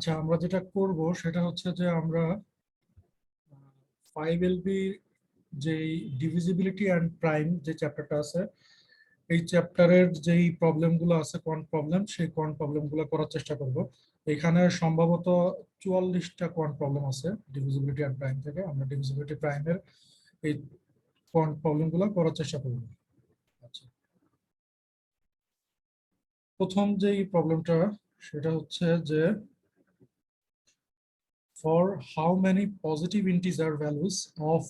আচ্ছা, আমরা যেটা করব সেটা হচ্ছে যে আমরা 5LB যেই ডিভিজিবিলিটি অ্যান্ড প্রাইম যে চ্যাপ্টারটা আছে, এই চ্যাপ্টারের যেই প্রবলেমগুলো আছে কোয়ান্ট প্রবলেম, সেই কোয়ান্ট প্রবলেমগুলো করার চেষ্টা করব। এখানে সম্ভবত 44টা কোয়ান্ট প্রবলেম আছে ডিভিজিবিলিটি অ্যান্ড প্রাইম থেকে। আমরা ডিভিজিবিলিটি প্রাইমের এই কোয়ান্ট প্রবলেমগুলো করার চেষ্টা করব। আচ্ছা, প্রথম যেই প্রবলেমটা সেটা হচ্ছে যে for how many positive integer values of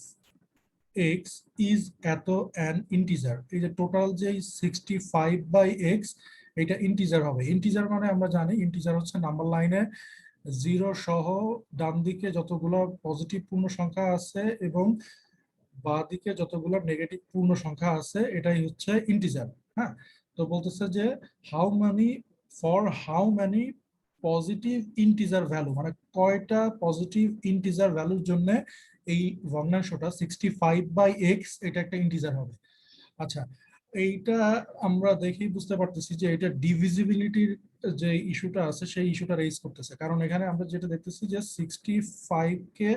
x is এত an integer। এই যে টোটাল যে 65/x, এটা ইন্টিজার হবে। ইন্টিজার মানে আমরা জানি ইন্টিজার হচ্ছে নাম্বার লাইনে জিরো সহ ডান দিকে যতগুলো পজিটিভ পূর্ণ সংখ্যা আছে এবং বাঁ দিকে যতগুলো নেগেটিভ পূর্ণ সংখ্যা আছে এটাই হচ্ছে ইন্টিজার। হ্যাঁ, তো বলতেছে যে how many positive integer value, মানে কয়টা পজিটিভ ইন্টিজার ভ্যালুর জন্য এই ভগ্নাংশটা 65/x এটা একটা ইন্টিজার হবে। আচ্ছা, এইটা আমরা দেখেই বুঝতে পারতেছি যে এটা ডিভিজিবিলিটির যে ইস্যুটা আছে সেই ইস্যুটা রেজ করতেছে। কারণ এখানে আমরা যেটা দেখতেছি যে 65 কে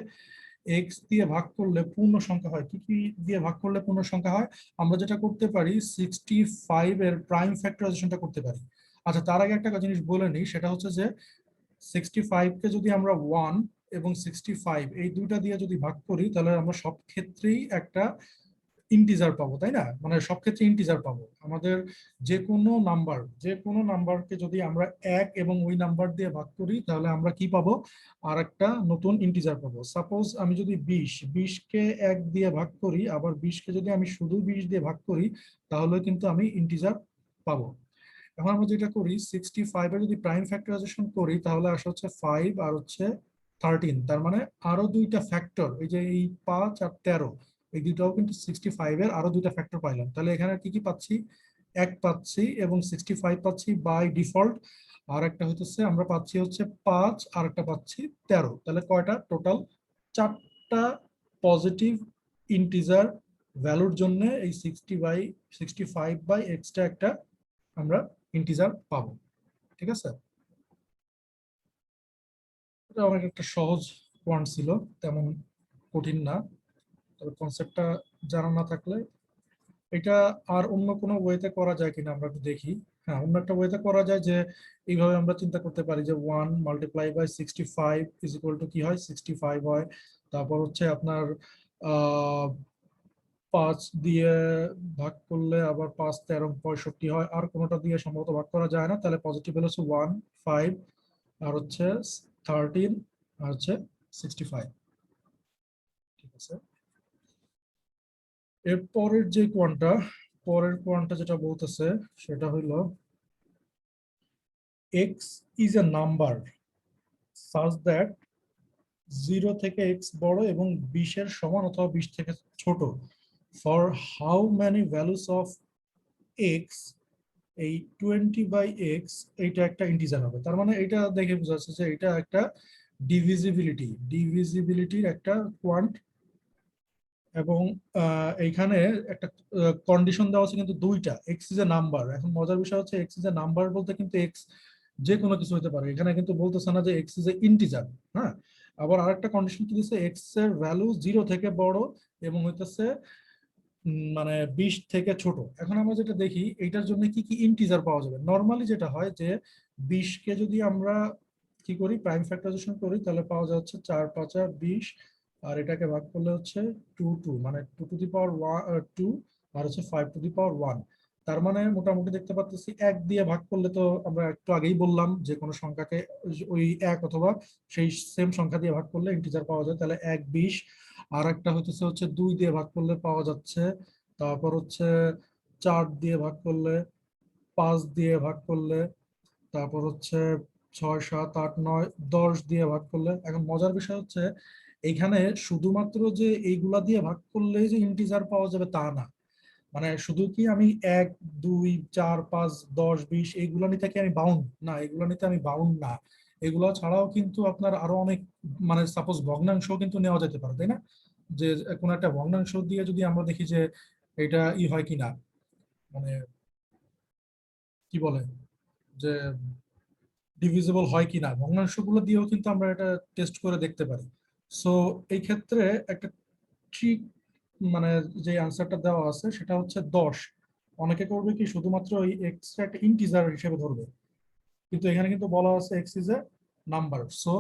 এক্স দিয়ে ভাগ করলে পূর্ণ সংখ্যা হয়। কি কি দিয়ে ভাগ করলে পূর্ণ সংখ্যা হয়? আমরা যেটা করতে পারি 65 এর প্রাইম ফ্যাক্টরাইজেশনটা করতে পারি। আচ্ছা, তার আগে একটা জিনিস বলে নিই, সেটা হচ্ছে যে 65 কে যদি আমরা 1 এবং 65 এই দুইটা দিয়ে যদি ভাগ করি তাহলে আমরা সব ক্ষেত্রেই একটা ইন্টিজার পাবো, তাই না? মানে সব ক্ষেত্রে ইন্টিজার পাবো। আমাদের যে কোনো নাম্বারকে যদি আমরা 1 এবং ওই নাম্বার দিয়ে ভাগ করি তাহলে আমরা কি পাবো? আর একটা নতুন ইন্টিজার পাবো। সাপোজ আমি যদি 20কে 1 দিয়ে ভাগ করি, আবার 20কে যদি আমি শুধু 20 দিয়ে ভাগ করি, তাহলে কিন্তু আমি ইন্টিজার পাবো। এখন আমরা যেটা করি 65 এর যদি প্রাইম ফ্যাক্টরাইজেশন করি তাহলে আসে হচ্ছে 5 আর হচ্ছে 13। তার মানে আরো দুইটা ফ্যাক্টর, এই যে এই 5 আর 13, এই দুটাও কিন্তু 65 এর আরো দুইটা ফ্যাক্টর পাইলাম। তাহলে এখানে কি কি পাচ্ছি? 1 পাচ্ছি এবং 65 পাচ্ছি বাই ডিফল্ট। আর একটা হচ্ছে আমরা পাচ্ছি হচ্ছে 5 আর একটা পাচ্ছি 13। তাহলে কয়টা টোটাল? 4টা পজিটিভ ইন্টিজার ভ্যালুর জন্য এই 65/x একটা আমরা ইন্টিজার পাবো। ঠিক আছে, এটা অনেক একটা সহজ কোয়ান্ট ছিল, তেমন কঠিন না। তবে কনসেপ্টটা জানা না থাকলে এটা আর অন্য কোনো ওয়েতে করা যায় কিনা আমরা একটু দেখি। হ্যাঁ, অন্য একটা ওয়েতে করা যায় যে এইভাবে আমরা চিন্তা করতে পারি যে 1 × 65 কি হয়? 65 হয়। তারপর হচ্ছে আপনার 5 দিয়ে ভাগ করলে আবার 5 13 65 হয়। আর কোনোটা দিয়ে সম্ভবত ভাগ করা যায় না, তাহলে পজিটিভ হলো হচ্ছে 1 5 আর হচ্ছে 13 আর হচ্ছে 65। ঠিক আছে, এর পরের কোয়ান্টা যেটা বলতেছে সেটা হইলো x is a number such that 0 থেকে এক্স বড় এবং 20 সমান অথবা 20 থেকে ছোট। For how many values of x এই 20/x এইটা একটা ইন্টিজার হবে। তার মানে এটা দেখে বোঝা যাচ্ছে যে এটা একটা ডিভিজিবিলিটির একটা কোয়ান্ট। এবং এইখানে একটা কন্ডিশন দেওয়া আছে কিন্তু দুইটা, এক্স ইজ এ নাম্বার। এখন মজার বিষয় হচ্ছে এক্স ইজ এ নাম্বার বলতে কিন্তু এক্স যে কোনো কিছু হতে পারে, এখানে কিন্তু বলতেছে না যে এক্স ইজ এ ইন্টিজার। হ্যাঁ, আবার আরেকটা কন্ডিশন কি দিচ্ছে? এক্স এর ভ্যালু 0 থেকে বড় এবং হইতেছে মানে 20 থেকে ছোট। এখন আমরা যেটা দেখি এইটার জন্য কি কি ইন্টিজার পাওয়া যাবে। নর্মালি যেটা হয় যে 20কে যদি আমরা কি করি, প্রাইম ফ্যাক্টরাইজেশন করি, তাহলে পাওয়া যাচ্ছে 4 5 20। আর এটাকে ভাগ করলে হচ্ছে 2 2, মানে 2 টু দি পাওয়ার 2 আর হচ্ছে 5 টু দি পাওয়ার 1। তার মানে মোটামুটি দেখতে পাচ্ছি 1 দিয়ে ভাগ করলে, তো আমরা একটু আগেই বললাম যে কোনো সংখ্যাকে ওই 1 অথবা সেই সেম সংখ্যা দিয়ে ভাগ করলে ইন্টিজার পাওয়া যায়। তাহলে 1 20। আর একটা হচ্ছে 2 দিয়ে ভাগ করলে পাওয়া যাচ্ছে। তারপর হচ্ছে 4 দিয়ে ভাগ করলে, 5 দিয়ে ভাগ করলে, তারপর হচ্ছে 6 7 8 9 10 দিয়ে ভাগ করলে। এখন মজার বিষয় হচ্ছে এইখানে শুধুমাত্র যে এইগুলা দিয়ে ভাগ করলে যে ইন্টিজার পাওয়া যাবে তা না। মানে শুধু কি আমি 1 2 4 5 10 20 এইগুলা নিতে কি আমি বাউন্ড না? এগুলা নিতে আমি বাউন্ড না। এগুলো ছাড়াও কিন্তু আপনার আরো অনেক, মানে সাপোজ ভগ্নাংশ কিন্তু নেওয়া যেতে পারে, তাই না? যে কোনো একটা ভগ্নাংশ দিয়ে যদি আমরা দেখি যে এটা হয় কিনা, মানে কি বলে যে ডিভিজিবল হয় কিনা, ভগ্নাংশগুলো দিয়েও কিন্তু আমরা এটা টেস্ট করে দেখতে পারি। সো এই ক্ষেত্রে একটা ঠিক মানে যে আনসারটা দেওয়া আছে সেটা হচ্ছে 10। অনেকে করবে কি শুধুমাত্র ওই এক্স একটা ইন্টিজার হিসেবে ধরবে, কিন্তু এখানে কিন্তু বলা আছে x is a number. So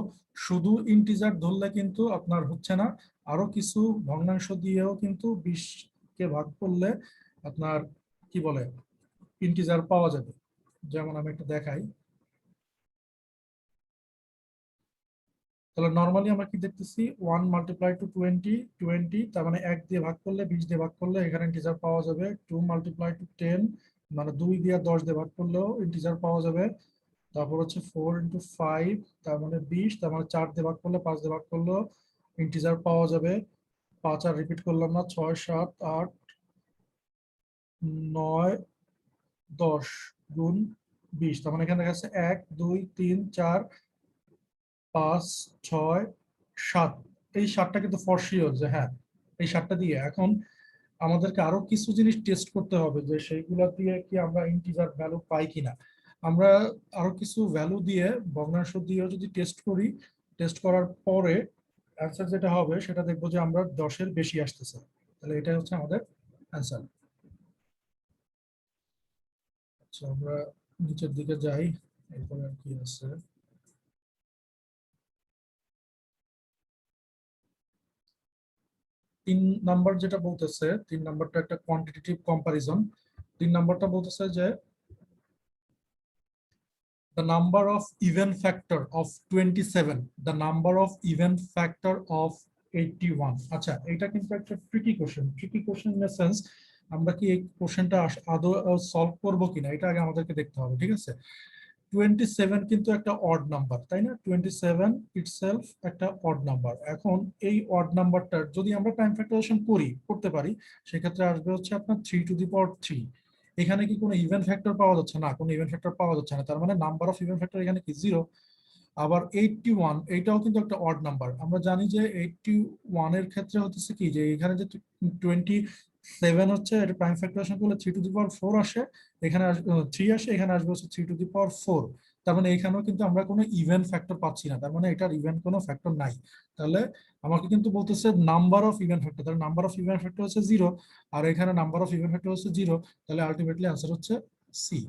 শুধু ইন্টিজার ধরলে কিন্তু আপনার হচ্ছে না, আরো কিছু ভগ্নাংশ দিয়েও কিন্তু 20 কে ভাগ করলে আপনার কি বলে ইন্টিজার পাওয়া যাবে। যেমন আমি একটা দেখাই, তাহলে নর্মালি আমরা কি দেখতেছি 1 মাল্টিপ্লাই টু 20, 20 তার মানে 1 দিয়ে ভাগ করলে 20 দিয়ে ভাগ করলে এখানে ইন্টিজার পাওয়া যাবে। 2 মাল্টিপ্লাই টু 10 মানে 2 দিয়ে 10 দিয়ে ভাগ করলেও ইন্টিজার পাওয়া যাবে। তারপর হচ্ছে 4 ইন্টু 5 তার মানে 20, তার মানে 4 দিয়ে ভাগ করলে 5 দিয়ে ভাগ করলেও ইন্টিজার পাওয়া যাবে। 5 আর রিপিট করলাম না, 6 7 8 9 10 গুণ 20, তার মানে এখানে দেখা যাচ্ছে 1 2 3 4 5 6 7। এই 7টা কিন্তু ফর শিওর যে হ্যাঁ এই 7টা দিয়ে। এখন আমাদেরকে আরো কিছু জিনিস টেস্ট করতে হবে যে সেইগুলা দিয়ে কি আমরা ইন্টিজার ভ্যালু পাই কিনা। আমরা আরো কিছু ভ্যালু দিয়ে ভগ্নাংশ দিয়েও যদি টেস্ট করি, টেস্ট করার পরে অ্যান্সার যেটা হবে সেটা দেখবো যে আমরা 10-এর বেশি আসতেছে। তাহলে এটা হচ্ছে আমাদের অ্যান্সার। আচ্ছা আমরা নিচের দিকে যাই, এরপরে আর কি আছে। 3 নাম্বার যেটা বলতেছে, 3 নাম্বারটা একটা কোয়ান্টিটেটিভ কম্পারিজন। 3 নাম্বারটা বলতেছে যে the number of even factor of 27, the number of even factor of 81। আচ্ছা এটা কিন্তু একটা tricky question. Tricky question in sense আমরা কি এই কোশ্চেনটা আদৌ সলভ করবো কিনা এটা আগে আমাদেরকে দেখতে হবে, ঠিক আছে। 27 কিন্তু একটা অড নাম্বার, তাই না? 27 ইটসেলফ একটা অড নাম্বার। এখন এই অড নাম্বারটার যদি আমরা প্রাইম ফ্যাক্টরাইজেশন করতে পারি, সেক্ষেত্রে আসবে হচ্ছে আপনার 3 টু দি পাওয়ার 3। এখানে কি কোনো ইভেন ফ্যাক্টর পাওয়া যাচ্ছে না? কোনো ইভেন ফ্যাক্টর পাওয়া যাচ্ছে না, তার মানে নাম্বার অফ ইভেন ফ্যাক্টর এখানে কি 0। আবার 81 এইটাও কিন্তু একটা অড নাম্বার। আমরা জানি যে 81 এর ক্ষেত্রে হচ্ছে কি যে এখানে যে 27 হচ্ছে এটা প্রাইম ফ্যাক্টরাইজেশন করলে 3 টু দি পাওয়ার 4 আসে, এখানে 3 আসে, এখানে আসবে হচ্ছে 3 টু দি পাওয়ার 4। তার মানে এখানেও কিন্তু আমরা কোনো ইভেন ফ্যাক্টর পাচ্ছি না, তার মানে এটার ইভেন কোনো ফ্যাক্টর নাই। তাহলে আমাকে কিন্তু বলতেছে নাম্বার অফ ইভেন ফ্যাক্টর, তাহলে নাম্বার অফ ইভেন ফ্যাক্টর হচ্ছে 0, আর এখানে নাম্বার অফ ইভেন ফ্যাক্টর হচ্ছে 0। তাহলে আলটিমেটলি আনসার হচ্ছে সি।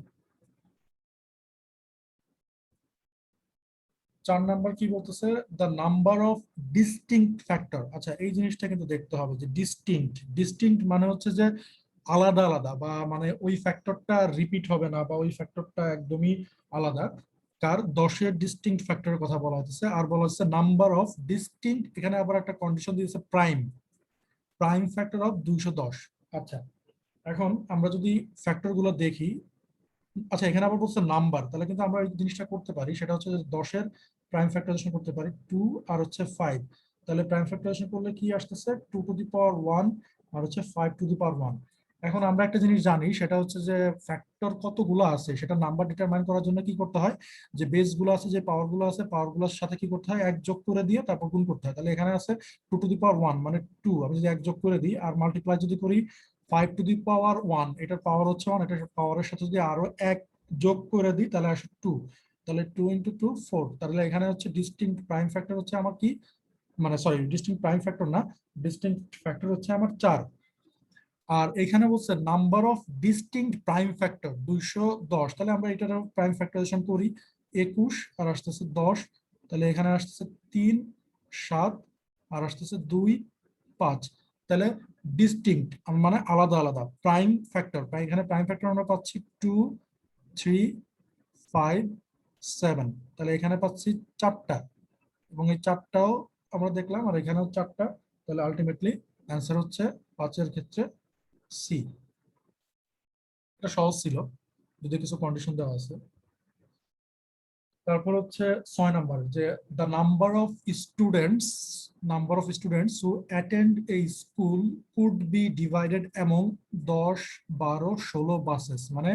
4 নাম্বার কি বলতেছে, the number of distinct factor. আচ্ছা এই জিনিসটা কিন্তু দেখতে হবে যে ডিস্টিংক্ট, ডিস্টিংক্ট মানে হচ্ছে যে আলাদা আলাদা, বা মানে ওই ফ্যাক্টরটা রিপিট হবে না, বা ওই ফ্যাক্টরটা একদমই আলাদা। তার 10-এর ডিস্টিংক্ট ফ্যাক্টরের কথা বলা হচ্ছে। আর বলা হচ্ছে নাম্বার অফ ডিস্টিংক্ট, এখানে আবার একটা কন্ডিশন দিয়েছে প্রাইম, প্রাইম ফ্যাক্টর অফ 210। আচ্ছা এখন আমরা যদি ফ্যাক্টর গুলো দেখি, আচ্ছা এখানে আবার বলছে নাম্বার, তাহলে কিন্তু আমরা এই জিনিসটা করতে পারি, সেটা হচ্ছে যে 10-এর প্রাইম ফ্যাক্টরাইজেশন করতে পারি 2 আর হচ্ছে 5। তাহলে প্রাইম ফ্যাক্টরাইজেশন করলে কি আসতেছে 2 টু দি পাওয়ার 1 আর হচ্ছে 5 টু দি পাওয়ার 1। এখন আমরা একটা জিনিস জানি সেটা হচ্ছে যে ফ্যাক্টর কতগুলো আছে সেটা নাম্বার ডিটারমাইন করার জন্য কি করতে হয়, যে বেস গুলো আছে, যে পাওয়ার গুলো আছে, পাওয়ার গুলোর সাথে কি করতে হয়, এক যোগ করে দিয়ে তারপর গুণ করতে হয়। তাহলে এখানে আছে 2 টু দি পাওয়ার 1 মানে 2, আমি যদি এক যোগ করে দিই আর মাল্টিপ্লাই যদি করি 5 টু দি পাওয়ার 1, এটার পাওয়ার হচ্ছে 1, এটার পাওয়ারের সাথে যদি আরো এক যোগ করে দিই তাহলে আসে 2। তাহলে 2 ইন্টু 2 4। তাহলে এখানে হচ্ছে ডিস্টিংক্ট প্রাইম ফ্যাক্টর হচ্ছে আমার কি, মানে সরি ডিস্টিংক্ট প্রাইম ফ্যাক্টর না, ডিস্টিংক্ট ফ্যাক্টর হচ্ছে আমার 4। আর এখানে বলছে number of distinct prime factor 210। তাহলে আমরা এটার প্রাইম ফ্যাক্টরাইজেশন করি 21 আর আসতেছে 10। তাহলে এখানে আসতেছে 3 7 আর আসতেছে 2 5। তাহলে ডিস্টিংক্ট মানে আলাদা আলাদা প্রাইম ফ্যাক্টর, এখানে প্রাইম ফ্যাক্টর আমরা পাচ্ছি 2 3 5 7। তাহলে এখানে পাচ্ছি 4টা, এবং এই 4টাও আমরা দেখলাম, আর এখানেও 4টা। তাহলে আলটিমেটলি অ্যান্সার হচ্ছে 5-এর ক্ষেত্রে সি। এটা সহজ ছিল যদি কিছু কন্ডিশন দেওয়া আছে। তারপর হচ্ছে 6 নাম্বার যে the number of students who attend a school could be divided among 10 12 16 buses. মানে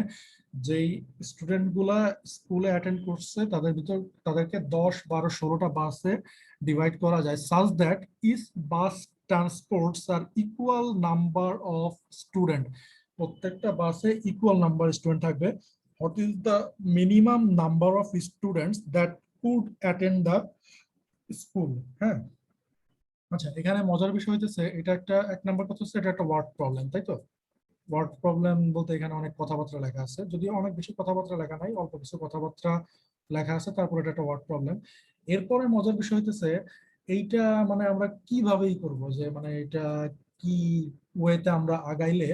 যেই স্টুডেন্ট গুলা স্কুলে অ্যাটেন্ড করছে তাদের ভিতর তাদেরকে 10 12 16টা বাসে ডিভাইড করা যায়, such that each bus transports are equal number of student. প্রত্যেকটা বাসে ইকুয়াল নাম্বার স্টুডেন্ট থাকবে। what is the minimum number of students that could attend the school? হ্যাঁ, আচ্ছা এখানে মজার বিষয় হচ্ছে এটা একটা এক নাম্বার কথা হচ্ছে এটা একটা ওয়ার্ড প্রবলেম, তাই তো? ওয়ার্ড প্রবলেম বলতে এখানে অনেক কথাবার্তা লেখা আছে, যদিও অনেক বেশি কথাবার্তা লেখা নাই, অল্প কিছু কথাবার্তা লেখা আছে, তারপর এটা একটা ওয়ার্ড প্রবলেম। এরপরে মজার বিষয় হইতেছে এইটা মানে আমরা কিভাবেই করব, যে মানে এটা কি ওয়েতে আমরা আগাইলে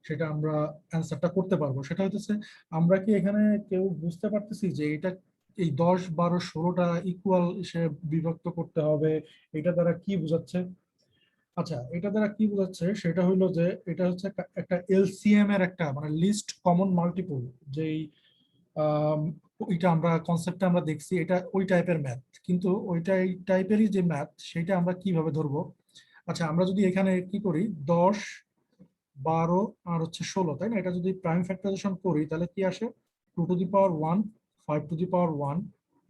সেটা আমরা অ্যান্সারটা করতে পারবো, সেটা হইতেছে আমরা কি এখানে কেউ বুঝতে পারতেছি যে এটা এই 10 12 16টা ইকুয়াল সে বিভক্ত করতে হবে, এটা দ্বারা কি বোঝাচ্ছে? আচ্ছা এটা দ্বারা কি বোঝাচ্ছে সেটা হইলো যে এটা হচ্ছে একটা এলসিএম এর একটা মানে লিস্ট কমন মাল্টিপল, যেই আম, ওইটা আমরা কনসেপ্টটা আমরা দেখছি, এটা ওই টাইপের ম্যাথ, কিন্তু ওইটা এই টাইপেরই যে ম্যাথ সেটা আমরা কিভাবে ধরবো? আচ্ছা আমরা যদি এখানে কি করি 10 12 আর হচ্ছে 16, তাই না? এটা যদি প্রাইম ফ্যাক্টরাইজেশন করি তাহলে কি আসে? 2 to the power 1, 5 to the power 1,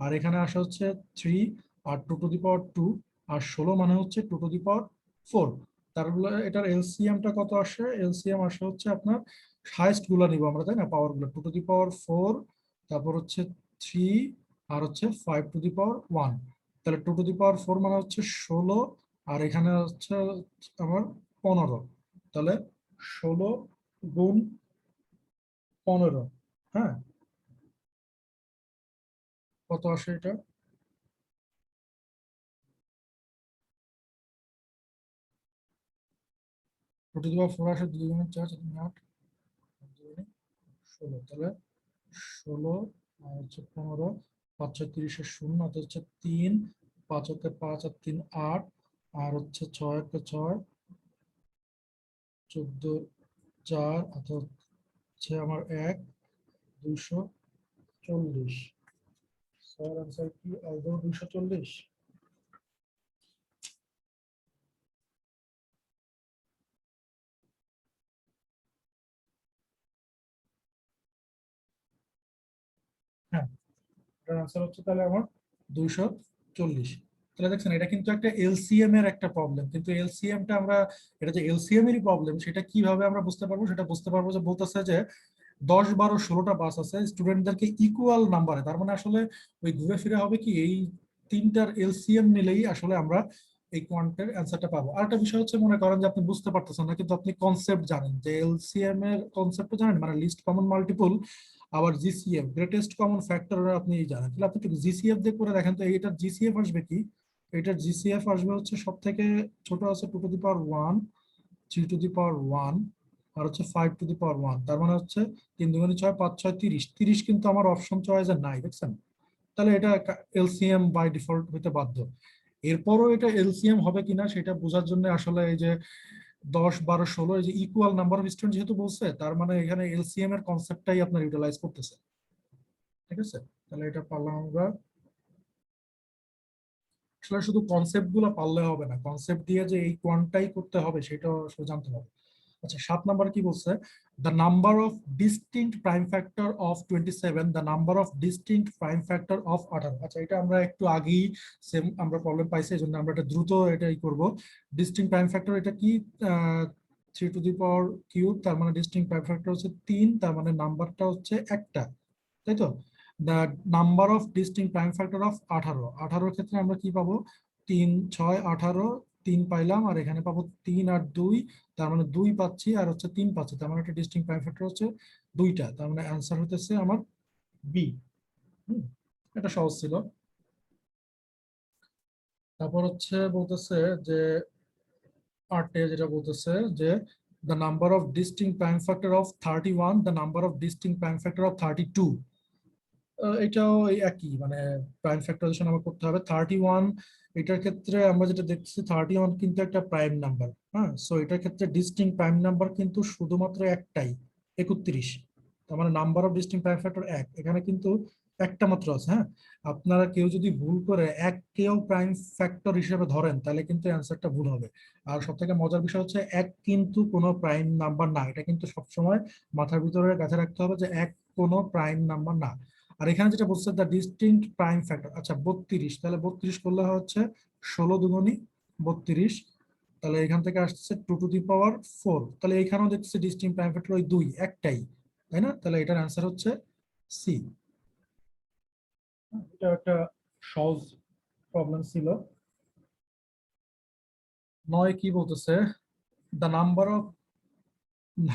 আর এখানে আসে হচ্ছে 3 আর 2 to the power 2, আর 16 মানে হচ্ছে 2 to the power 4। তারপরে এটার এলসিএম টা কত আসে? এলসিএম আসে হচ্ছে আপনার হাইয়েস্ট গুলো নিব আমরা, তাই না? পাওয়ার গুলো 2 to the power 4, তারপর হচ্ছে 3 আর হচ্ছে 5 to the power 1। তাহলে 2 to the power 4 মানে হচ্ছে 16, আর এখানে হচ্ছে আমার 15। তাহলে 16 গুণ 15, হ্যাঁ, কত আসে এটা? টু দি পাওয়ার 4 আসে 2 গুণে 4, 4 গুণে 8, 2 গুণে 16। তাহলে 16 আর হচ্ছে 15, 5 6 30 শূন্য, অর্থাৎ হচ্ছে 3, 5 কে 5 আর 3 8, আর হচ্ছে 6 কে 6, 14 4, অর্থাৎ হচ্ছে আমার 1 240। স্যার আনসার কি আদৌ 240? হ্যাঁ, এটার আনসার হচ্ছে তাহলে আমার 240। তাহলে দেখছেন এটা কিন্তু একটা এলসিএম এর একটা প্রবলেম, কিন্তু এলসিএম টা আমরা, এটা যে এলসিএম এরই প্রবলেম সেটা কিভাবে আমরা বুঝতে পারবো? সেটা বুঝতে পারবো যে বলতেছে যে 10 12 16টা বাস আছে স্টুডেন্টদেরকে ইকুয়াল নাম্বারে, তার মানে আসলে ওই ঘুরে ফিরে হবে কি এই তিনটার এলসিএম নিলেই আসলে আমরা এই কোয়ান্টের অ্যান্সারটা পাবো। আরেকটা বিষয় হচ্ছে মনে করেন যে আপনি বুঝতে পারতেছেন না কিন্তু আপনি কনসেপ্ট জানেন, যে এলসিএম এর কনসেপ্ট জানেন, মানে লিস্ট কমন মাল্টিপল, আবার জিসিএফ গ্রেটেস্ট কমন ফ্যাক্টর আপনি জানেন, তাহলে আপনি একটু জিসিএফ দিয়ে করে দেখেন তো এইটার জিসিএফ আসবে কি? এটার জিসিএফ আসবে হচ্ছে সব থেকে ছোট আছে 2 to the power 1, 3 to the power 1, আর হচ্ছে 5 to the power 1। তার মানে হচ্ছে 3 দুগুণে 6, 5 6 30, 30 কিন্তু আমার অপশন চয়েসে নাই, দেখছেন? তাহলে এটা এলসিএম বাই ডিফল্ট হইতে বাধ্য। এরপরও এটা এলসিএম হবে কিনা সেটা বোঝার জন্য আসলে এই যে 10 12 16 এই যে ইকুয়াল নাম্বার অফ স্টুডেন্ট যেহেতু বলছে, তার মানে এখানে এলসিএম এর কনসেপ্টটাই আপনার ইউটিলাইজ করতেছে, ঠিক আছে? তাহলে এটা পারলাম আমরা। আসলে শুধু কনসেপ্ট গুলো পারলে হবে না, কনসেপ্ট দিয়ে যে এই কোয়ান্টাই করতে হবে সেটাও আসলে জানতে হবে। আচ্ছা 7 নাম্বার কি বলছে? The number of distinct prime factor of 27, the number of distinct prime factor of 18। আচ্ছা এটা আমরা একটু আগেই সেম আমরা প্রবলেম পাইছি, এই জন্য আমরা এটা দ্রুত এটাই করব। ডিস্টিংক্ট প্রাইম ফ্যাক্টর এটা কি? 3 to the power 3, তার মানে ডিস্টিংক্ট প্রাইম ফ্যাক্টর হচ্ছে 3, তার মানে নাম্বারটা হচ্ছে একটা, তাই তো? The number of distinct prime factor of 18, 18 ক্ষেত্রে আমরা কি পাবো? 3 6 18, 3 পাইলাম, আর এখানে পাবো 3 আর 2, তার মানে 2 পাচ্ছি, আর হচ্ছে 3 পাচ্ছি, তার মানে একটা ডিস্টিংক্ট প্রাইম ফ্যাক্টর হচ্ছে 2টা, তার মানে অ্যান্সার হতেছে আমার বি। এটা সহজ ছিল। তারপর হচ্ছে বলতেছে যে 8 যেটা বলতেছে যে the number of distinct prime factor of 31, the number of distinct prime factor of 32। এটাও এই একই, মানে প্রাইম ফ্যাক্টরাইজেশন আমার করতে হবে 31। এটার ক্ষেত্রে আমরা যেটা দেখছি 31 কিন্তু একটা প্রাইম নাম্বার, হ্যাঁ, সো এটার ক্ষেত্রে ডিস্টিংক্ট প্রাইম নাম্বার কিন্তু শুধুমাত্র একটাই, 31। তার মানে number of distinct prime factor এক, এখানে কিন্তু একটা মাত্র আছে, হ্যাঁ। আপনারা কেউ যদি ভুল করে এক কেও প্রাইম ফ্যাক্টর হিসেবে ধরেন তাহলে কিন্তু অ্যান্সারটা ভুল হবে। আর সব থেকে মজার বিষয় হচ্ছে এক কিন্তু কোনো প্রাইম নাম্বার না, এটা কিন্তু সবসময় মাথার ভিতরে গাঁথা রাখতে হবে যে এক কোনো প্রাইম নাম্বার না। আর এখানে যেটা বলছে দ্য ডিস্টিংক্ট প্রাইম ফ্যাক্টর, আচ্ছা 32, তাহলে 32 করলে হচ্ছে 16 দুগুণী 32, তাহলে এখান থেকে আসছে 2 to the power 4। তাহলে এখানেও দেখছি ডিস্টিংক্ট প্রাইম ফ্যাক্টর ওই দুই একটাই, তাই না? তাহলে এটার অ্যান্সার হচ্ছে সি। এটা একটা সহজ প্রবলেম ছিল। 9 কি বলতেছে, the number of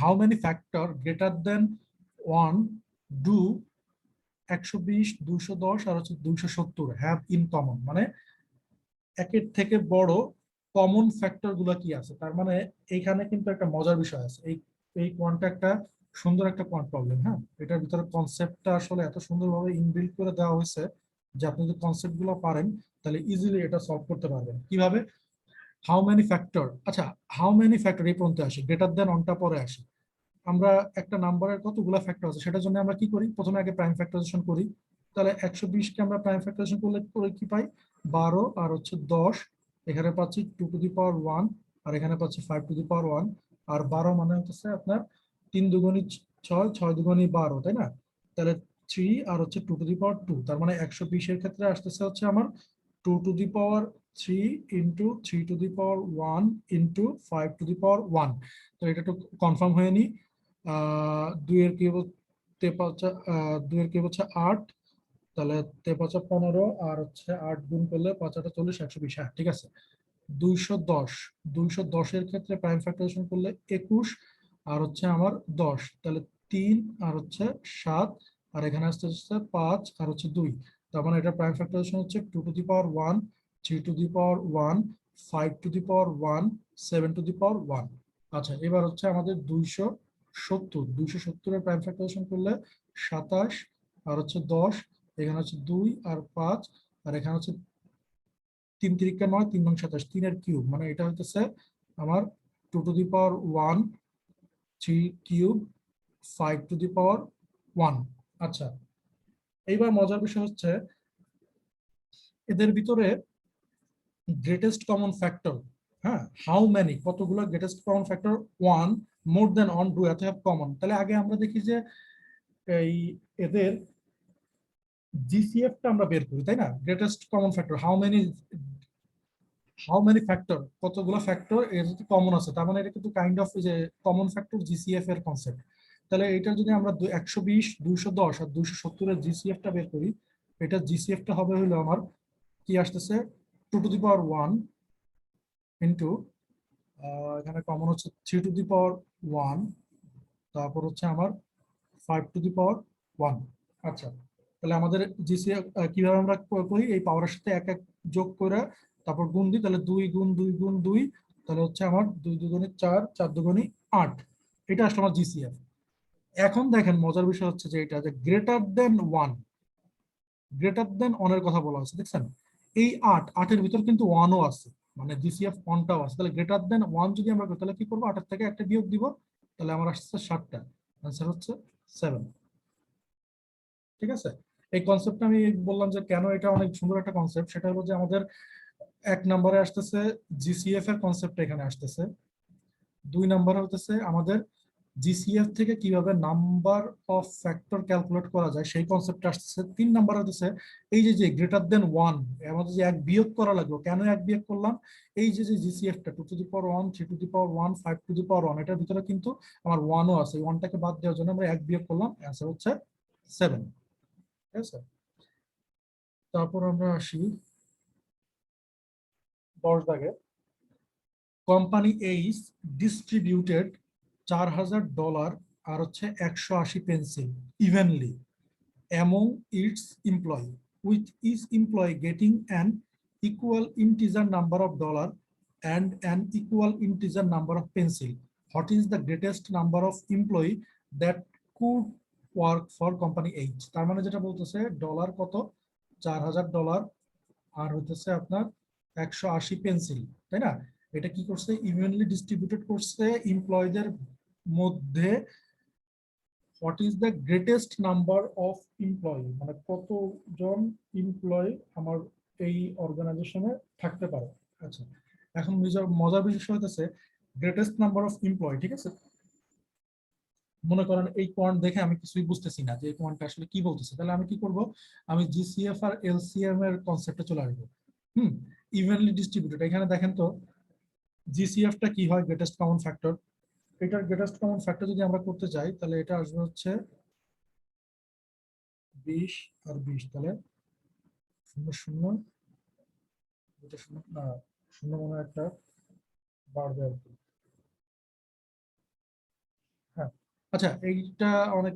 how many factor greater than 1 do 120, 210 আর হচ্ছে 270 হ্যাভ ইন কমন, মানে একের থেকে বড় কমন ফ্যাক্টর গুলা কি আছে। তার মানে এইখানে কিন্তু একটা মজার বিষয় আছে। এই কোয়ান্টটা একটা সুন্দর একটা কোয়ান্ট প্রবলেম। হ্যাঁ, এটার ভিতরে কনসেপ্টটা আসলে এত সুন্দরভাবে ইনবিল্ড করে দেওয়া হয়েছে যে আপনি যদি কনসেপ্ট গুলো পারেন তাহলে ইজিলি এটা সলভ করতে পারবেন। কিভাবে? হাউ মেনি ফ্যাক্টর, আচ্ছা হাউ মেনি ফ্যাক্টর এই পর্যন্ত আসে, গ্রেটার দেন অনটা পরে আসে। আমরা একটা নাম্বারের কতগুলা ফ্যাক্টর আছে সেটার জন্য আমরা কি করি, প্রথমে আগে প্রাইম ফ্যাক্টরাইজেশন করি। তাহলে 120 কে আমরা প্রাইম ফ্যাক্টরাইজেশন করলে করে কি পাই, 12 আর হচ্ছে 10, এখানে পাচ্ছি 2 টু দি পাওয়ার 1, আর এখানে পাচ্ছি 5 টু দি পাওয়ার 1। আর 12 মানে হচ্ছে আপনার 3 দুগুণী 6, 6 দুগুণী 12, তাই না? তাহলে 3 আর হচ্ছে 2 টু দি পাওয়ার 2, তার মানে 120 এর ক্ষেত্রে আসতেছে হচ্ছে আমার 2 to the power 3 into 3 to the power 1 into 5 to the power 1। তো এটা একটু কনফার্ম হয়ে নি। 2 এর কিউব দুইয়ের কিউব হচ্ছে 8, তাহলে 15, আর হচ্ছে 8 গুণ করলে 5 8 40, 120। হ্যাঁ ঠিক আছে। 210, 210 এর ক্ষেত্রে প্রাইম ফ্যাক্টরাইজেশন করলে 21 আর হচ্ছে আমার 10, তাহলে 3 আর হচ্ছে 7, আর এখানে আসতে হচ্ছে 5 আর হচ্ছে 2। তার মানে এটা প্রাইম ফ্যাক্টরাইজেশন হচ্ছে 2 to the power 1, 3 to the power 1, 5 to the power 1, 7 to the power 1। আচ্ছা, এবার হচ্ছে আমাদের 270 এর প্রাইম ফ্যাক্টরাইজেশন করলে 27 আর হচ্ছে 10, এখানে হচ্ছে 2 আর 5, আর এখানে হচ্ছে 3 3 9, 3 9 27, 3 এর কিউব, মানে এটা হইতেছে আমার 2 to the power 1, 3 cube, 5 to the power 1। আচ্ছা, এইবার মজার বিষয় হচ্ছে এদের ভিতরে গ্রেটেস্ট কমন ফ্যাক্টর, হ্যাঁ হাউ মেনি, কতগুলো greatest common factor 1 more than অন ডু এত হ্যাভ কমন। তাহলে আগে আমরা দেখি যে এই এদের জিসিএফটা আমরা বের করি, তাই না? Greatest common factor how many factor, কতগুলো ফ্যাক্টর এর কমন আছে, তার মানে এটা কিন্তু কাইন্ড অফ যে কমন ফ্যাক্টর জিসিএফ এর কনসেপ্ট। তাহলে এটা যদি আমরা 120, 210 আর 270 এর জিসিএফটা বের করি, এটা জিসিএফটা হবে হলো আমার কি আসতেছে 2 টু দি পাওয়ার 1 ইন্টু এখানে কমন হচ্ছে 3 টু দি পাওয়ার 1, তারপর হচ্ছে আমার 5 টু দি পাওয়ার 1। আচ্ছা, তাহলে আমাদের জিসিএফ কিভাবে আমরা করি, এই পাওয়ারের সাথে এক এক যোগ করে তারপর গুণ দিই, তাহলে 2 গুণ 2 গুণ 2, তাহলে হচ্ছে আমার 2 দুগুণে 4, 4 দুগুণে 8। এটা আসলে আমার জিসিএফ। এখন দেখেন মজার বিষয় হচ্ছে যে এটা যে গ্রেটার দেন 1, গ্রেটার দেন অনের কথা বলা হচ্ছে, দেখছেন? এই 8 এর ভিতর কিন্তু 1ও আছে, মানে জিসিএফ 1টাও আছে। তাহলে গ্রেটার দেন 1 যদি আমরা করি তাহলে কি করবো, 8 থেকে একটা বিয়োগ দিব, তাহলে আমার আসছে 7টা, আনসার হচ্ছে 7। ঠিক আছে। এই কনসেপ্টটা আমি বললাম যে কেন এটা অনেক সুন্দর একটা কনসেপ্ট, সেটা হলো যে আমাদের 1 নম্বরে আসতেছে জিসিএফ এর কনসেপ্ট এখানে আসতেছে, 2 নম্বরে হতেছে আমাদের জিসিএফ থেকে কিভাবে নাম্বার অফ ফ্যাক্টর ক্যালকুলেট করা যায় সেই কনসেপ্ট আসতেছে, 3 নম্বরে হতেছে এই যে যে গ্রেটার দেন 1 আমাদের যে এক বিয়োগ করা লাগলো, কেন এক বিয়োগ করলাম, এই যে যে জিসিএফটা 2 to the power 1, 3 to the power 1, 5 to the power 1, এটার ভিতরে কিন্তু আমার 1ও আছে, 1টাকে বাদ দেওয়ার জন্য আমরা এক বিয়োগ করলাম, অ্যান্সার হচ্ছে 7। ঠিক আছে। তারপর আমরা আসি 10 দাগে। কোম্পানি এইচ ডিস্ট্রিবিউটেড $4000 আর হচ্ছে 180 pencil evenly among its employee, with each employee getting an equal integer number of dollar and an equal integer number of pencil. What is the greatest number of employee that could work for company H? তার মানে যেটা বলতেছে dollar কত, $4000 আর হতেছে আপনার 180 pencil, তাই না? এটা কি করছে, ইভেনলি ডিস্ট্রিবিউটেড করছে এমপ্লয়ীদের মধ্যে। What is the greatest number of employee, মানে কতজন এমপ্লয়ি আমার এই অর্গানাইজেশনে থাকতে পারে। আচ্ছা, এখন মজার বিষয় হতেছে গ্রেটেস্ট নাম্বার অফ এমপ্লয়ি। ঠিক আছে, মনে করেন এই কোয়ান্ট দেখে আমি কিছুই বুঝতেছি না যে এই কোয়ান্টটা আসলে কি বলতেছে, তাহলে আমি কি করব, আমি জিসিএফ আর এলসিএম এর কনসেপ্টে চলে আসবো। হুম, ইভেনলি ডিস্ট্রিবিউটেড, এখানে দেখেন তো জিসিএফটা কি হয়, গ্রেটেস্ট কমন ফ্যাক্টর। এটার গ্রেটেস্ট কমন ফ্যাক্টর যদি আমরা করতে যাই তাহলে এটা আসবে হচ্ছে 20 আর 20, তাহলে 0 0 দুটো শূন্য না, শূন্য মনে হয় একটা বাড়বে আর কি। হ্যাঁ, আচ্ছা এইটা অনেক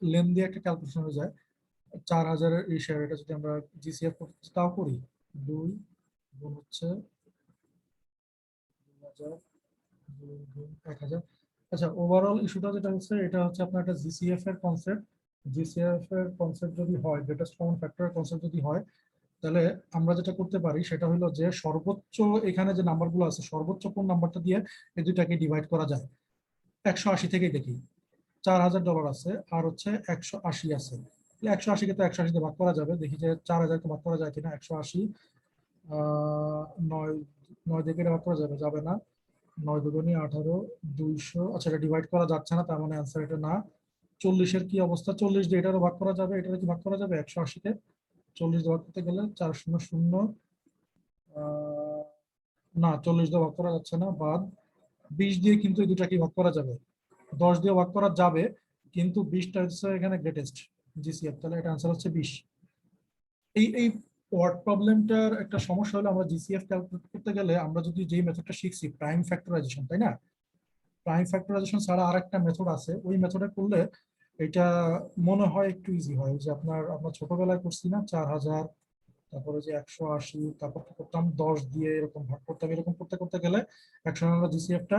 লেন্দি একটা ক্যালকুলেশন হয়ে যায়। 4000-এর এই শেয়ার, এটা যদি আমরা জিসিএফ তাও করি, 2 গুণ হচ্ছে 2000, 2 গুণ 1000। আচ্ছা, ওভারঅল ইস্যুটা যেটা হচ্ছে, এটা হচ্ছে আপনার একটা জিসিএফ এর কনসেপ্ট। জিসিএফ এর কনসেপ্ট যদি হয়, গ্রেটেস্ট কমন ফ্যাক্টরের কনসেপ্ট যদি হয়, তাহলে আমরা যেটা করতে পারি সেটা হলো যে সর্বোচ্চ এখানে যে নাম্বারগুলো আছে, সর্বোচ্চ কোন নাম্বারটা দিয়ে এই দুইটাকে ডিভাইড করা যায়। 180 থেকেই দেখি, $4000 আছে আর হচ্ছে 180 আছে। 180-কে তো 180 দিয়ে ভাগ করা যাবে, দেখি যে 4000-কে ভাগ করা যায় কিনা। 180 নয়, 9 দিয়ে কেটে ভাগ করা যাবে, যাবে না। 9 দুগুণে 18, 200। আচ্ছা, এটা ডিভাইড করা যাচ্ছে না, তার মানে অ্যান্সার এটা না। 40-এর কি অবস্থা? 40 দিয়ে এটারও ভাগ করা যাবে, এটারও কি ভাগ করা যাবে? 180-কে 40 দিয়ে ভাগ করতে গেলে 400, না 40 দিয়ে ভাগ করা যাচ্ছে না, বাদ। 20 দিয়ে কিন্তু এই দুটাকে ভাগ করা যাবে, 10 দিয়ে ভাগ করা যাবে, কিন্তু 20টা হচ্ছে এখানে গ্রেটেস্ট জিসিএফ, তাহলে এটা আনসার হচ্ছে 20। এই ওয়ার্ড প্রবলেমটার একটা সমস্যা হলো, আমরা জিসিএফ ক্যালকুলেট করতে গেলে আমরা যদি যেই মেথডটা শিখছি প্রাইম ফ্যাক্টরাইজেশন, তাই না? প্রাইম ফ্যাক্টরাইজেশন ছাড়া আর একটা মেথড আছে, ওই মেথডে করলে এটা মনে হয় একটু ইজি হয়। যে আমরা ছোটবেলায় করছি না 4000, তারপরে যে 180, তারপর কি করতাম 10 দিয়ে এরকম ভাগ করতাম, এরকম করতে করতে গেলে একসময় আমরা জিসিএফটা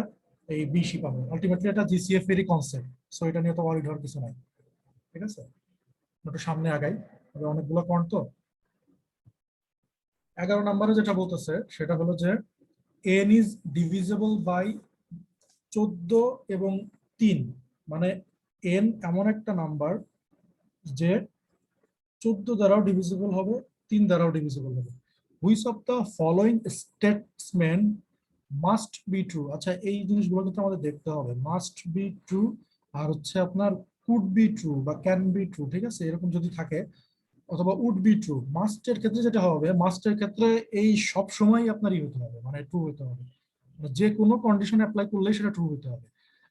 এই 20ই পাবো। আলটিমেটলি এটা জিসিএফ এরই কনসেপ্ট, সো এটা নিয়ে তো ওয়ারিড হওয়ার কিছু নাই। ঠিক আছে, একটু সামনে আগাই, তবে অনেকগুলো পয়েন্ট তো। 11 নম্বরে যেটা বলতেছে সেটা হলো যে এন ইজ ডিভিজিবল বাই 14 এবং 3। মানে এন এমন একটা নাম্বার যে 14 দ্বারাও ডিভিজিবল হবে, 3 দ্বারাও ডিভিজিবল হবে। Which of the following statement must be true? আচ্ছা, এই জিনিসগুলো কিন্তু আমাদের দেখতে হবে। মাস্ট বি ট্রু আর হচ্ছে আপনার কুড বি ট্রু বা ক্যান বি ট্রু, ঠিক আছে, এরকম যদি থাকে, অথবা উড বি ট্রু। মাস্টের ক্ষেত্রে যেটা হবে, মাস্টের ক্ষেত্রে এই সব সময় আপনারই হতে হবে, মানে ট্রু হতে হবে, যে কোনো কন্ডিশন অ্যাপ্লাই করলে সেটা ট্রু হতে হবে।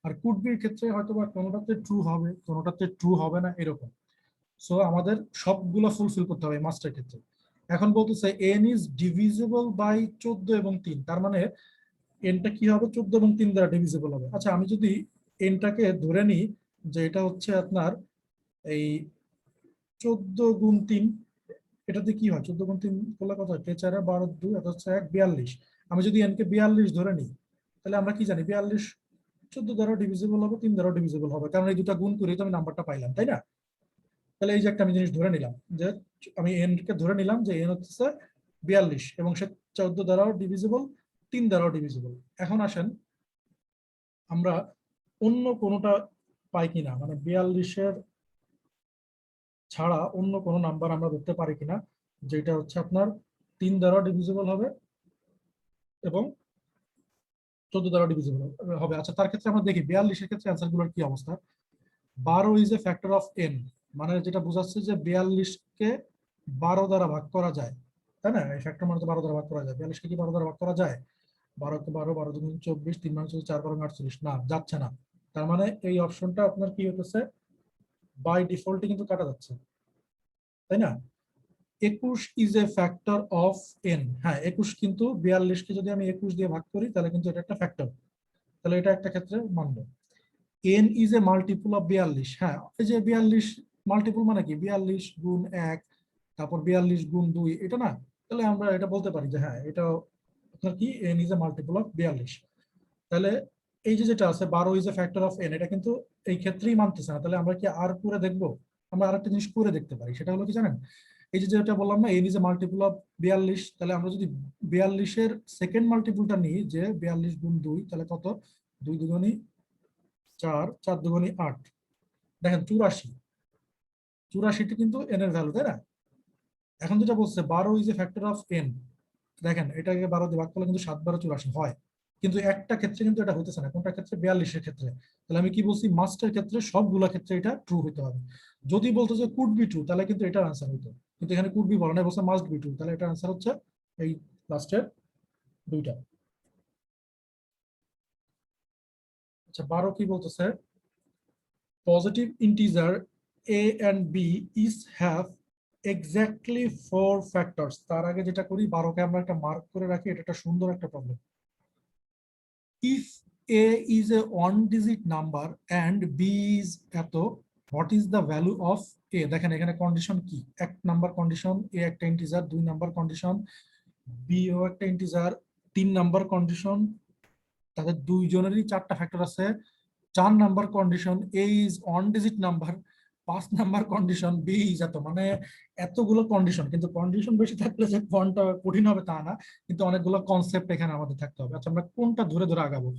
আর কুড বির ক্ষেত্রে হয়তো বা কোনোটাতে ট্রু হবে, কোনোটাতে ট্রু হবে না, এরকম। সো আমাদের সবগুলো ফুলফিল করতে হবে মাস্টের ক্ষেত্রে। এখন বলতেছে এন ইজ ডিভিজিবল বাই 14 এবং 3, তার মানে এনটা কি হবে? 14 এবং 3 দ্বারা ডিভিজিবল হবে। আচ্ছা, আমি যদি এনটাকে ধরে নিই যে এটা হচ্ছে আপনার এই 14 গুণ 3, এটাতে কি হয়? 14 গুণ 3 করলে কত হয়? 4 12 2, এটা হচ্ছে 1 42। আমি যদি এনকে 42 ধরে নিই, তাহলে আমরা কি জানি 42 14 দ্বারা ডিভিজিবল হবে, 3 দ্বারা ডিভিজিবল হবে, কারণ এই দুটা গুণ করে তো আমি নাম্বারটা পাইলাম, তাই না? তাহলে এই যে একটা আমি জিনিস ধরে নিলাম যে আমি এন কে ধরে নিলাম যে এন হচ্ছে 42 এবং সে 14 দ্বারাও ডিভিজিবল, 3 দ্বারাও ডিভিজিবল। এখন আসেন আমরা অন্য কোনোটা পাই কিনা, মানে 42-এর ছাড়া অন্য কোনো নাম্বার আমরা ধরতে পারি কিনা যেটা হচ্ছে আপনার 3 দ্বারা ডিভিজিবল হবে এবং 14 দ্বারা ডিভিজিবল হবে। আচ্ছা, তার ক্ষেত্রে আমরা দেখি 42-এর ক্ষেত্রে অ্যান্সার গুলোর কি অবস্থা। 12 is a factor of N, মানে যেটা বোঝাচ্ছে যে 42-কে 12 দ্বারা ভাগ করা যায়, তাই না? এই ফ্যাক্টর মানে তো 12 দ্বারা ভাগ করা যায়। 42-কে কি 12 দ্বারা ভাগ করা যায়? 12-কে 12, 12 দুগুণ 24, 3 মানে 4 12 48, না যাচ্ছে না। তার মানে এই অপশনটা আপনার কি হতেছে, বাই ডিফল্টে কিন্তু কাটা যাচ্ছে, তাই না? 21 is a factor of N. হ্যাঁ, 21 কিন্তু 42-কে যদি আমি 21 দিয়ে ভাগ করি তাহলে কিন্তু এটা একটা ফ্যাক্টর, তাহলে এটা একটা ক্ষেত্রে মানবো। N is a multiple of 42। হ্যাঁ, এই যে 42 মাল্টিপল মানে কি 42 গুণ 1, তারপর 42 গুণ 2, এটা না? তাহলে আমরা এটা বলতে পারি যে হ্যাঁ, এটা আপনার কি N is a multiple of 42। তাহলে এই যে যেটা আছে 12 is a factor of N, এটা কিন্তু এই ক্ষেত্রেই মানতেছে না। তাহলে আমরা কি আর করে দেখবো? আমরা আরেকটা জিনিস করে দেখতে পারি, সেটা হলো কি জানেন? এই যে যেটা বললাম না N is a multiple of 42, তাহলে আমরা যদি 42-এর সেকেন্ড মাল্টিপলটা নিই যে 42 গুণ 2, তাহলে কত? 2 দুগুণী 4, 4 দুগুণী 8, দেখেন 84। 84টি কিন্তু এন এর ভ্যালু, তাই না? এখন যেটা বলছে 12 is a factor of N, দেখেন এটাকে 12 দিয়ে ভাগ করলে কিন্তু 7 12 84 হয়, কিন্তু একটা ক্ষেত্রে কিন্তু এটা হইতেছে না। কোনটা ক্ষেত্রে? 42-এর ক্ষেত্রে। তাহলে আমি কি বলছি, মাস্টের ক্ষেত্রে সবগুলা ক্ষেত্রে এটা ট্রু হতে হবে। যদি বলতো যে কুড বি ট্রু, তাহলে কিন্তু এটার আনসার হতো, কিন্তু এখানে কুড বি বলে না, বলছে মাস্ট বি ট্রু, তাহলে এটার আনসার হচ্ছে এই লাস্টের দুইটা। আচ্ছা, 12 কি বলতেছে? Positive integer A and B is have exactly 4 factors. তার আগে যেটা করি 12কে আমরা একটা মার্ক করে রাখি, এটা একটা সুন্দর একটা problem. If a is a 1 digit number and B is এত, what is the value of a? দেখেন এখানে কন্ডিশন কি, 1 নাম্বার কন্ডিশন এ একটা ইন্টিজার, 2 নাম্বার কন্ডিশন বি ও একটা ইন্টিজার, 3 নাম্বার কন্ডিশন তাদের দুইজনেরই 4টা ফ্যাক্টর আছে, 4 number condition A is 1 digit number, 5 number condition B is এত। মানে এতগুলো কন্ডিশন, কিন্তু কন্ডিশন বেশি থাকলে যে ফর্মটা কঠিন হবে তা না, কিন্তু অনেকগুলো কনসেপ্ট এখানে আমাদের থাকতে হবে। আচ্ছা আমরা কোনটা ধরে ধরে আগাবো?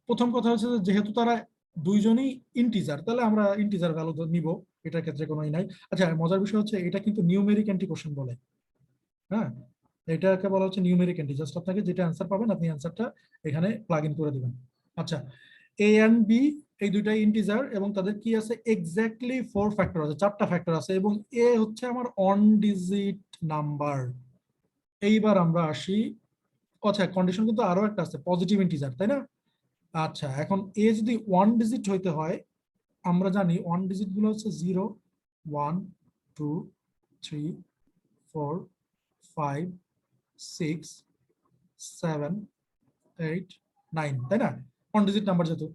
প্রথম কথা হচ্ছে যে যেহেতু তারা দুইজনই ইন্টিজার, তাহলে আমরা ইন্টিজার ভ্যালু নিব, এটার ক্ষেত্রে কোনো নাই। আচ্ছা মজার বিষয় হচ্ছে এটা কিন্তু নিউমেরিক এন্ট্রি কোশ্চেন বলে, হ্যাঁ এটাকে বলা হচ্ছে নিউমেরিক এন্ট্রি। জাস্ট আপনাকে যেটা অ্যান্সার পাবেন আপনি অ্যান্সারটা এখানে প্লাগ ইন করে দিবেন। আচ্ছা এ এন্ড বি এই দুইটাই ইন্টিজার এবং তাদের কি আছে, এক্স্যাক্টলি 4 ফ্যাক্টর আছে, 4টা ফ্যাক্টর আছে, এবং এ হচ্ছে আমার অন ডিজিট নাম্বার। এইবার আমরা আসি, আচ্ছা কন্ডিশন কিন্তু আরো একটা আছে, পজিটিভ ইন্টিজার, তাই না? আচ্ছা এখন এ যদি 1 ডিজিট হইতে হয়, আমরা জানি 1 ডিজিট গুলো হচ্ছে 0 1 2 3 4 5 6 7 8 9, তাই না? 1 ডিজিট নাম্বার যেহেতু,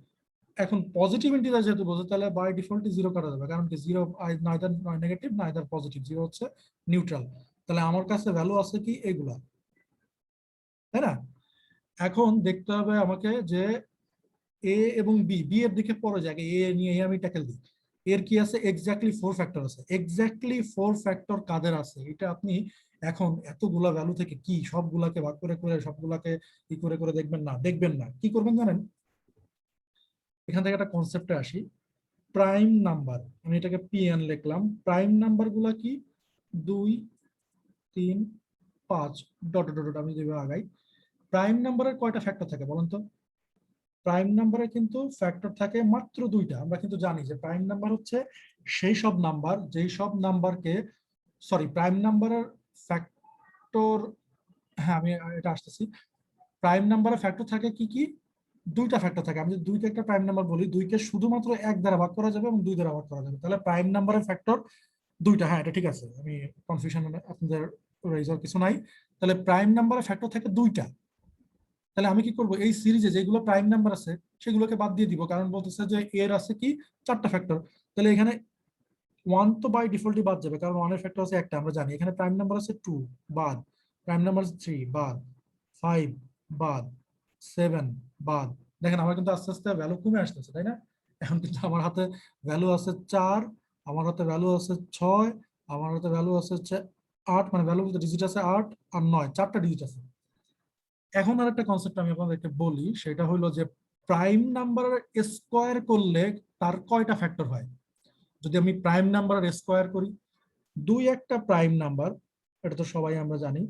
এখন পজিটিভ ইন্টিজার যেহেতু বলছে, তাহলে বাই ডিফল্ট 0 করা যাবে, কারণ কি 0 নাইদার নেগেটিভ নাইদার পজিটিভ, 0 হচ্ছে নিউট্রাল। তাহলে আমার কাছে ভ্যালু আছে কি এগুলা, তাই না? এখন দেখতে হবে আমাকে যে এ এবং বি, বি এর দিকে পরে যায়, এ নিয়ে আমি ট্যাকেল দিই। এর কি আছে, এক্স্যাক্টলি 4 ফ্যাক্টর আছে। এক্স্যাক্টলি 4 ফ্যাক্টর কাদের আছে এটা আপনি এখন এতগুলা ভ্যালু থেকে কি সবগুলাকে ভাগ করে করে সবগুলাকে কি করে করে দেখবেন না, কি করবেন জানেন? এখান থেকে একটা কনসেপ্টে আসি, প্রাইম নাম্বার, আমি এটাকে পিএন লিখলাম। প্রাইম নাম্বার গুলা কি, 2 3 5 ডট ডট ডট, আমি যেভাবে আগাই। প্রাইম নাম্বারের কয়টা ফ্যাক্টর থাকে বলেন তো? প্রাইম নাম্বারে কিন্তু ফ্যাক্টর থাকে মাত্র 2টা। আমরা কিন্তু জানি যে প্রাইম নাম্বার হচ্ছে সেই সব নাম্বার যেই সব নাম্বারকে, সরি প্রাইম নাম্বারের ফ্যাক্টর, হ্যাঁ আমি এটা আসতেছি। প্রাইম নাম্বারের ফ্যাক্টর থাকে কি কি, 2টা ফ্যাক্টর থাকে। আমি যদি 2কে একটা প্রাইম নাম্বার বলি, 2কে শুধুমাত্র 1 দ্বারা ভাগ করা যাবে এবং 2 দ্বারা ভাগ করা যাবে, তাহলে প্রাইম নাম্বারের ফ্যাক্টর 2টা। হ্যাঁ এটা ঠিক আছে, আমি কনফিউশন আপনাদের রেজার কিছু নাই। তাহলে প্রাইম নাম্বারের ফ্যাক্টর থাকে 2টা। তাহলে আমি কি করব, এই সিরিজে যেগুলো প্রাইম নাম্বার আছে সেগুলোকে বাদ দিয়ে দিব, কারণ বলতেছে যে এর আছে কি 4টা ফ্যাক্টর। তাহলে এখানে 1 তো বাই ডিফল্টই বাদ যাবে, কারণ 1 এর ফ্যাক্টর আছে একটা, আমরা জানি। এখানে প্রাইম নাম্বার আছে 2 বাদ, প্রাইম নাম্বার আছে 3 বাদ, 5 বাদ, 7 বাদ। দেখেন আমার কিন্তু আস্তে আস্তে ভ্যালু কমে আসতেছে, তাই না? এখন কিন্তু আমার হাতে ভ্যালু আছে 4, আমার হাতে ভ্যালু আছে 6, আমার হাতে ভ্যালু আছে হচ্ছে 8, মানে ভ্যালু বলতে ডিজিট আছে 8 আর 9, 4টা ডিজিট আছে। এখন আর একটা কনসেপ্ট আমি আপনাদেরকে বলি, সেটা হলো যে প্রাইম নাম্বার স্কোয়ার করলে তার কয়টা ফ্যাক্টর হয়? যদি আমি প্রাইম নাম্বার স্কোয়ার করি, 2 একটা প্রাইম নাম্বার, এটা তো সবাই আমরা জানি।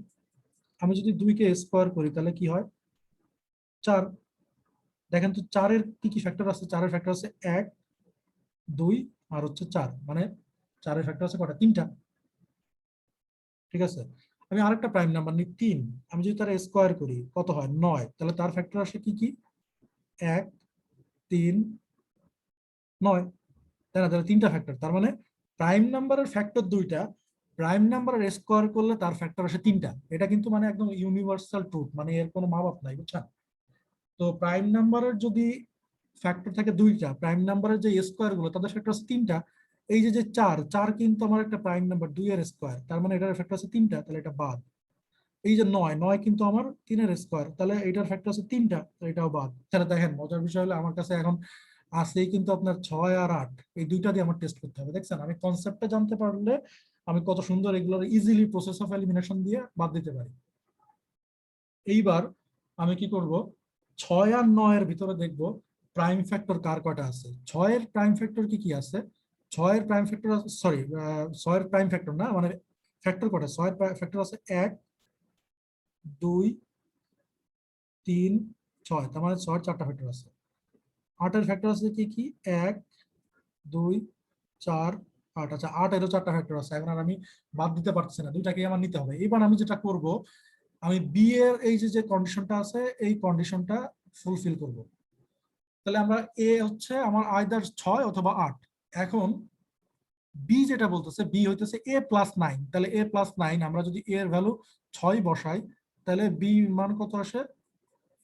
আমি যদি 2কে স্কোয়ার করি তাহলে কি হয়, 4। দেখেন তো 4-এর কি কি ফ্যাক্টর আছে, 4-এর ফ্যাক্টর আছে 1 2 আর হচ্ছে 4, মানে 4-এর ফ্যাক্টর আছে কটা, 3টা। ঠিক আছে, আমি আরেকটা প্রাইম নাম্বার নিই 3, আমি যদি তার স্কোয়ার করি কত হয়, 9, তাহলে তার ফ্যাক্টর আসে কি কি, 1 3 9, তাই না? তাহলে 3টা ফ্যাক্টর, তার মানে প্রাইম নাম্বারের ফ্যাক্টর 2টা, প্রাইম নাম্বারের স্কোয়ার করলে তার ফ্যাক্টর আসে 3টা। এটা কিন্তু মানে একদম ইউনিভার্সাল ট্রুথ, মানে এর কোনো মা বাপ নাই, বুঝছেন? তো প্রাইম নাম্বারের যদি ফ্যাক্টর থাকে 2টা, প্রাইম নাম্বারের যে স্কোয়ার গুলো তাদের ফ্যাক্টর আছে 3টা। এই যে যে 4 4 কিন্তু আমার একটা প্রাইম নাম্বার 2 এর স্কোয়ার, তার মানে এটার ফ্যাক্টর আছে 3টা, তাহলে এটা বাদ। এই যে 9 9 কিন্তু আমার 3 এর স্কোয়ার, তাহলে এটার ফ্যাক্টর আছে 3টা, তো এটাও বাদ। তাহলে দেখেন মজার বিষয় হলো আমার কাছে এখন আছেই কিন্তু আপনার 6 আর 8, এই দুইটা দিয়ে আমার টেস্ট করতে হবে। দেখছেন আমি কনসেপ্টটা জানতে পারলে আমি কত সুন্দর এগুলোর ইজিলি প্রসেস অফ এলিমিনেশন দিয়ে বাদ দিতে পারি। এইবার আমি কি করব, 6 আর 9 এর ভিতরে দেখব প্রাইম ফ্যাক্টর কার কয়টা আছে। 6 এর প্রাইম ফ্যাক্টর কি কি আছে, 6 এর প্রাইম ফ্যাক্টর, সরি 6 এর প্রাইম ফ্যাক্টর না, মানে ফ্যাক্টর কয়টা, 6 এর ফ্যাক্টর আছে 1 2 3 6, তার মানে 6 এর 4টা ফ্যাক্টর আছে। 8 এর ফ্যাক্টর আছে কি কি, 1 2 4 8। আচ্ছা 8 এরও 4টা ফ্যাক্টর আছে, এখন আর আমি বাদ দিতে পারতেছি না, দুইটাকেই আমার নিতে হবে। এবার আমি যেটা করব, আমি বি এর এই যে যে কন্ডিশনটা আছে এই কন্ডিশনটা ফুলফিল করব। তাহলে আমরা এ হচ্ছে আমার আইদার 6 অথবা 8। এখন বি যেটা বলতেছে বি হইতেছে a+9, তাহলে a+9 আমরা যদি a এর ভ্যালু 6 বসাই তাহলে বি মান কত আসে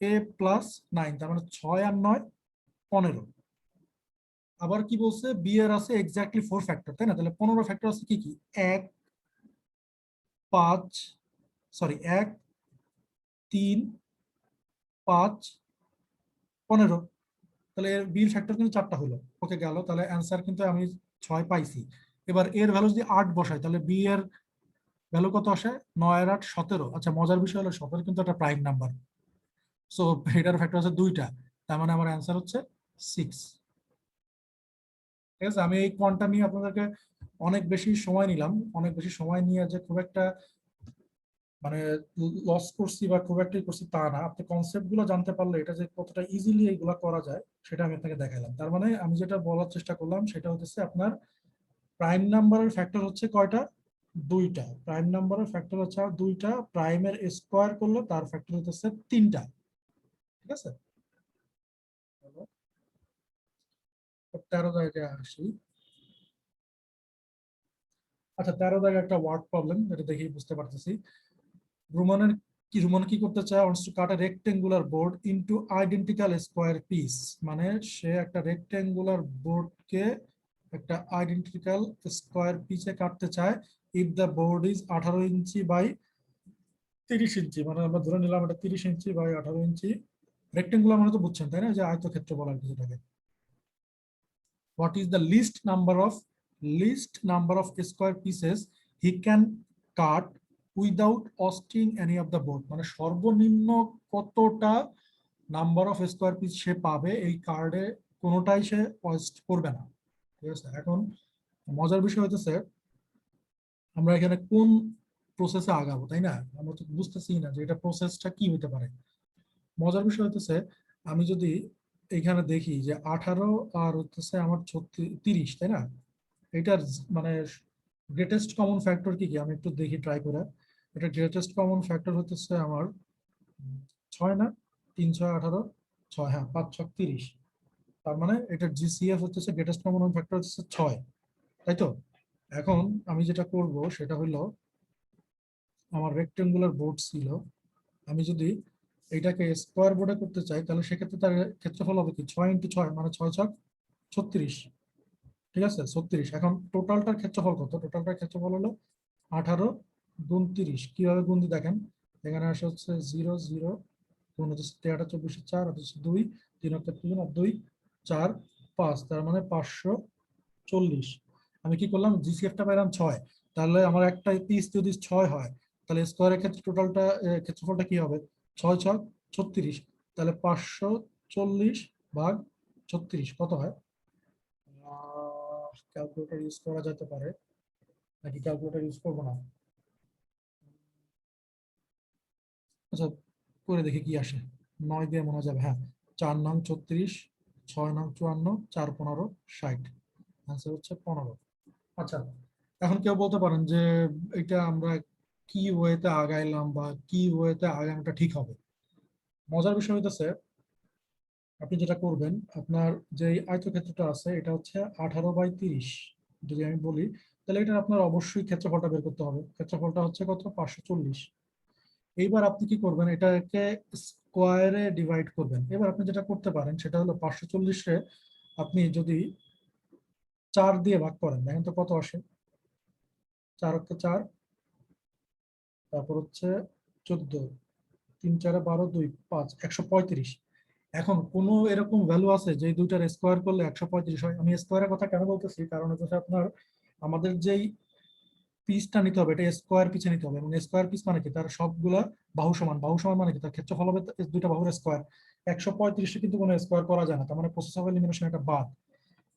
a+9, তার মানে 6 আর 9 15। আবার কি বলছে বি এর আছে এক্স্যাক্টলি 4 ফ্যাক্টর, তাই না? তাহলে 15 ফ্যাক্টর আছে কি কি, 1 5 সরি 1 3 5 15। তাহলে এর বির ফ্যাক্টর কিন্তু 4টা হলো। ওকে গেল, তাহলে অ্যান্সার কিন্তু আমি 6 পাইছি। এবার এর ভ্যালু যদি 8 বসাই তাহলে বি এর ভ্যালু কত আসে, 9 আর 8 17। আচ্ছা মজার বিষয় হলো 17 কিন্তু একটা প্রাইম নাম্বার, সো এটার ফ্যাক্টর আছে 2টা, তার মানে আমার অ্যান্সার হচ্ছে 6। ঠিক আছে, আমি এই কোয়ান্টা নিয়ে আপনাদেরকে অনেক বেশি সময় নিলাম, অনেক বেশি সময় নিয়ে যে খুব একটা মানে লস করছি বা খুব একটা করছি তা না। আপনি কনসেপ্ট গুলো জানতে পারলে এটা যে কতটা ইজিলি এগুলা করা যায় সেটা আমি আপনাকে দেখালাম। তার মানে আমি যেটা বলার চেষ্টা করলাম সেটা হচ্ছে আপনার প্রাইম নাম্বারের ফ্যাক্টর হচ্ছে কয়টা, 2টা। প্রাইম নাম্বারের ফ্যাক্টর হচ্ছে 2টা, প্রাইমের স্কোয়ার করলে তার ফ্যাক্টর হচ্ছে 3টা। ঠিক আছে, 13 জায়গায় আসি। আচ্ছা 13 জায়গায় একটা ওয়ার্ড প্রবলেম, এটা দেখেই বুঝতে পারতেছি। রোমানের রোমান কি করতে চায়, wants to cut a rectangular board into identical square piece. মানে সে একটা রেক্টেঙ্গুলার বোর্ডকে একটা আইডেন্টিক্যাল স্কোয়ার পিসে কাটতে চায়। If the board is 18 inch by 30 inch, মানে আমরা ধরে নিলাম এটা 30 ইঞ্চি বাই 18 ইঞ্চি। রেক্টেঙ্গুলার মানে তো বুঝছেন তাই না, যে আয়তক্ষেত্র বলা হয় যেটাকে। What is the least number of square pieces he can cut without ostening any of the board? মানে সর্বনিম্ন কতটা নাম্বার অফ স্কোয়ার পিস সে পাবে এই কার্ডে কোনোটাই সে ওয়েস্ট করবে না। ঠিক আছে, এখন মজার বিষয় হইতেছে আমরা এখানে কোন প্রসেসে আগাবো, তাই না? আমরা তো বুঝতেছি না যে এটা প্রসেসটা কি হতে পারে। মজার বিষয় হচ্ছে আমি যদি এখানে দেখি যে 18 আর হচ্ছে আমার 30, তাই না? এটার মানে গ্রেটেস্ট কমন ফ্যাক্টর কি কি আমি একটু দেখি ট্রাই করে। এটা গ্রেটেস্ট কমন ফ্যাক্টর হচ্ছে আমার 6 না, 3 6 18 6, হ্যাঁ 5 6 30। তার মানে এটা জিসিএফ হচ্ছে গ্রেটেস্ট কমন ফ্যাক্টর হচ্ছে 6, তাই তো? এখন আমি যেটা করব সেটা হলো আমার রেক্টেঙ্গুলার বোর্ড ছিল, আমি যদি এটাকে স্কোয়ার বোর্ডে করতে চাই তাহলে সেক্ষেত্রে তার ক্ষেত্রফল হবে কি 6 × 6, মানে 6 6 36। ঠিক আছে 36। এখন টোটালটার ক্ষেত্রফল কত, টোটালটার ক্ষেত্রফল হলো 18 গুণ 30। কিভাবে গুণ দিই দেখেন, এখানে আসে হচ্ছে 0 0 গুণ হচ্ছে 13 24 4 হচ্ছে 2 3 3 আর 2 4 5, তার মানে 540। আমি কি করলাম, জিসিএফটা পেলাম 6, তাহলে আমার একটা পিস যদি 6 হয় তাহলে স্কোয়ারের ক্ষেত্রে টোটালটা ক্ষেত্রফলটা কি হবে 6 6 36। তাহলে 540 ভাগ 36 কত হয়, ক্যালকুলেটর ইউজ করা যেতে পারে নাকি ক্যালকুলেটর ইউজ করবো না? আচ্ছা করে দেখি কি আসে। 9 দিয়ে মনে যাবে, হ্যাঁ 4 নং 36, 6 নং 54, 4 15 60, আনসার হচ্ছে 15। আচ্ছা এখন কেউ বলতে পারেন যে এটা আমরা কি ওয়েতে আগাইলাম বা কি ওয়েতে আগানোটা ঠিক হবে। মজার বিষয় হইতেছে আপনি যেটা করবেন, আপনার যে আয়তক্ষেত্রটা আছে এটা হচ্ছে 18/30 যদি আমি বলি, তাহলে এটা আপনার অবশ্যই ক্ষেত্রফলটা বের করতে হবে। ক্ষেত্রফলটা হচ্ছে কত 540। এইবার আপনি কি করবেন, এটাকে স্কোয়ারে ডিভাইড করবেন। এবার আপনি যেটা করতে পারেন সেটা হলো 540-এ আপনি যদি 4 দিয়ে ভাগ করেন দেখেন তো কত আসে, 4 × 4, তারপর হচ্ছে 14, 3 4 12 2 5 135। এখন কোন এরকম ভ্যালু আছে যে দুইটার স্কোয়ার করলে 135 হয়? আমি স্কোয়ারের কথা কেন বলতেছি, কারণ হচ্ছে আপনার আমাদের যেই পিসটা নিতে হবে এটা স্কোয়ার পিছে নিতে হবে, এবং স্কোয়ার পিস মানে কি তার সবগুলা বাহু সমান। বাহু সমান মানে কি তার ক্ষেত্রফল হবে দুইটা বাহুর স্কোয়ার। 135 কিন্তু কোনো স্কোয়ার করা যায় না, তার মানে প্রসেস অফ এলিমিনেশন এটা বাদ।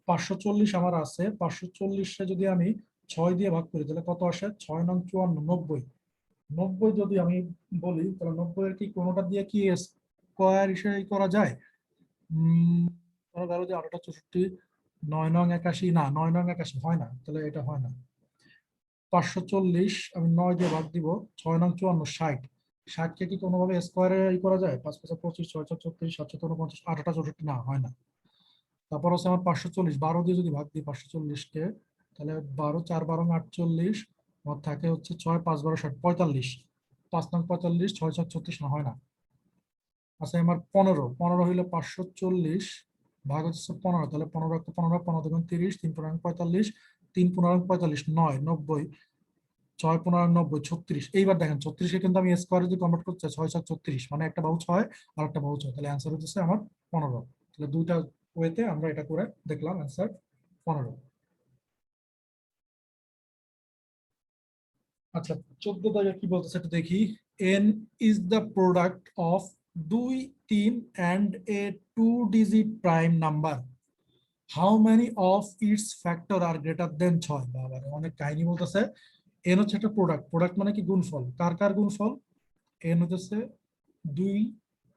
540 আমার আছে, 540-এ যদি আমি 6 দিয়ে ভাগ করি তাহলে কত আসে, 6 নং 54 90। 90 যদি আমি বলি তাহলে 90 এর কি কোনোটা দিয়ে কি স্কোয়ার হিসেবে করা যায়? ধরো যে 8টা 64, 9 নং 81, না 9 নং 81 হয় না, তাহলে এটা হয় না। 540 আমি 9 দিয়ে ভাগ দিব, 6 নং 54 60। 60-কে কি কোনোভাবে স্কোয়ারে করা যায়? 5 5 25, 6 6 36, 7 7 49, 8টা 64, না হয় না। তারপর হচ্ছে আমার 540 12 দিয়ে যদি ভাগ দিই 540-কে তাহলে 12 4 12 48, আমার থাকে হচ্ছে 6 5 12 60 45, 5 9 45, 6 4 36 না হয় না। আচ্ছা আমার 15 15 হইলো 540 ভাগ হচ্ছে 15, তাহলে 15 একটা 15 15 দুগুণ 30, 3 15 45, 3 15 45 9 90, 6 15 90 36। এইবার দেখেন 36কে কিন্তু আমি স্কোয়ারে যদি কনভার্ট করতে চাই 6 7 36, মানে একটা বাহু 6 আর একটা বাহু 6, তাহলে অ্যান্সার হচ্ছে আমার 15। তাহলে দুইটা ওয়েতে আমরা এটা করে দেখলাম, অ্যান্সার 15। আচ্ছা 14 দাগে কি বলতেছে একটু দেখি। n is the product of 2 3 and a 2-digit prime number, how many of its factor are greater than 6? বাবারে অনেক কাহিনী বলতেছে। n হচ্ছে একটা প্রোডাক্ট, প্রোডাক্ট মানে কি গুণফল, কার কার গুণফল, n হচ্ছে 2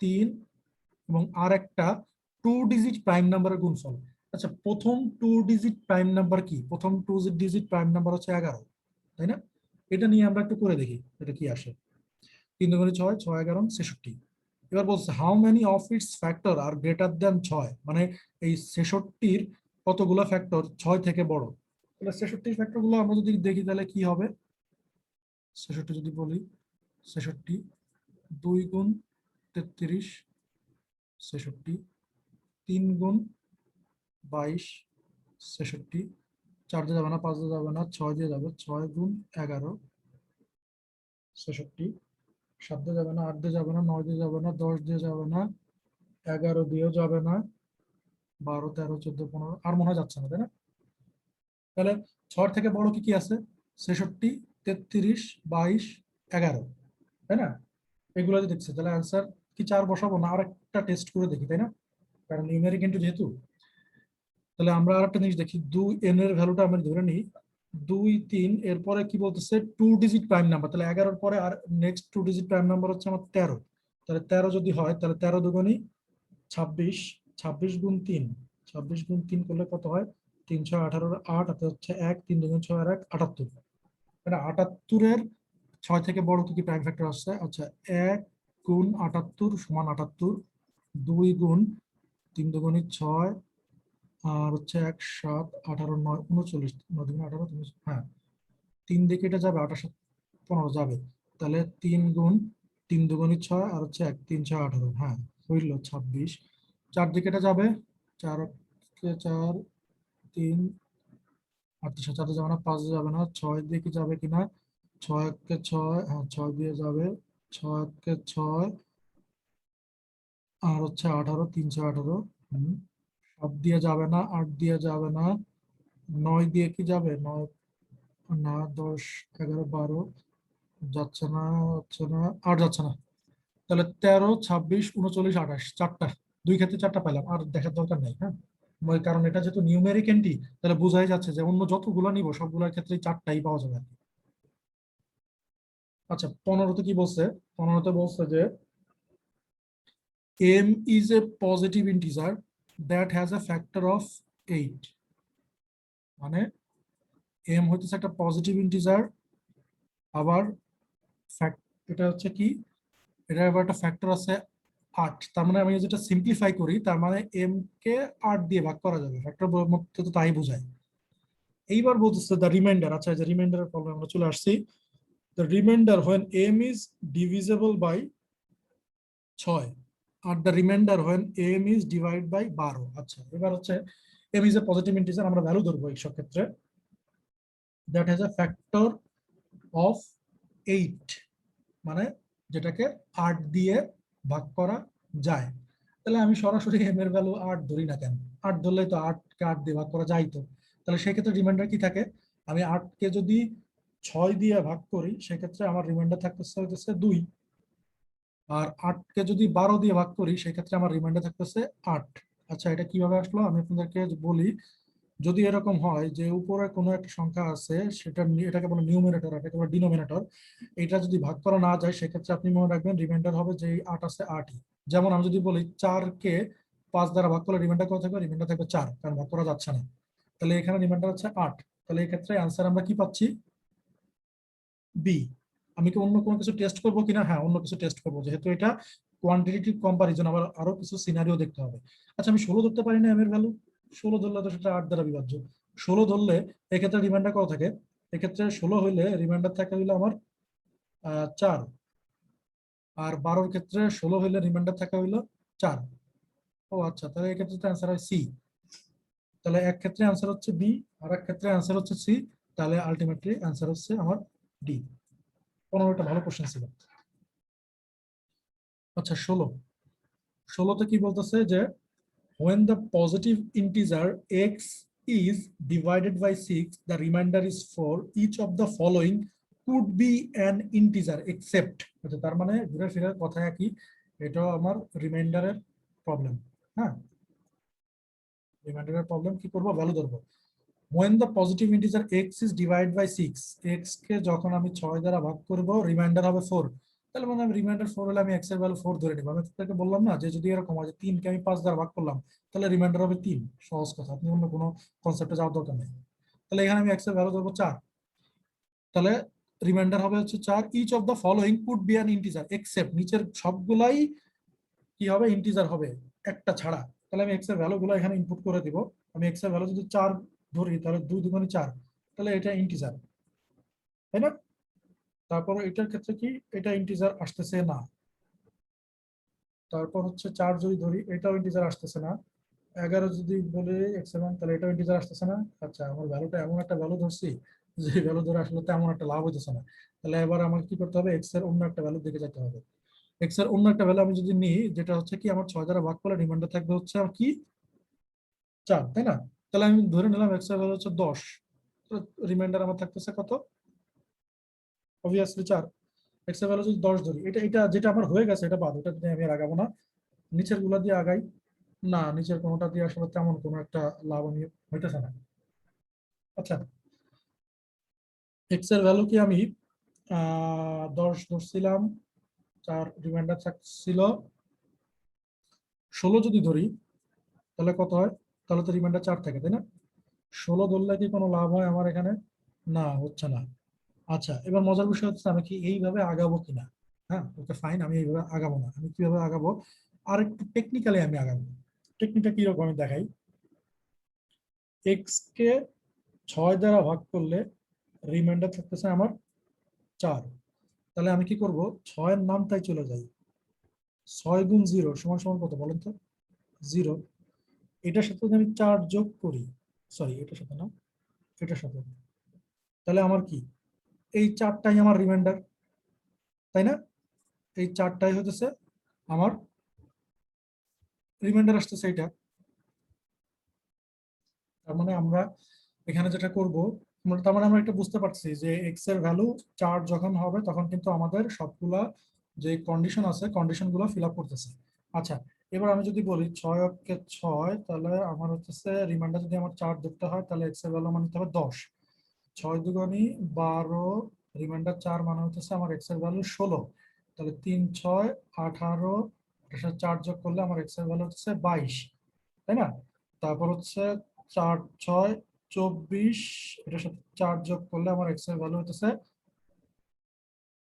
3 এবং আর একটা 2-ডিজিট প্রাইম নাম্বারের গুণফল। আচ্ছা প্রথম 2-ডিজিট প্রাইম নাম্বার কি, প্রথম 2-ডিজিট প্রাইম নাম্বার হচ্ছে 11, তাই না? এটা নিয়ে আমরা একটু করে দেখি এটা কি আসে। 3 দুগুণে 6, 6 11 66। এবার বলছে how many of its factor are greater than 6, মানে এই 66-র কতগুলো ফ্যাক্টর 6 থেকে বড়। তাহলে 66 ফ্যাক্টর গুলো আমরা যদি দেখি তাহলে কি হবে, 66 যদি বলি, 66 2 গুণ 33 66, 3 গুণ 22 66, 4 দিয়ে যাবে না, 5 দিয়ে যাবে না, 6 দিয়ে যাবে, 6 গুণ 11 66, 7 দিয়ে যাবে না, 8 দিয়ে যাবে না, 9 দিয়ে যাবে না, 10 দিয়ে যাবে না, 11 দিয়েও যাবে না, 12 13 14 15 আর মনে হয় যাচ্ছে না, তাই না? তাহলে 6 থেকে বড় কি কি আছে, 66 33 22 11, তাই না? এগুলো যদি দেখছি তাহলে অ্যান্সার কি 4 বসাবো না আরেকটা টেস্ট করে দেখি, তাই না? কারণ নিউমেরিক কিন্তু যেহেতু, তাহলে আমরা আরেকটা জিনিস দেখি। 2 n এর ভ্যালুটা আমরা ধরে নিই 2 3, এরপরে কি বলতেছে 2-ডিজিট প্রাইম নাম্বার, তাহলে 11-র পরে আর নেক্সট 2-ডিজিট প্রাইম নাম্বার হচ্ছে আমার 13। তাহলে 13 যদি হয় তাহলে 13 দুগুণই 26, 26 গুণ 3, 26 গুণ 3 করলে কত হয়, 3 6 18 8 হাতে হচ্ছে 1, 3 দুগুণ 6 আর 1 78। মানে 78-এর 6 থেকে বড় কি কি প্রাইম ফ্যাক্টর আসছে, আচ্ছা 1 গুণ 78 সমান 78, 2 গুণ 3 দুগুণই 6 আর হচ্ছে 1 7 18 9 39, 9 দুগুণ 18 হ্যাঁ 3 দিকে এটা যাবে 28 15 যাবে, তাহলে 3 গুণ 3 দুগুণই 6 আর হচ্ছে 1 3 6 18, হ্যাঁ হইল 26। 4 দিকে এটা যাবে 4 কে 4 3 38, 4 যাবে না, 5 যাবে না, 6 দিকে যাবে কিনা, 6 কে 6 হ্যাঁ 6 দিয়ে যাবে, 6 কে 6 আর হচ্ছে 18 3 6 18, 7 দিয়ে যাবে না, 8 দিয়ে যাবে না, 9 দিয়ে কি যাবে, 9 না, 10 11 12 যাচ্ছে না, হচ্ছে না, 8 যাচ্ছে না। তাহলে 13 26 39 28, চারটা, দুই ক্ষেত্রে চারটা পেলাম, আর দেখার দরকার নেই। হ্যাঁ কারণ এটা যেহেতু নিউমেরিক এন্ট্রি, তাহলে বোঝাই যাচ্ছে যে অন্য যতগুলো নিব সবগুলোর ক্ষেত্রে চারটাই পাওয়া যাবে আর কি। আচ্ছা 15তে কি বলছে, 15তে বলছে যে m is a positive integer that has a factor of 8, মানে m হইতেছে একটা পজিটিভ ইন্টিজার, আবার এটা হচ্ছে কি, এটা আবার একটা ফ্যাক্টর আছে 8, তার মানে আমি যেটা সিম্পলিফাই করি তার মানে m কে 8 দিয়ে ভাগ করা যাবে, ফ্যাক্টর মধ্যে তো তাই বোঝায়। এইবার বলতেছে দ্য রিমাইন্ডার, আচ্ছা এই যে রিমাইন্ডারের প্রবলেম আমরা চলে আসছি। The reminder when m is divisible by 6 are the reminder when m is divided by 12। আচ্ছা এবার হচ্ছে m is a positive integer, আমরা ভ্যালু ধরবো এই সব ক্ষেত্রে, that has a factor of 8, মানে যেটাকে 8 দিয়ে ভাগ করা যায়। তাহলে আমি সরাসরি m এর ভ্যালু 8 ধরি না কেন, 8 ধরলেই তো 8 কে 8 দিয়ে ভাগ করা যায় তো। তাহলে সেক্ষেত্রে রিমাইন্ডার কি থাকে, আমি 8 কে যদি 6 দিয়ে ভাগ করি সেক্ষেত্রে আমার রিমাইন্ডার থাকতেছে 2, আর 8 কে যদি 12 দিয়ে ভাগ করি সেক্ষেত্রে আমার রিমাইন্ডার থাকতেছে 8। আচ্ছা এটা কিভাবে আসলো আমি আপনাদেরকে বলি। যদি এরকম হয় যে উপরে কোনো একটা সংখ্যা আছে সেটা এটাকে বলে নিউমারেটর, এটাকে বলে ডিনোমিনেটর, এটা যদি ভাগ করা না যায় সেক্ষেত্রে আপনি মনে রাখবেন রিমাইন্ডার হবে যে 8 আছে 8ই। যেমন আমি যদি বলি 4 কে 5 দ্বারা ভাগ করলে রিমাইন্ডার কত থাকবে, রিমাইন্ডার থাকবে 4, কারণ ভাগ করা যাচ্ছে না। তাহলে এখানে রিমাইন্ডার হচ্ছে 8, তাহলে এই ক্ষেত্রে আনসার আমরা কি পাচ্ছি, বি। আমি কি অন্য কোনো কিছু টেস্ট করবো কিনা, হ্যাঁ অন্য কিছু টেস্ট করবো, যেহেতু এটা কোয়ান্টিটেটিভ কম্পারিজন, আবার আরো কিছু সিনারিও দেখতে হবে। আচ্ছা আমি 16 ধরতে পারি না এম এর ভ্যালু, 16 ধরলে তো সেটা 8 দ্বারা বিভাজ্য, 16 ধরলে এক্ষেত্রে রিমাইন্ডার কত থাকে? এক্ষেত্রে 16 হইলে রিমাইন্ডার থাকে হইলো আমার 4, আর 12-র ক্ষেত্রে 16 হইলে রিমাইন্ডার থাকে হইলো 4। ও আচ্ছা, তাহলে এক্ষেত্রে তো অ্যান্সার হয় সি। তাহলে এক ক্ষেত্রে অ্যান্সার হচ্ছে বি, আর এক ক্ষেত্রে অ্যান্সার হচ্ছে সি। তাহলে আলটিমেটলি অ্যান্সার হচ্ছে আমার ডি। 15টা ভালো কোশ্চেন ছিল। আচ্ছা 16তে কি বলতেছে যে when the positive integer x is divided by 6, the remainder is 4, each of the following could be an integer except, আচ্ছা তার মানে ঘুরে ফিরে কথা একই, এটাও আমার রিমাইন্ডারের প্রবলেম। হ্যাঁ, রিমাইন্ডারের প্রবলেম কি করব, ভ্যালু ধরবো। when the positive integer x is divided by 6, x কে যখন আমি 6 দ্বারা ভাগ করব রিমাইন্ডার হবে 4। তাহলে মানে আমি রিমাইন্ডার 4 হলে আমি x এর ভ্যালু 4 ধরে নিব। আমি আপনাকে বললাম না যে যদি এরকম হয় যে 3 কে আমি 5 দ্বারা ভাগ করলাম তাহলে রিমাইন্ডার হবে 3। সহজ কথা, আপনি অন্য কোনো কনসেপ্টে যাওয়ার দরকার নেই। তাহলে এখানে আমি x এর ভ্যালু ধরবো 4, তাহলে রিমাইন্ডার হবে হচ্ছে 4। Each of the following could be an integer except, নিচের সবগুলাই কি হবে, ইন্টিজার হবে একটা ছাড়া। তাহলে আমি x এর ভ্যালু গুলো এখানে ইনপুট করে দিব। আমি x এর ভ্যালু যদি 4 ধরি তাহলে 2 দুগুণে 4, তাহলে এটা ইন্টিজার, তাই না? তারপর এটার ক্ষেত্রে কি, এটা ইন্টিজার আসতেছে না। তারপর হচ্ছে 4 যদি ধরি, এটাও ইন্টিজার আসতেছে না। 11 যদি বলি x7, তাহলে এটাও ইন্টিজার আসতেছে না। আচ্ছা, আমার ভ্যালুটা এমন একটা ভ্যালু ধরছি যে ভ্যালু ধরে আসলে তেমন একটা লাভ হইতেছে না। তাহলে এবার আমার কি করতে হবে, x এর অন্য একটা ভ্যালু দিকে যেতে হবে। x এর অন্য একটা ভ্যালু আমি যদি নিই, যেটা হচ্ছে কি আমার 6 দ্বারা ভাগ করলে রিমাইন্ডার থাকবে হচ্ছে আর কি 4, তাই না? তাহলে আমি ধরে নিলাম x এর ভ্যালু হচ্ছে 10, রিমাইন্ডার আমার থাকতেছে কত, অবভিয়াসলি 4। x এর ভ্যালু যদি 10 ধরি, এটা এটা যেটা আমার হয়ে গেছে এটা বাদ, ওটা দিয়ে আমি আর আগাবো না। নিচের গুলা দিয়ে আগাই। না, নিচের কোনোটা দিয়ে আসলে তেমন কোনো একটা লাভ আমি হইতেছে না। আচ্ছা, x এর ভ্যালু কি আমি 10 ধরছিলাম, 4 রিমাইন্ডার থাকছিল। 16 যদি ধরি তাহলে কত হয়, তাহলে তো রিমাইন্ডার 4 থাকে, তাই না? 16 ধরলে কি কোনো লাভ হয় আমার এখানে? না, হচ্ছে না। আচ্ছা, এবার মজার বিষয় হচ্ছে আমি কি এইভাবে আগাবো কিনা। হ্যাঁ, ওকে ফাইন, আমি এইভাবে আগাবো না। আমি কিভাবে আগাবো, আর একটু টেকনিক্যালি আমি আগাবো। টেকনিকটা কিরকম আমি দেখাই। এক্স কে 6 দ্বারা ভাগ করলে রিমাইন্ডার থাকতেছে আমার 4। তাহলে আমি কি করব, 6 এর নামটাই চলে যাই। 6 গুণ 0 সমান সমান কত বলেন তো? 0। এটার সাথে যদি আমি 4 যোগ করি, সরি এটার সাথে না, এটার সাথে, তাহলে আমার কি, এই 4টাই আমার রিমাইন্ডার, তাই না? এই 4টাই হতেছে আমার রিমাইন্ডার আসতেছে এটা। তার মানে আমরা এখানে যেটা করব, তার মানে আমরা একটা বুঝতে পারছি যে এক্স এর ভ্যালু 4 যখন হবে তখন কিন্তু আমাদের সবগুলা যে কন্ডিশন আছে কন্ডিশন গুলো ফিল আপ করতেছে। আচ্ছা, এবার আমি যদি বলি 6 অক্ষে 6, তাহলে আমার হচ্ছে রিমাইন্ডার যদি আমার 4 ধরতে হয় তাহলে এক্স এর ভ্যালু মানে নিতে হবে 10। 6 দুগুণী 12, রিমাইন্ডার 4 মানে হচ্ছে আমার এক্স এর ভ্যালু 16। তাহলে 3 6 18, এটার সাথে 4 যোগ করলে আমার এক্স এর ভ্যালু হচ্ছে 22, তাই না? তারপর হচ্ছে 4 6 24, এটার সাথে 4 যোগ করলে আমার এক্স এর ভ্যালু হচ্ছে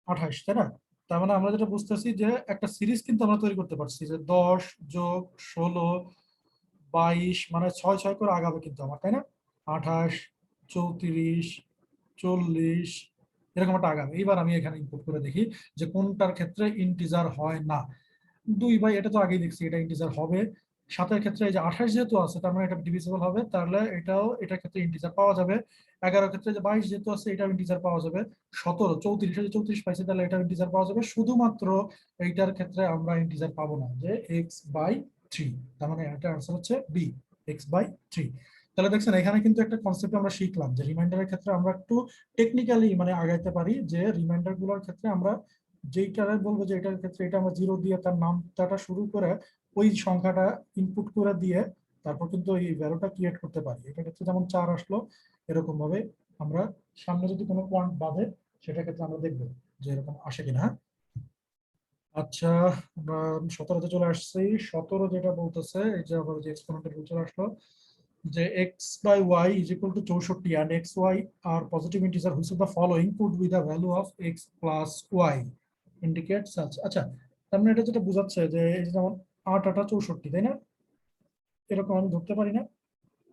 28, তাই না? তার মানে আমরা যেটা বুঝতেছি যে একটা সিরিজ কিন্তু আমরা তৈরি করতে পারছি যে 10 যোগ 16 22, মানে 6 6 করে আগাবে কিন্তু আমার, তাই না? 28 34 40, এরকম একটা আগাবে। এইবার আমি এখানে ইনপুট করে দেখি যে কোনটার ক্ষেত্রে ইন্টিজার হয় না। 2 ভাই, এটা তো আগেই দেখছি এটা ইন্টিজার হবে। 7-এর ক্ষেত্রে এই যে 28 যেহেতু আছে তার মানে এটা ডিভিজিবল হবে, তাহলে এটাও এটার ক্ষেত্রে ইন্টিজার পাওয়া যাবে। 11-এর ক্ষেত্রে যে 22 যেহেতু আছে এটাও ইন্টিজার পাওয়া যাবে। 17 34, এই যে 34 পাইছে তাহলে এটাও ইন্টিজার পাওয়া যাবে। শুধুমাত্র এইটার ক্ষেত্রে আমরা ইন্টিজার পাবো না, যে x/3। তার মানে এটা আনসার হচ্ছে বি, x/3। তাহলে দেখছেন এখানে কিন্তু একটা কনসেপ্ট আমরা শিখলাম যে রিমাইন্ডারের ক্ষেত্রে আমরা একটু টেকনিক্যালি মানে আগাইতে পারি, যে রিমাইন্ডার গুলোর ক্ষেত্রে আমরা যেইটারে বলবো যে এটার ক্ষেত্রে এটা আমরা 0 দিয়ে তার নামটা শুরু করে ওই সংখ্যাটা ইনপুট করে দিয়ে তারপর কিন্তু এই ভ্যালুটা ক্রিয়েট করতে পারি। এটার ক্ষেত্রে যেমন 4 আসলো, এরকম ভাবে আমরা সামনে যদি কোনো পয়েন্ট বাঁধে সেটার ক্ষেত্রে আমরা দেখবো যে এরকম আসে কিনা। হ্যাঁ, আচ্ছা, আমরা 17-তে চলে আসছি। 17 যেটা বলতেছে, এই যে আবার যে এক্সপোনেন্টের রুল চলে আসলো, যে x/y is equal to 64 and xy are positive integer which of the following could be the value of x plus y indicate such। আচ্ছা, তার মানে এটা যেটা বোঝাচ্ছে যে এই যে যেমন 8 8 64, তাই না? এরকম আমি ধরতে পারি না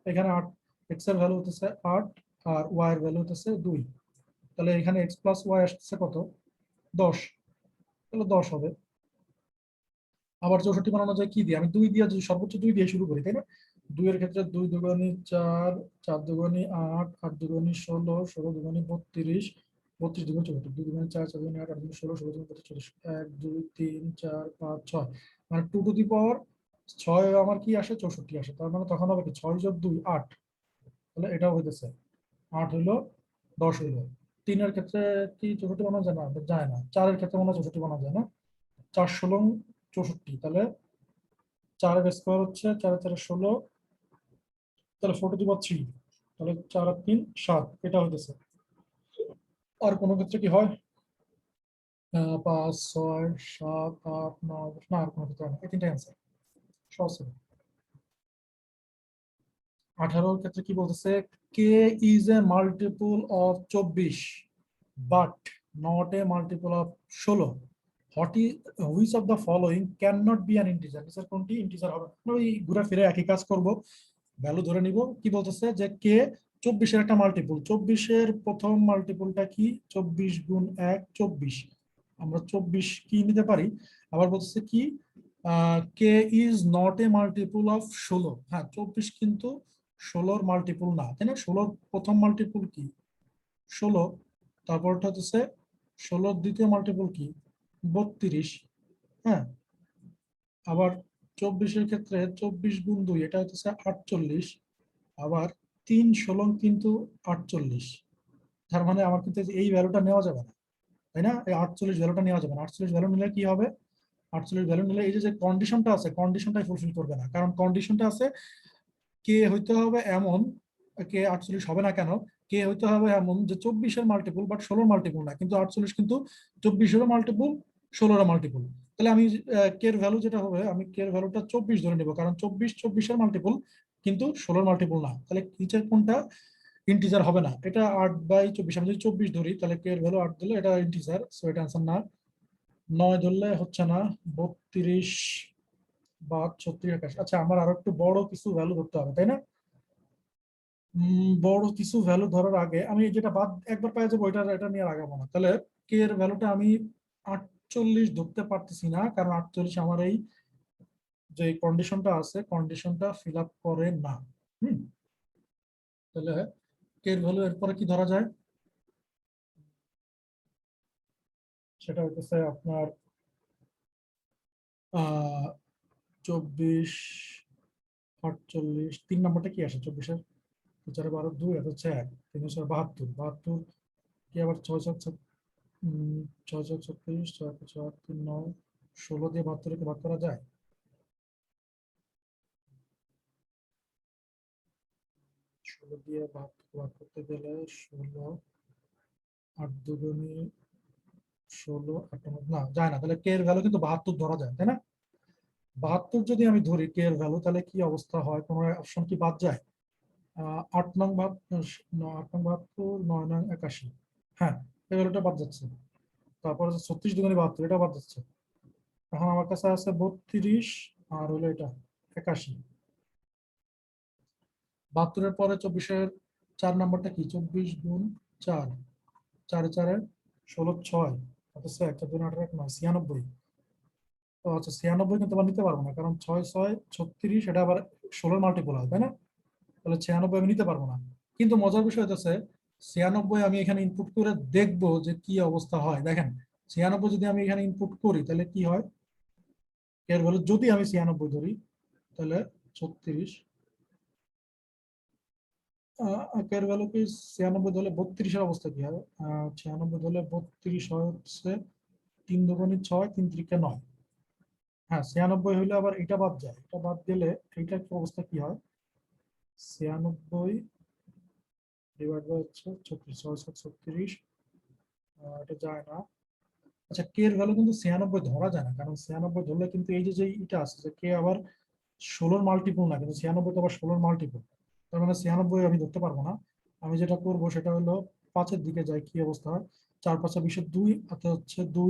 এখানে 8 এক্স এর ভ্যালু হতেছে 8 আর ওয়াই এর ভ্যালু হতেছে 2। তাহলে এখানে এক্স প্লাস ওয়াই আসছে কত? 10। তাহলে 10 হবে। আবার 64 বানানো যায় কি দিয়ে? আমি 2 দিয়ে, যদি সর্বোচ্চ 2 দিয়ে শুরু করি, তাই না? 2 এর ক্ষেত্রে 2 দুগুণে 4, 4 দুগুণে 8, 8 দুগুণে 16, 16 দুগুণে 32, 32 দুগুণে 64, 2 দুগুণে 4, 4 দুগুণে 8, 8 দুগুণে 16, 16 দুগুণে 44, 1 2 3 4 5 6, মানে 2 টু দি পাওয়ার 6 আমার কি আসে? 64 আসে। তার মানে তখন হবে কি 6 যোগ 2 8। তাহলে এটাও হইতেছে 8 হইলো 10 হইলো। 3 এর ক্ষেত্রে কি 64 বানানো যায় না? যায় না। 4 এর ক্ষেত্রে মনে হয় 64 বানানো যায় না। 4 16 64, তাহলে 4 এর স্কোয়ার হচ্ছে 4 4 16, তাহলে 4 টু দি পাওয়ার 3, তাহলে 4 আর 3 7, এটা হইতেছে। আর কোনো ক্ষেত্রে কি হয়? 5 6 7 8 9, না আর কোনো ক্ষেত্রে হয় না। এই তিনটা অ্যান্সার সহজ ছিল। 18 এর ক্ষেত্রে কি বলতেছে? K is a multiple of 24 but not a multiple of 16। Which of the following can not be an integer? নিচের কোনটি ইন্টিজার হবে? ওই ঘুরে ফিরে একই কাজ করব, ভ্যালু ধরে নিব। কি বলতেছে? যে কে 24 এর একটা মাল্টিপল। 24 এর প্রথম মাল্টিপলটা কি? 24 গুণ 1 24। আমরা 24 কি নিতে পারি? আবার বলতেছে কি k is not a multiple of 16। হ্যাঁ, 24 কিন্তু 16 মাল্টিপল না, তাই না? 16 প্রথম মাল্টিপল কি? 16। তারপরটা হচ্ছে 16 দ্বিতীয় মাল্টিপল কি? 32। হ্যাঁ, আবার 24 এর ক্ষেত্রে 24 গুণ 2, এটা হচ্ছে 48। আবার 3 16 কিন্তু 48। তার মানে আমার কিন্তু এই ভ্যালুটা নেওয়া যাবে না, তাই না? এই 48 ভ্যালুটা নেওয়া যাবে না। 48 ভ্যালু নিলে কি হবে? 48 ভ্যালু নিলে এই যে কন্ডিশনটা আছে, কন্ডিশনটাই ফুলফিল করবে না। কারণ কন্ডিশনটা আছে কে হইতে হবে এমন, কে 48 হবে না কেন? কে হইতে হবে এমন যে 24 এর মাল্টিপল বাট 16 মাল্টিপল না। কিন্তু 48 কিন্তু 24 এর মাল্টিপল, 16 এর মাল্টিপল। তাহলে আমি কে এর ভ্যালু যেটা হবে, আমি কে এর ভ্যালুটা 24 ধরে নেব, কারণ 24 24 এর মাল্টিপল কিন্তু 16 এর মাল্টিপল না। তাহলে নিচের কোনটা ইন্টিজার হবে না? এটা 8/24। আমি যদি 24 ধরি, তাহলে কে এর ভ্যালু 8 দিলে এটা ইন্টিজার, সো এটা आंसर না। 9 ধরলে হচ্ছে না। 32 বা 36 21। আচ্ছা, আমার আরো একটু বড় কিছু ভ্যালু ধরতে হবে, তাই না? বড় কিছু ভ্যালু ধরার আগে আমি যেটা বাদ একবার পেয়ে যাবো, এটা নিয়ে আর আগাবো না। তাহলে কে এর ভ্যালুটা আমি 48 ধরতে পারতেছি না, কারণ 48 আমার এই যে কন্ডিশনটা আছে, কন্ডিশনটা ফিল আপ করে না। হুম, তাহলে কে এর ভ্যালু এরপরে কি ধরা যায়? সেটা হচ্ছে আপনার 24 48। 3 নম্বরটা কি আসে 24-এর? 4 12 2, এটা হচ্ছে 1, 3 72 72 কি আবার 6 7 6 6 36, 6 4 3 9, 16 দিয়ে 72 কে ভাগ করা যায়? 16 দিয়ে ভাগ করতে গেলে 16, 8 দুগুণে 16, 8 না যায় না। তাহলে কে এর ভ্যালু কিন্তু 72 ধরা যায়, তাই না? 72 যদি আমি ধরি কে এর ভ্যালু, তাহলে কি অবস্থা হয়? কোনো অপশন কি বাদ যায়? 8 নং 72, 8 নং 72, 9 নং 81। হ্যাঁ, এই ভ্যালুটা বাদ যাচ্ছে। তারপর হচ্ছে 36 দুগুণে 72, এটা বাদ যাচ্ছে। এখন আমার কাছে আছে 32, আর হলো এটা 81। 72-এর পরে 24-এর 4 নাম্বারটা কি? 24 গুণ 4, 4 4 16 6, অথচ 1 4 2 8 1 9 96। তো আচ্ছা, 96 কিন্তু আবার নিতে পারবো না, কারণ 6 6 36, এটা আবার 16 মাল্টিপল হয়, তাই না? তাহলে 96 আমি নিতে পারবো না। কিন্তু মজার বিষয় হচ্ছে 96 আমি এখানে ইনপুট করে দেখবো যে কি অবস্থা হয়। দেখেন, 96 যদি আমি এখানে ইনপুট করি, তাহলে কি হয়? এর ভ্যালু যদি আমি 96 ধরি, তাহলে 36, এর ভ্যালু কি 96 ধরলে 32-এর অবস্থা কি হবে? 96 ধরলে 32 হয় হচ্ছে 3 দুগুণে 6, 3 3 9। হ্যাঁ, 96 হইলে আবার এটা বাদ যায়, এটা বাদ গেলে এইটার কি অবস্থা কি হয়? 96 ডিভাইড বাই হচ্ছে 36, 6 7 36, এটা যায় না। আচ্ছা, কে এর ভ্যালু কিন্তু 96 ধরা যায় না, কারণ 96 ধরলে কিন্তু এই যে যে এটা আছে যে কে আবার 16 মাল্টিপল না, কিন্তু 96 তো আবার 16 মাল্টিপল। তার মানে 96 আমি ধরতে পারবো না। আমি যেটা করব সেটা হলো 5-এর দিকে যাই, কি অবস্থা হয়? 4 5 20 2, অর্থাৎ হচ্ছে 2,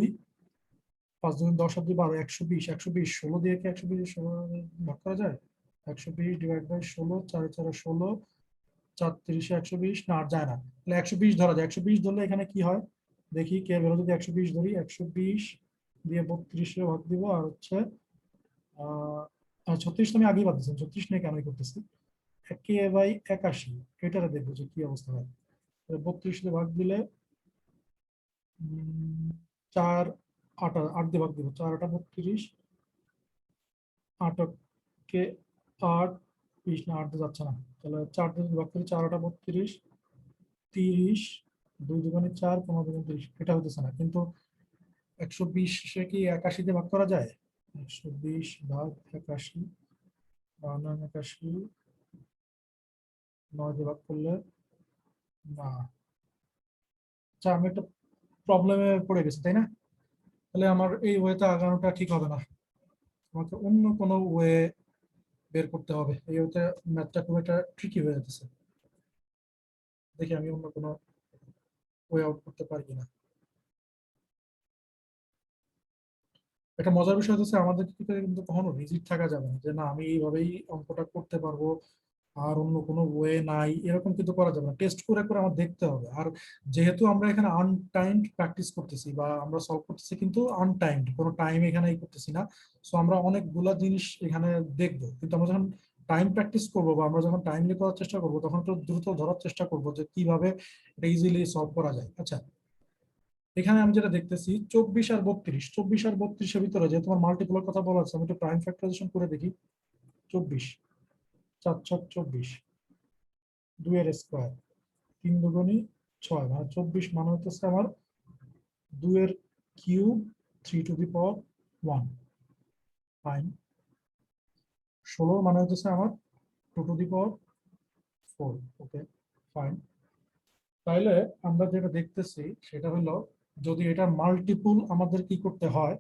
5 2 10 আর 2 12, 120 120। 16 দিয়ে কি 120 16 ভাগ করা যায়? 120 ডিভাইড বাই 16, 4 4 16, 4 120 না আর যায় না, তাহলে 120 ধরা যায়। 120 ধরলে এখানে কি হয় দেখি, কে ভ্যালু যদি 120 ধরি, 120 দিয়ে 32 ভাগ দিব, আর হচ্ছে 36 আমি আগেই বাদ দিচ্ছি, 36 নিয়ে কেন করতেছি, কে বাই 81, এটারে দেখবো যে কি অবস্থা হয়। 32 দিয়ে ভাগ দিলে 4 8 দিয়ে ভাগ দিব, 4 8 32, 8 কে 8 20 না 8 দিয়ে যাচ্ছে না, তাহলে 4 দিয়ে ভাগ করি, 4 8 32, 30, 2 দুগুণে 4, 15 দুগুণে 30, এটা হতেছে না। কিন্তু 120 সে কি 81 দিয়ে ভাগ করা যায়? 120 ভাগ 81, 52 81, 9 দিয়ে ভাগ করলে না। আচ্ছা, আমি একটা প্রবলেমে পড়ে গেছি, তাই না? তাহলে আমার এই ওয়েতে আগানোটা ঠিক হবে না, আমাকে অন্য কোনো ওয়ে বের করতে হবে। এই ওয়েতে ম্যাথটা খুব একটা ট্রিকি হয়ে যাচ্ছে। দেখি আমি অন্য কোনো ওয়ে আউট করতে পারি কিনা। একটা মজার বিষয় হচ্ছে আমাদের ক্ষেত্রে কিন্তু কখনো রিজিড থাকা যাবে না যে না আমি এইভাবেই অঙ্কটা করতে পারবো আর অন্য কোনো ওয়ে নাই, এরকম কিন্তু করা যাবে না। টেস্ট করে করে আমার দেখতে হবে। আর যেহেতু আমরা এখানে আনটাইমড প্র্যাকটিস করতেছি বা আমরা সলভ করতেছি কিন্তু আনটাইমড, কোনো টাইম এখানে করতেছি না, সো আমরা অনেকগুলা জিনিস এখানে দেখবো। কিন্তু আমরা যখন টাইম প্র্যাকটিস করবো বা আমরা যখন টাইমলি করার চেষ্টা করবো তখন তো দ্রুত ধরার চেষ্টা করবো যে কিভাবে এটা ইজিলি সলভ করা যায়। আচ্ছা, এখানে আমি যেটা দেখতেছি 24 আর 32, 24 আর 32-এর ভিতরে যে তোমার মাল্টিপলের কথা বলা আছে, আমি একটু প্রাইম ফ্যাক্টরাইজেশন করে দেখি। 24 4 4 24, 2 এর স্কয়ার, 3 দুগুণী 6, মানে 24 মানে হচ্ছে আমার 2 এর cube 3 to the power 1, fine. 16 মানে হচ্ছে আমার 2 to the power 4, okay, fine. তাইলে আমরা যেটা দেখতেছি সেটা হলো যদি এটা মাল্টিপুল আমাদের কি করতে হয়,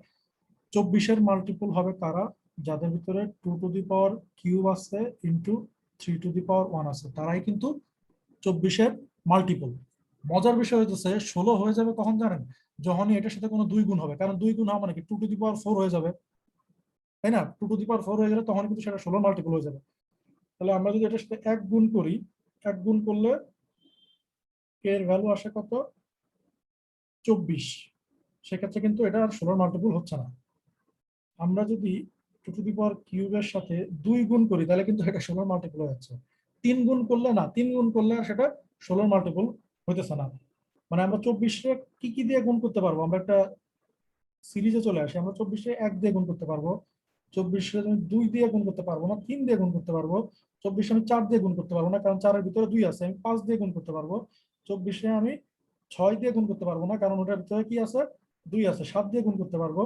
24-এর মাল্টিপুল হবে কারা, যাদের ভিতরে 2 টু দি পাওয়ার কিউব আছে ইন্টু 3 টু দি পাওয়ার 1 আছে, তারাই কিন্তু 24-এর মাল্টিপুল। মজার বিষয় হচ্ছে 16 হয়ে যাবে কখন জানেন, যখনই এটার সাথে কোনো 2 গুণ হবে, কারণ 2 গুণ হওয়া মানে কি 2 টু দি পাওয়ার 4 হয়ে যাবে, তাই না? 2 টু দি পাওয়ার 4 হয়ে গেলে তখন কিন্তু সেটা 16 মাল্টিপুল হয়ে যাবে। তাহলে আমরা যদি এটার সাথে 1 গুণ করি, 1 গুণ করলে এর ভ্যালু আসে কত, 24, সেক্ষেত্রে কিন্তু এটা আর 16 মাল্টিপুল হচ্ছে না। আমরা যদি 2 টু দি পাওয়ার কিউবের সাথে 2 গুণ করি তাহলে কিন্তু এটা 16 মাল্টিপল হয়ে যাচ্ছে। 3 গুণ করলে না, 3 গুণ করলে আর সেটা 16 মাল্টিপল হইতেছে না। মানে আমরা 24-এ কি কি দিয়ে গুণ করতে পারবো, আমরা একটা সিরিজে চলে আসি। আমরা 24-এ 1 দিয়ে গুণ করতে পারবো, 24-এ আমি 2 দিয়ে গুণ করতে পারবো না, 3 দিয়ে গুণ করতে পারবো, 24-এ আমি 4 দিয়ে গুণ করতে পারবো না কারণ 4-এর ভিতরে 2 আছে, আমি 5 দিয়ে গুণ করতে পারবো, 24-এ আমি 6 দিয়ে গুণ করতে পারবো না কারণ ওটার ভিতরে কি আছে, 2 আছে, 7 দিয়ে গুণ করতে পারবো,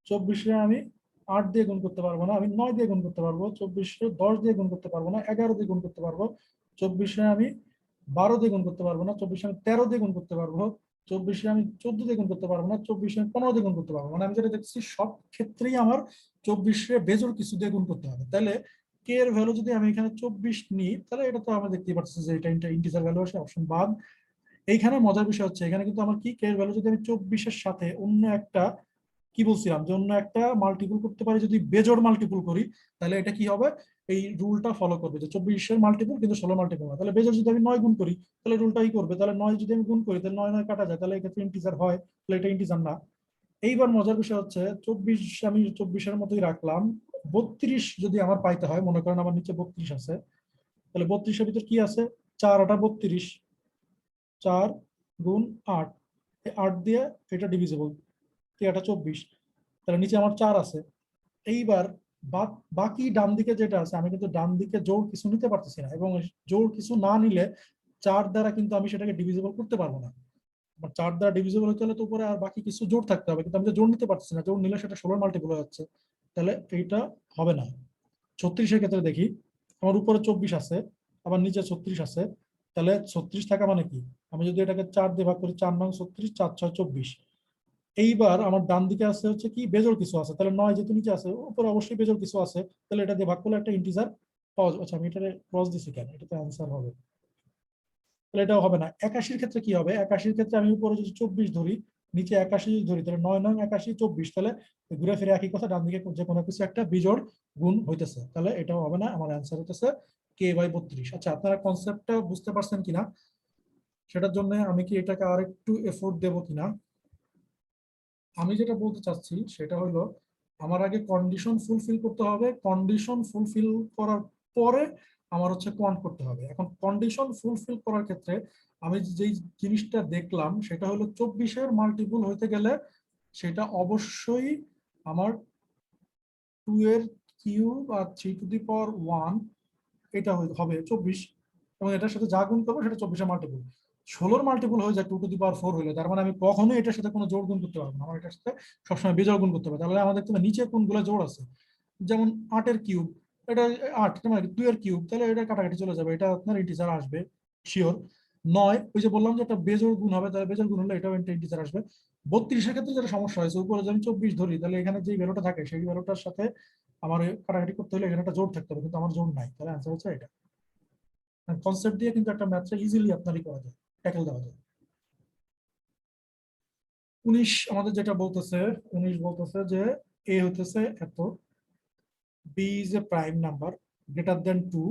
24-এ আমি 8 দিয়ে গুণ করতে পারবো না, আমি 9 দিয়ে গুণ করতে পারবো, 24-এ 10 দিয়ে গুণ করতে পারবো না, 11 দিয়ে গুণ করতে পারবো, 24-এ আমি 12 দিয়ে গুণ করতে পারবো না, 24-এ আমি 13 দিয়ে গুণ করতে পারবো, 24-এ আমি 14 দিয়ে গুণ করতে পারবো না, 24-এ আমি 15 দিয়ে গুণ করতে পারবো। মানে আমি যেটা দেখছি সব ক্ষেত্রেই আমার 24-এ বেজোড় কিছু দিয়ে গুণ করতে হবে। তাহলে কে এর ভ্যালু যদি আমি এখানে 24 নিই তাহলে এটা তো আমরা দেখতে পাচ্ছি যে এটা ইন্টিজার ভ্যালু আসে, অপশন বাদ। এইখানে মজার বিষয় হচ্ছে এখানে কিন্তু আমার কি কে এর ভ্যালু যদি আমি 24-এর সাথে অন্য একটা কি বলছিলাম যে অন্য একটা মাল্টিপল করতে পারি, যদি বেজোড় মাল্টিপল করি তাহলে এটা কি হবে, এই রুলটা ফলো করবে যে 24-এর মাল্টিপল কিন্তু 16 মাল্টিপল হয়। তাহলে বেজোড় যদি আমি 9 গুণ করি তাহলে রুলটাই করবে, তাহলে 9 যদি আমি গুণ করি তাহলে 9 9 কাটা যায়, তাহলে এক্ষেত্রে ইন্টিজার হয়, তাহলে এটা ইন্টিজার না। এইবার মজার বিষয় হচ্ছে 24 আমি 24-এর মতোই রাখলাম, 32 যদি আমার পাইতে হয়, মনে করেন আমার নিচে 32 আছে, তাহলে 32-এর ভিতর কি আছে, 4 8 32, 4 গুণ 8, 8 দিয়ে এটা ডিভিজিবল, 3 8 24, তাহলে নিচে আমার 4 আছে। এইবার বাকি ডান দিকে যেটা আছে আমি কিন্তু ডান দিকে জোড় কিছু নিতে পারতেছি না, এবং জোড় কিছু না নিলে 4 দ্বারা কিন্তু আমি সেটাকে ডিভিজিবল করতে পারবো না। 4 দ্বারা ডিভিজিবল হতে হলে তো উপরে আর বাকি কিছু জোড় থাকতে হবে, কিন্তু আমি তো জোড় নিতে পারতেছি না, জোড় নিলে সেটা 16 মাল্টিপল হয়ে যাচ্ছে, তাহলে এইটা হবে না। 36-এর ক্ষেত্রে দেখি, আমার উপরে 24 আছে আবার নিচে 36 আছে, তাহলে 36 থাকা মানে কি, আমি যদি এটাকে 4 দিয়ে ভাগ করি, 4 নং 36, 4 6 24। এইবার আমার ডান দিকে আছে হচ্ছে কি বেজোড় কিছু আছে, তাহলে 9 যেহেতু নিচে আছে উপরে অবশ্যই বেজোড় কিছু আছে, তাহলে এটা দিয়ে ভাগ করলে একটা ইন্টিজার পাওয়া যাবে। আচ্ছা, আমি এটা ক্রস দিছি কেন, এটা তো অ্যান্সার হবে, তাহলে এটাও হবে না। 81-এর ক্ষেত্রে কি হবে, 81-এর ক্ষেত্রে আমি উপরে যদি 24 ধরি নিচে 81 যদি ধরি তাহলে 9 9 81 24, তাহলে ঘুরে ফিরে একই কথা, ডান দিকে যে কোনো কিছু একটা বিজোড় গুণ হইতেছে, তাহলে এটাও হবে না। আমার অ্যান্সার হইতেছে k/32। আচ্ছা, আপনারা কনসেপ্টটা বুঝতে পারছেন কিনা সেটার জন্য আমি কি এটাকে আরেকটু এফোর্ট দেব কিনা। আমি যেটা বলতে চাচ্ছি সেটা হলো আমার আগে কন্ডিশন ফুলফিল করতে হবে, কন্ডিশন ফুলফিল করার পরে আমার হচ্ছে কোয়ান্ট করতে হবে। এখন কন্ডিশন ফুলফিল করার ক্ষেত্রে আমি যেই জিনিসটা দেখলাম সেটা হলো 24-এর মাল্টিপল হইতে গেলে সেটা অবশ্যই আমার 2 এর কিউব আর 3^1 এটা হবে 24, এবং এটার সাথে যা গুণ করবো সেটা 24-এর মাল্টিপল। 16-র মাল্টিপল হয়ে যায় 2^4 হলে, তার মানে আমি কখনোই এটার সাথে কোনো জোড় গুণ করতে পারবো না, আমার এটার সাথে সবসময় বিজোড় গুণ করতে হবে। তাহলে আমাদের দেখতে হবে নিচে কোনগুলো জোড় আছে, যেমন 8-এর কিউব, এটা 8 মানে 2 এর কিউব, তাহলে এটা কাটাকাটি চলে যাবে, এটা আপনার ইন্টিজার আসবে শিওর। 9, ওই যে বললাম যে একটা বেজোড় গুণ হবে, তাহলে বেজোড় গুণ হলে এটাও একটা ইন্টিজার আসবে। 32-এর ক্ষেত্রে যেটা সমস্যা হয়েছে, উপরে যদি আমি 24 ধরি তাহলে এখানে যে ভ্যালুটা থাকে সেই ভ্যালুটার সাথে আমার কাটাকাটি করতে হলে এখানে একটা জোড় থাকতে হবে, কিন্তু আমার জোড় নাই, তাহলে অ্যান্সার হচ্ছে এটা। কনসেপ্ট দিয়ে কিন্তু একটা ম্যাথটা ইজিলি আপনারই করা যায়, ট্যাকেল দেওয়া যায়। 19 আমাদের যেটা বলতেছে, 19 বলতেছে যে এ হইতেছে এত, b is a prime number greater than 2,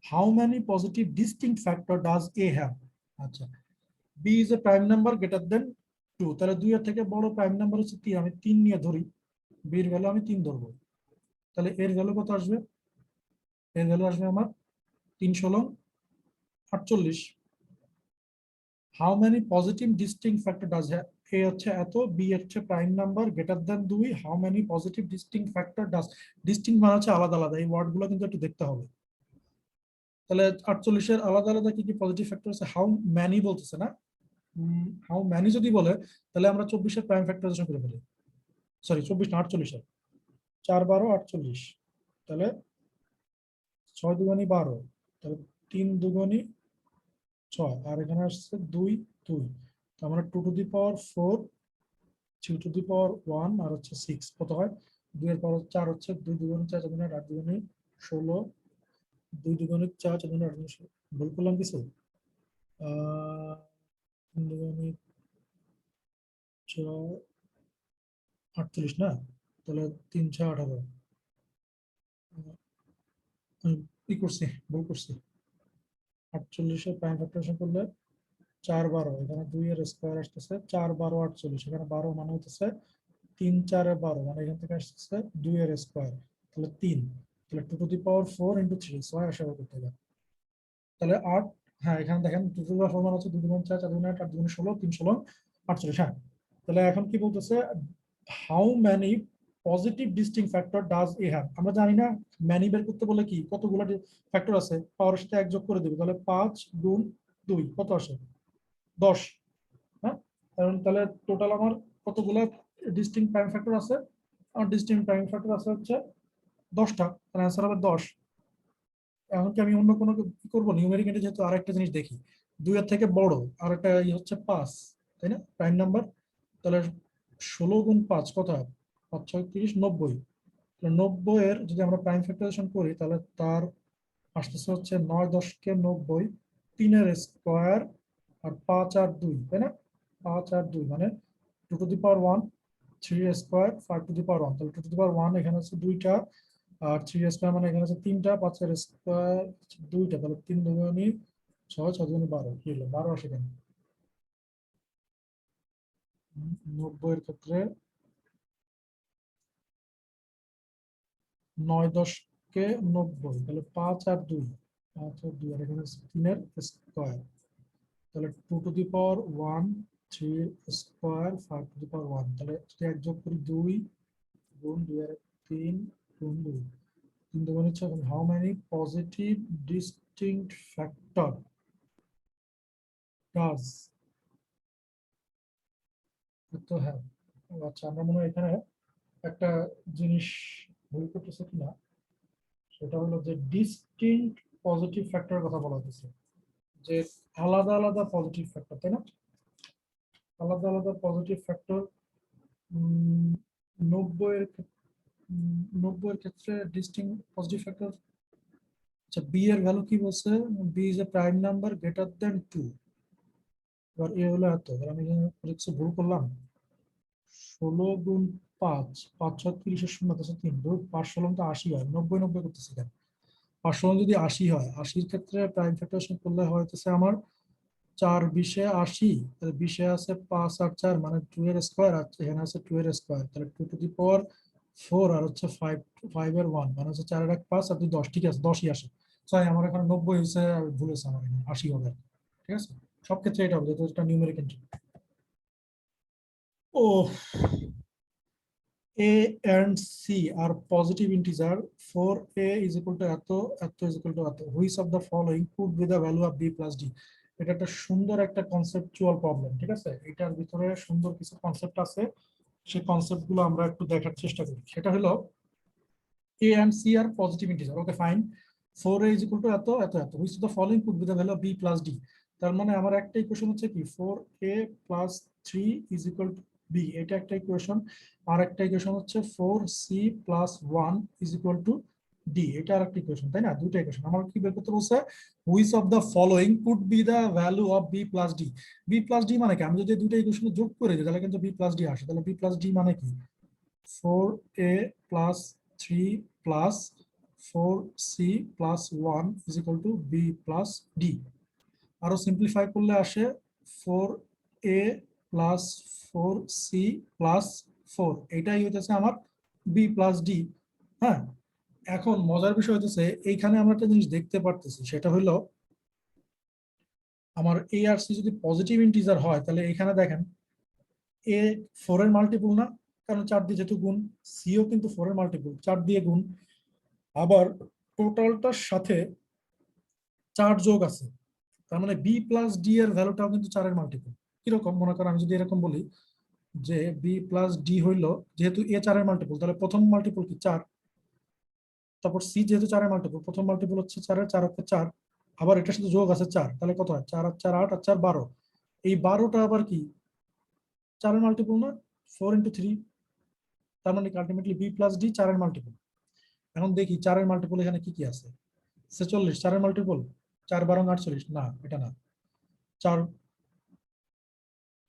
how many positive distinct factor does a have. আচ্ছা, b is a prime number greater than 2, তাহলে 2 এর থেকে বড় প্রাইম নাম্বার হচ্ছে 3, আমি 3 নিয়ে ধরি, বি এর ভ্যালু আমি 3 ধরবো, তাহলে এর ভ্যালু কত আসবে? এর ভ্যালু আসবে আমার 3 × 16 = 48। How many positive distinct factor does have, a হচ্ছে এত, বি হচ্ছে prime number greater than 2, how many positive distinct factor does, distinct মানে হচ্ছে আলাদা আলাদা, এই ওয়ার্ডগুলো কিন্তু একটু দেখতে হবে। তাহলে 48-এর আলাদা আলাদা কি কি পজিটিভ ফ্যাক্টর আছে, হাউ মেনি বলতেছে না, হাউ মেনি যদি বলে তাহলে আমরা 24-এর প্রাইম ফ্যাক্টরাইজেশন করে ফেলি, সরি 24 না 48-এর, 4 12 48, তাহলে 6 দুগুণী 12, তাহলে 3 দুগুণী 6, আর এখানে আসছে 2 2, তো আমরা 2^4, 3^1 আর হচ্ছে 6 কত হয়, 2 এর পাওয়ার 4 হচ্ছে 2 দুগুণী 4 4 দুগুণী 8 দুগুণী 16, 2 দুগুণী 4 4 দুগুণী 8 দুগুণী 16, ভুল করলাম কিছু? 3 দুগুণী 6 48 না, তাহলে 3 6 18, আমি কি করছি, ভুল করছি। 48-এর প্রাইম ফ্যাক্টরাইজেশন করলে 4 12, এখানে 2 এর স্কয়ার আসতেছে 4 12 48, এখানে 12 মানে হচ্ছে 3 4 12, মানে এখান থেকে আসছে 2 এর স্কয়ার, তাহলে 3, তাহলে 2^4 × 3 6 আসে করতে হবে, তাহলে 8, হ্যাঁ এখানে দেখেন 2^4 মানে হচ্ছে 2 2 4 4 2 8 8 2 16 3 16 48, হ্যাঁ। তাহলে এখন কি বলতেছে, how many positive ডিস্টিং factor does a have, আমরা জানি না ম্যানি বের করতে বলে কি কতগুলো ফ্যাক্টর আছে, পাওয়ারের সাথে 1 যোগ করে দেব, তাহলে 5 গুণ 2 কত আসে 10, হ্যাঁ। কারণ তাহলে টোটাল আমার কতগুলো ডিস্টিংক্ট প্রাইম ফ্যাক্টর আছে, আমার ডিস্টিংক্ট প্রাইম ফ্যাক্টর আছে হচ্ছে 10টা, তার অ্যান্সার হবে 10। এখন কি আমি অন্য কোনো কি করবো, নিউমেরিক এটা যেহেতু আরেকটা জিনিস দেখি, 2 এর থেকে বড় আর একটা হচ্ছে 5, তাই না প্রাইম নাম্বার, তাহলে 16 গুণ 5 কত হয়, 5 6 30 90, 90 এর যদি আমরা প্রাইম ফ্যাক্টরাইজেশন করি তাহলে তার আসতেছে হচ্ছে 9 10 কে 90, 3 এর স্কয়ার আর 5 আর 2, তাই না, 5 আর 2 মানে 2^1, 3 স্কয়ার 5^1, তাহলে 2^1 এখানে আছে 2টা, আর 3 স্কয়ার মানে এখানে আছে 3টা, 5 এর স্কয়ার 2টা, তাহলে 3 দুগুণী 6 6 দুগুণী 12, কি হলো 12 আসে কেন? 90 এর ক্ষেত্রে 9 10 কে 90, তাহলে 5 আর 2, 5 আর 2, আর এখানে 3 এর স্কয়ার, তাহলে 2^1 3 স্কয়ার 5^1, তাহলে যদি এক যোগ করি 2 গুণ 2 আর 3 গুণ 2, 3 দুগুণ 6, how many positive distinct factor does তো, হ্যাঁ। আচ্ছা, আমরা মনে হয় এখানে একটা জিনিস ভুল করতেছে কিনা, সেটা হলো যে ডিস্টিংক্ট পজিটিভ ফ্যাক্টরের কথা বলা হচ্ছে, যে আলাদা আলাদা পজিটিভ ফ্যাক্টর, তাই না, আলাদা আলাদা পজিটিভ ফ্যাক্টর 90 এর 90 এর ক্ষেত্রে ডিস্টিং পজিটিভ ফ্যাক্টর। আচ্ছা, বি এর ভ্যালু কি বলছে, B is a prime number greater than 2, এবার এ হলো এত, এবার আমি এখানে কিছু ভুল করলাম, 16 গুণ 5 5 6 30 এর 0 আছে 3, 5 16 তো 80 হয়, 90 90 করতেছি কেন, 500 যদি 80 হয়, 80-র ক্ষেত্রে প্রাইম ফ্যাক্টরাইজেশন করলে হইতেছে আমার 4 20 80, তাহলে 20 আছে 5 আর 4 মানে 2 এর স্কয়ার, আর এখানে আছে 2 এর স্কয়ার, তাহলে 2 টু দি পাওয়ার 4 আর হচ্ছে 5, 5 এর 1 মানে হচ্ছে 4 এর 1 5 আর 2 10, ঠিক আছে 10ই আসে। সরি আমার এখানে 90 হয়েছে, আমি ভুল হয়েছে, আমার এখানে 80 হবে, ঠিক আছে। সব ক্ষেত্রে এটা হবে যেহেতু এটা নিউমেরিক এন্ট্রি। ও, A and C are positive integer. 4A is equal to এত is equal to এত. Which of the following could be the value of B plus D? এটা একটা সুন্দর একটা কনসেপচুয়াল প্রবলেম, ঠিক আছে। এটার ভিতরে সুন্দর কিছু কনসেপ্ট আছে, সেই কনসেপ্ট গুলো আমরা একটু দেখার চেষ্টা করি। সেটা হলো A and C are positive integer. Okay, fine. 4A is equal to এত এত এত. Which of the following could be the value of B plus D? তার মানে আমার একটা ইকুয়েশন হচ্ছে কি 4A plus 3 is equal to B, এটা একটা ইকুয়েশন। আর একটা ইকুয়েশন হচ্ছে 4C plus 1 is equal to D, এটা আর একটা ইকুয়েশন, তাই না? দুটো ইকুয়েশন আমার কি বের করতে বলছে, which of the following could be the value of B plus D? B plus D মানে কি, আমি যদি দুটো ইকুয়েশন যোগ করে দিই তাহলে কিন্তু B plus D আসে, তাহলে B plus D মানে কি 4A plus 3 plus 4C plus 1 is equal to B plus D. আরো সিম্পলিফাই করলে আসে 4A plus 4C plus 4, এটাই হইতেছে আমার B plus D। হ্যাঁ, এখন মজার বিষয় হইতেছে এইখানে আমরা একটা জিনিস দেখতে পারতেছি, সেটা হলো আমার A আর C যদি পজিটিভ ইন্টিজার হয় তাহলে এখানে দেখেন A 4 এর মাল্টিপল না, কারণ 4 দিয়ে যেহেতু গুণ, সিও কিন্তু 4 এর মাল্টিপল, 4 দিয়ে গুণ, আবার টোটালটার সাথে 4 যোগ আছে, তার মানে বি প্লাস ডি এর ভ্যালুটাও কিন্তু 4 এর মাল্টিপল। কিরকম, মনে করেন আমি যদি এরকম বলি যে বি প্লাস ডি হইলো, যেহেতু এ 4 এর মাল্টিপল তাহলে প্রথম মাল্টিপল কি 4, তারপর সি যেহেতু 4 এর মাল্টিপল, প্রথম মাল্টিপল হচ্ছে 4 এর, 4 হচ্ছে 4, আবার এটার সাথে যোগ আছে 4, তাহলে কত হয় 4 আর 4 8 আর 4 12, এই 12টা আবার কি 4 এর মাল্টিপল না, 4 ইন্টু 3, তার মানে আলটিমেটলি বি প্লাস ডি 4 এর মাল্টিপল। এখন দেখি 4 এর মাল্টিপল এখানে কি কি আছে, 46 4 এর মাল্টিপল, 4 12 48, না এটা না, 4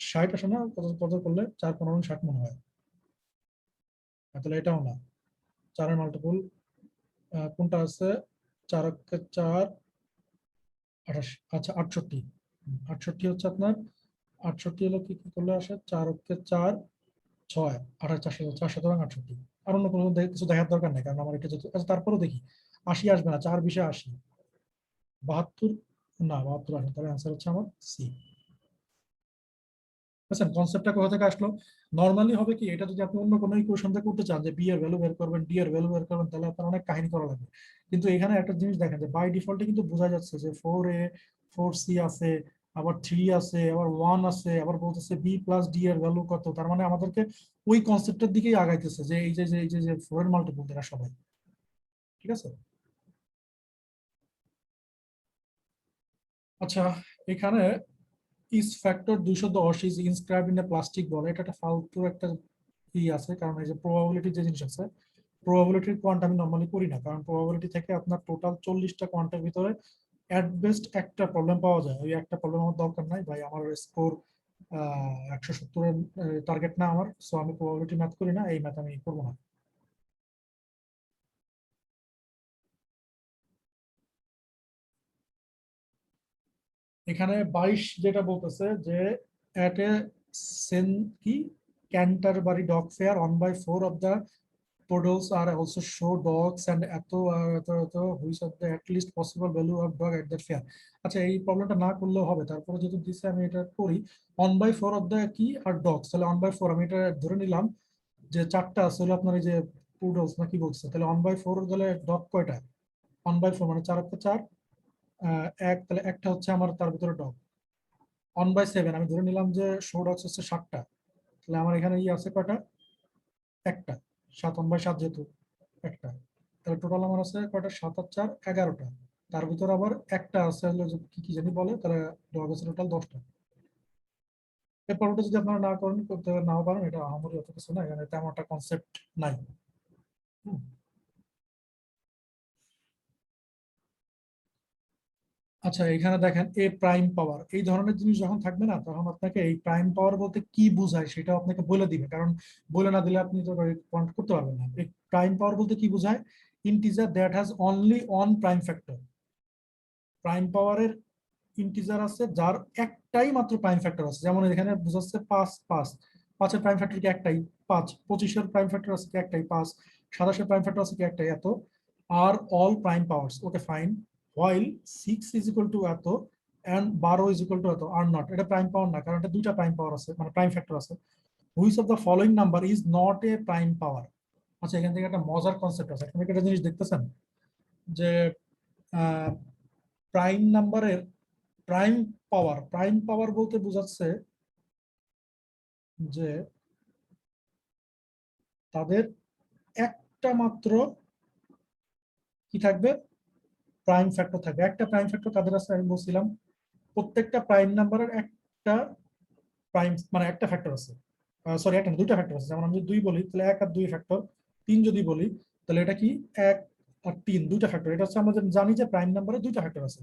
60 আসে না, কত কত করলে 4 15 60 মনে হয়, তাহলে এটাও না 4 এর মাল্টিপল। কোনটা আছে, 4 কে 4 28, আচ্ছা 68, 68 হচ্ছে আপনার, 68 হলো কি কি করলে আসে, 4 কে 4 6 28 4 সুতরাং 68। আর অন্য কোনো কিছু দেখার দরকার নেই, কারণ আমার এটা যেহেতু, আচ্ছা তারপরেও দেখি 80 আসবে না, 4 20 80, 72 না 72 আসে, তাহলে অ্যান্সার হচ্ছে আমার সি। বুঝছেন কনসেপ্টটা কোথা থেকে আসলো? নর্মালি হবে কি, এটা যদি আপনি অন্য কোনো ইকুয়েশন থেকে করতে চান যে বি এর ভ্যালু বের করবেন, ডি এর ভ্যালু বের করবেন, তাহলে আপনার অনেক কাহিনী করা লাগবে। কিন্তু এখানে একটা জিনিস দেখেন যে বাই ডিফল্টে কিন্তু বোঝা যাচ্ছে যে 4A 4C আছে, আবার 3 আছে, আবার 1 আছে, আবার বলতেছে বি প্লাস ডি এর ভ্যালু কত, তার মানে আমাদেরকে ওই কনসেপ্টের দিকেই আগাইতেছে যে এই যে এই যে 4 এর মাল্টিপল এরা সবাই, ঠিক আছে। আচ্ছা, এখানে is factor 210 is inscribed in a plastic ball, এটা একটা ফালতু একটা ই আছে, কারণ এই যে প্রবাবিলিটি যে জিনিস আছে, প্রবাবিলিটির কোয়ান্ট আমি নর্মালি করি না, কারণ প্রবাবিলিটি থেকে আপনার টোটাল 40টা কোয়ান্টের ভিতরে অ্যাট বেস্ট একটা প্রবলেম পাওয়া যায়, ওই একটা প্রবলেম আমার দরকার নাই ভাই, আমার স্কোর 170 এর টার্গেট না আমার, সো আমি প্রবাবিলিটি ম্যাথ করি না, এই ম্যাথ আমি করবো না। এখানে 22 যেটা বলতেছে যে এট এ সেন কি Canterbury dog fair 1/4 of the poodles are also show dogs and এত which of the at least possible value of dog at that fair। আচ্ছা এই প্রবলেমটা না করলেও হবে, তারপরে যেহেতু দিছে আমি এটা করি। 1/4 অফ দ্য কি আর ডগস, তাহলে 1/4 আমি এটা ধরে নিলাম যে 4টা আছে হলো আপনার এই যে পুডলস না কি বলছে, তাহলে 1/4 তাহলে ডগ কয়টা, 1/4 মানে 4 কে 4 এক, তাহলে একটা হচ্ছে আমার তার ভিতরে ডগ। 1/7 আমি ধরে নিলাম যে শো ডগস হচ্ছে 7টা, তাহলে আমার এখানে ই আছে কয়টা, একটা, 7 1/7 যেহেতু একটা, তাহলে টোটাল আমার আছে কয়টা, 7 আর 4 11টা, তার ভিতর আবার একটা আছে হলো যে কি কি জানি বলে, তাহলে ডগ আছে টোটাল 10টা। এরপর ওটা যদি আপনারা না করেন, করতে নাও পারেন, এটা আমারই অত কিছু না, এখানে তেমন একটা কনসেপ্ট নাই। হুম। আচ্ছা এখানে দেখেন এ প্রাইম পাওয়ার, এই ধরনের জিনিস যখন থাকবে না, তখন আপনাকে এই প্রাইম পাওয়ার বলতে কি বোঝায় সেটা আপনাকে বলে দিবে, কারণ বলে না দিলে আপনি তো পয়েন্ট করতে পারবেন না। এই প্রাইম পাওয়ার বলতে কি বোঝায়, integer that has only one prime factor. Prime পাওয়ারের ইন্টিজার আছে যার একটাই মাত্র প্রাইম ফ্যাক্টর আছে, যেমন এখানে বোঝাচ্ছে 5 5, 5 এর প্রাইম ফ্যাক্টর কি একটাই 5, 25 এর প্রাইম ফ্যাক্টর আছে কি একটাই 5, 27 এর প্রাইম ফ্যাক্টর আছে কি একটাই এত, are all prime powers. Okay fine, while 6 is equal to এত এন্ড 12 ইজ ইকুয়াল টু এত আর নট, এটা প্রাইম পাওয়ার না কারণ এটা দুইটা প্রাইম পাওয়ার আছে, মানে প্রাইম ফ্যাক্টর আছে। Which of the following number is not a prime power. আচ্ছা, এখান থেকে একটা মজার কনসেপ্ট আছে, এখানে একটা জিনিস দেখতেছেন যে প্রাইম নাম্বারের প্রাইম পাওয়ার বলতে বোঝাচ্ছে যে তাদের একটা মাত্র কি থাকবে, প্রাইম ফ্যাক্টর থাকবে। একটা প্রাইম ফ্যাক্টর কাদের আছে আমি বলছিলাম, প্রত্যেকটা প্রাইম নাম্বারের একটা প্রাইম মানে একটা ফ্যাক্টর আছে, সরি একটা দুইটা ফ্যাক্টর আছে। যেমন আমি যদি 2 বলি তাহলে 1 আর 2 ফ্যাক্টর, 3 যদি বলি তাহলে এটা কি 1 আর 3 দুইটা ফ্যাক্টর। এটা হচ্ছে আমরা জানি যে প্রাইম নাম্বারে দুইটা ফ্যাক্টর আছে,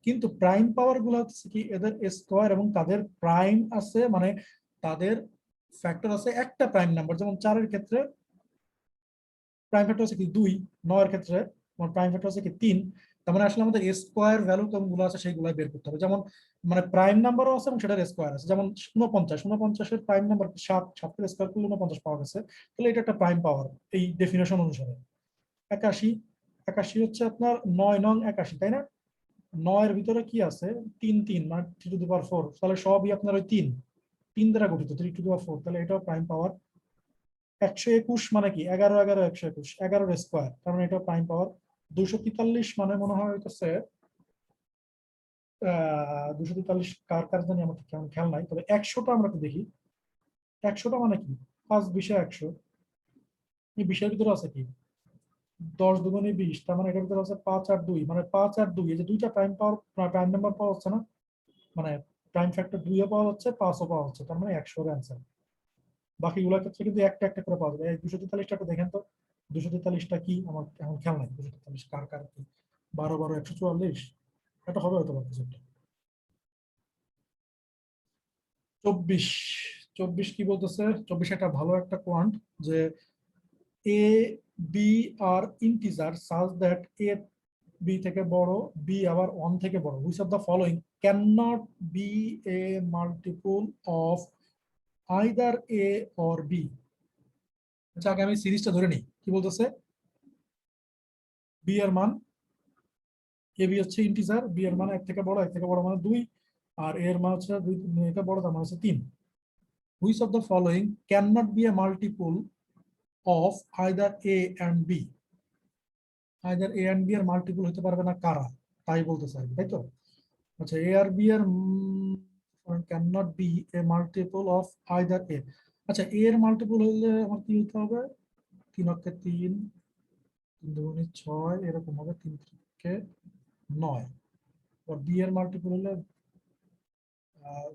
কিন্তু প্রাইম পাওয়ার গুলো হচ্ছে কি এদের স্কোয়ার এবং তাদের প্রাইম আছে, মানে তাদের ফ্যাক্টর আছে একটা প্রাইম নাম্বার। যেমন 4 এর ক্ষেত্রে প্রাইম ফ্যাক্টর আছে কি 2, 9 এর ক্ষেত্রে আমার প্রাইম ফ্যাক্টর আছে কি 3। তার মানে আসলে আমাদের স্কোয়ার ভ্যালু কোনগুলো আছে সেইগুলো বের করতে হবে। যেমন মানে প্রাইম নাম্বারও আছে এবং সেটার স্কোয়ার আছে। যেমন 49 এর প্রাইম নাম্বার 7, 7 এর স্কোয়ার করলে 49 পাওয়া গেছে, তাহলে এটা একটা প্রাইম পাওয়ার এই ডেফিনেশন অনুসারে। 81, 81 হচ্ছে আপনার 9 নং 81, তাই না? 9 এর ভিতরে কি আছে 3 3 মানে 3 টু দি পাওয়ার 4, তাহলে সবই আপনার ওই 3 3 দ্বারা গঠিত 3 টু দি পাওয়ার 4, তাহলে এটাও প্রাইম পাওয়ার। 121 মানে কি 11 11 121, 11 এর স্কোয়ার, কারণ এটা প্রাইম পাওয়ার। 243 মানে মনে হয় হইতেছে 243 কার কার জানি আমার কেমন খেয়াল নাই, তবে 100টা আমরা একটু দেখি। 100টা মানে কি 5 20 100, এই 20 ভিতরে আছে কি 10 দুগুণে 20, তার মানে এটার ভিতরে আছে 5 আর 2, মানে 5 আর 2 এই যে দুইটা প্রাইম পাওয়ার প্রাইম নাম্বার পাওয়া হচ্ছে না, মানে প্রাইম ফ্যাক্টর 2 ও পাওয়া যাচ্ছে 5 ও পাওয়া হচ্ছে, তার মানে 100 এর অ্যান্সার। বাকিগুলোর ক্ষেত্রে কিন্তু একটা একটা করে পাওয়া যাবে। এই 243টা একটু দেখেন তো, 243টা কি আমার এখন খেয়াল নাই 243 কার কার কি, 12 12 144, এটা হবে হয়তো কিছু একটা। 24, 24 কি বলতেছে, 24 একটা ভালো একটা কোয়ান্ট যে a b are integer such that a b থেকে বড়, বি আবার 1 থেকে বড়, which of the following can not be a multiple of either A or B. আচ্ছা, আগে আমি সিরিজটা ধরে নিই। কি বলতেছে, বি এর মান, এ বি হচ্ছে ইন্টিজার, বি এর মান 1 থেকে বড়, 1 থেকে বড় মানে 2, আর এর মান হচ্ছে 2 থেকে বড়, তার মানে হচ্ছে 3। Which of the following can not be a multiple of either A and B. Either A and B এর মাল্টিপল হতে পারবে না কারা, তাই বলতে চাই, তাই তো? আচ্ছা, এ আর বি এর can not be a multiple of either a. আচ্ছা, এ এর মাল্টিপল হলে আমার কি হতে হবে, 3 অক্ষে 3, 3 দুগুণে 6 এরকম হবে, 3 থেকে 9। আর বি এর মাল্টিপল হলে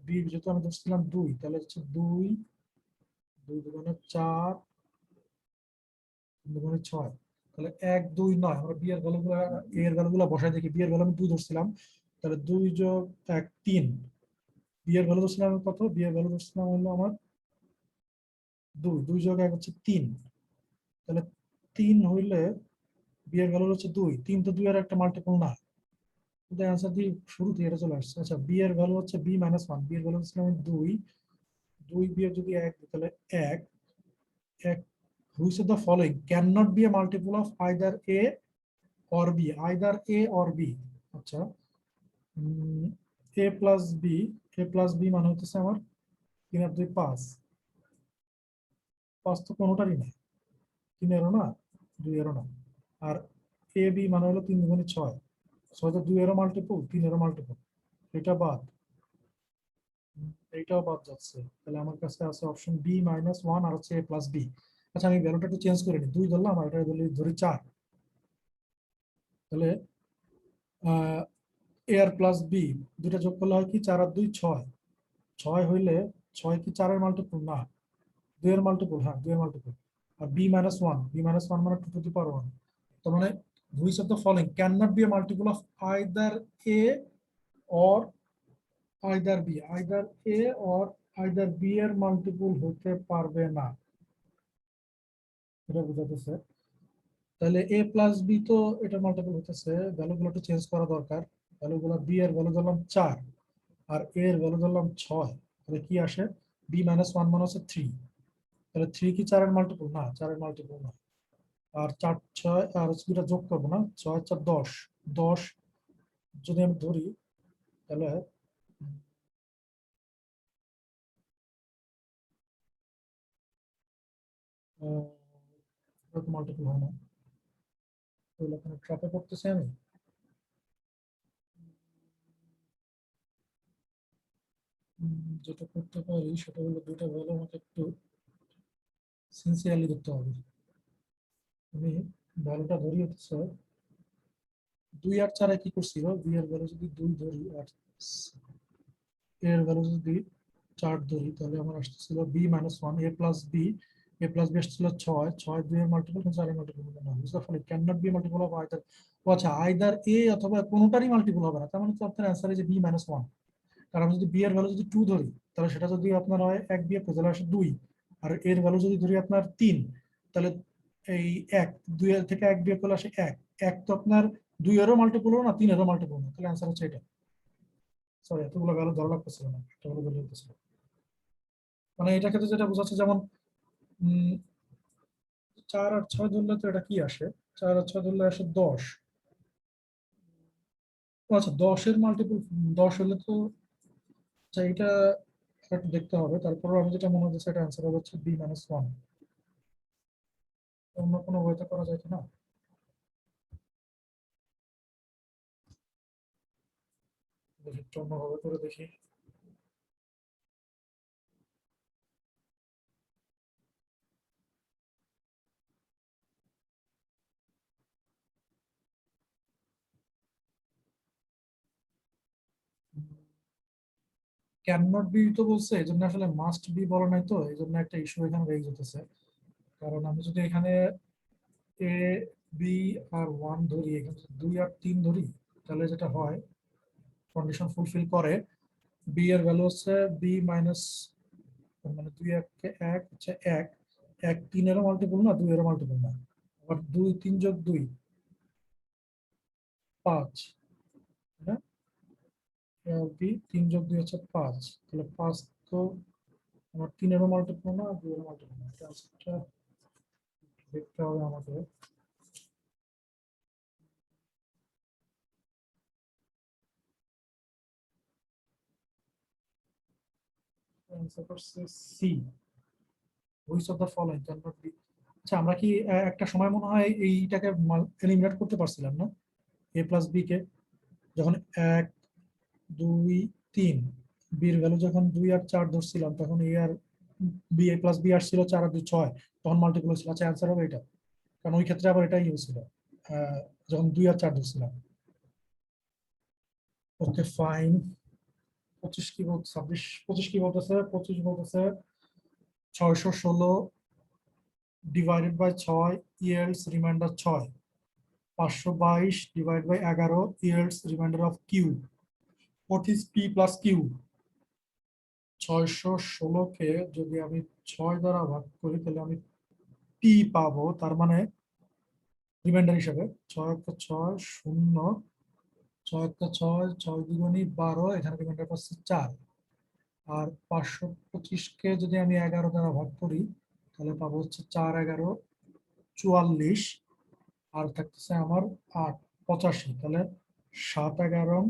বি যেহেতু আমি ধরছিলাম 2, তাহলে হচ্ছে 2, 2 দুগুণে 4, 3 দুগুণে 6, তাহলে 1 2 9। আমরা বি এর ভ্যালুগুলো এ এর ভ্যালুগুলো বসাই দেখি। বি এর ভ্যালু আমি 2 ধরছিলাম, তাহলে 2 যোগ 1 3। বি এর ভ্যালু ধরছিলাম কত, বি এর ভ্যালু ধরছিলাম হলো আমার 2, 2 যোগ 1 হচ্ছে 3, তাহলে 3 হইলে বি এর ভ্যালু হচ্ছে 2, 3 তো 2 এর একটা মাল্টিপল না, কিন্তু অ্যান্সার দিয়ে শুরু থেকে এটা চলে আসছে। আচ্ছা, বি এর ভ্যালু হচ্ছে বি মাইনাস 1, বি এর ভ্যালু হচ্ছে 2, 2 বি এর যদি 1 তাহলে 1 1। Which of the following can not be a multiple of either A or B, either A or B. আচ্ছা, A plus B, A plus B মানে হচ্ছে আমার 3 আর 2 5, 5 তো কোনোটারই না, 3 এরও না, 2 এরও না। আর এ বি মানে হলো 3 দুগুণে 6, 6 তো 2 এরও মাল্টিপল, 3 এরও মাল্টিপল, এটা বাদ, এইটাও বাদ যাচ্ছে, তাহলে আমার কাছে আছে অপশন বি মাইনাস 1 আর হচ্ছে এ প্লাস বি। আচ্ছা, আমি ভ্যালুটা একটু চেঞ্জ করে নিই, 2 ধরলাম আর এটা ধরি 4, তাহলে এ আর প্লাস বি দুটা যোগ করলে হয় কি 4 আর 2 6, 6 হইলে 6 কি 4 এর মাল্টিপল না, 2 এর মাল্টিপল, হ্যাঁ 2 এর মাল্টিপল। আর বি মাইনাস 1, বি মাইনাস 1 মানে 2 টু দি পাওয়ার 1, তার মানে which of the following can not be a multiple of either A or either B, either A or either B এর মাল্টিপল হতে পারবে না, এটা বোঝাতেছে। তাহলে a প্লাস বি তো এটা মাল্টিপল হতেছে, ভ্যালুগুলো একটু চেঞ্জ করা দরকার। ভ্যালুগুলো বি এর ভ্যালু ধরলাম 4 আর a এর ভ্যালু ধরলাম 6, তাহলে কি আসে b মাইনাস 1 মানে হচ্ছে 3। তাহলে 3 কি 4 এর মাল্টিপল? না, 4 এর মাল্টিপল না। আর 4 6 আর দুইটা যোগ করবো না, 6 4 10, 10 যদি আমি ধরি তাহলে মাল্টিপল হয় না, তাহলে এখানে ট্র্যাপে পড়তেছি আমি। যেটা করতে পারি সেটা হলো দুইটা ভ্যালু আমাকে একটু সিনসিয়ারলি দেখতে হবে। আমি ভ্যালুটা ধরি হচ্ছে 2 আর 4 কি করছিল, বি এর ভ্যালু যদি 2 ধরি আর এর ভ্যালু যদি 4 ধরি, তাহলে আমার আসতেছিল বি মাইনাস 1 এ প্লাস বি আসছিল 6, 6 2 এর মাল্টিপল কিন্তু 4 এর মাল্টিপল না, বুঝতে পারলে can not be multiple of either. আচ্ছা, আইদার এ অথবা কোনোটারই মাল্টিপল হবে না, তার মানে তো আপনার অ্যান্সার is বি মাইনাস 1। কারণ আমি যদি বি এর ভ্যালু যদি 2 ধরি, তাহলে সেটা যদি আপনার হয় 1 বিয়োগ তাহলে আসে 2, আর এর ভ্যালু যদি ধরি আপনার 3, তাহলে এই 1 2 এর থেকে 1 বিয়োগ করলে আসে 1, 1 তো আপনার 2 এরও মাল্টিপল না 3 এরও মাল্টিপল না, তাহলে অ্যান্সার হচ্ছে এটা। সরি, এতগুলো ভ্যালু ধরা লাগতেছিল না, একটা ভ্যালু ধরে লাগতেছিল। মানে এটা ক্ষেত্রে যেটা বোঝাচ্ছে, যেমন 4 আর 6 ধরলে তো এটা কি আসে, 4 আর 6 ধরলে আসে 10। আচ্ছা, 10 এর মাল্টিপল 10 হলে তো, আচ্ছা এটা একটু দেখতে হবে। তারপরে আমি যেটা মনে হচ্ছে এটা অ্যান্সার হচ্ছে বি মাইনাস 1। অন্য কোনো ওয়েতে করা যায় কিনা দেখি, একটু অন্যভাবে করে দেখি। ক্যান নট বি তো বলছে, এই জন্য আসলে মাস্ট বি বলা নাই, তো এই জন্য একটা ইস্যু এখানে রয়ে যেতেছে। কারণ আমি যদি এখানে এ বি আর 1 ধরি, এখানে 2 আর 3 ধরি, তাহলে যেটা হয় কন্ডিশন ফুলফিল করে, বি এর ভ্যালু হচ্ছে বি মাইনাস, মানে 2 1 1 হচ্ছে 1, 1 3 এরও মাল্টিপল না, 2 এরও মাল্টিপল না। আবার 2 3 যোগ 2 5, হ্যাঁ, বি 3 যোগ 2 হচ্ছে 5, তাহলে 5 তো আমার 3 এরও মাল্টিপল না, 2 এরও মাল্টিপল না, এটা আনসারটা দেখতে হবে আমাদের। অ্যান্সার করছে C, which of the following can not be. আচ্ছা, আমরা কি একটা সময় মনে হয় এইটাকে এলিমিনেট করতে পারছিলাম না, এ প্লাস বি কে, যখন 1 2 3 বির ভ্যালু যখন 2 আর 4 ধরছিলাম, তখন এ আর বি, এ প্লাস বি আসছিল 4 আর 2 6, তখন মাল্টিপল ছিল। আচ্ছা, অ্যান্সার হবে এটা, কারণ ওই ক্ষেত্রে আবার এটাই ইউজ ছিল যখন 2 আর 4 ধরছিলাম। Okay fine. 25 কি বলছে, 26 25 কি বলতেছে, 25 বলতেছে 616 divided by 6 yields remainder 6, 522 divide by 11 yields remainder of Q. What is P plus Q? 616 কে যদি আমি 6 দ্বারা ভাগ করি, তাহলে আমি পি পাবো, তার মানে রিমাইন্ডার হিসাবে 6 × 6 শূন্য, 6 × 6 6 দুগুণী 12, এখানে রিমাইন্ডার পাচ্ছি 4। আর 525 কে যদি আমি 11 দ্বারা ভাগ করি, তাহলে পাবো হচ্ছে 4 11 44, আর থাকতেছে আমার 8 85, তাহলে 7 11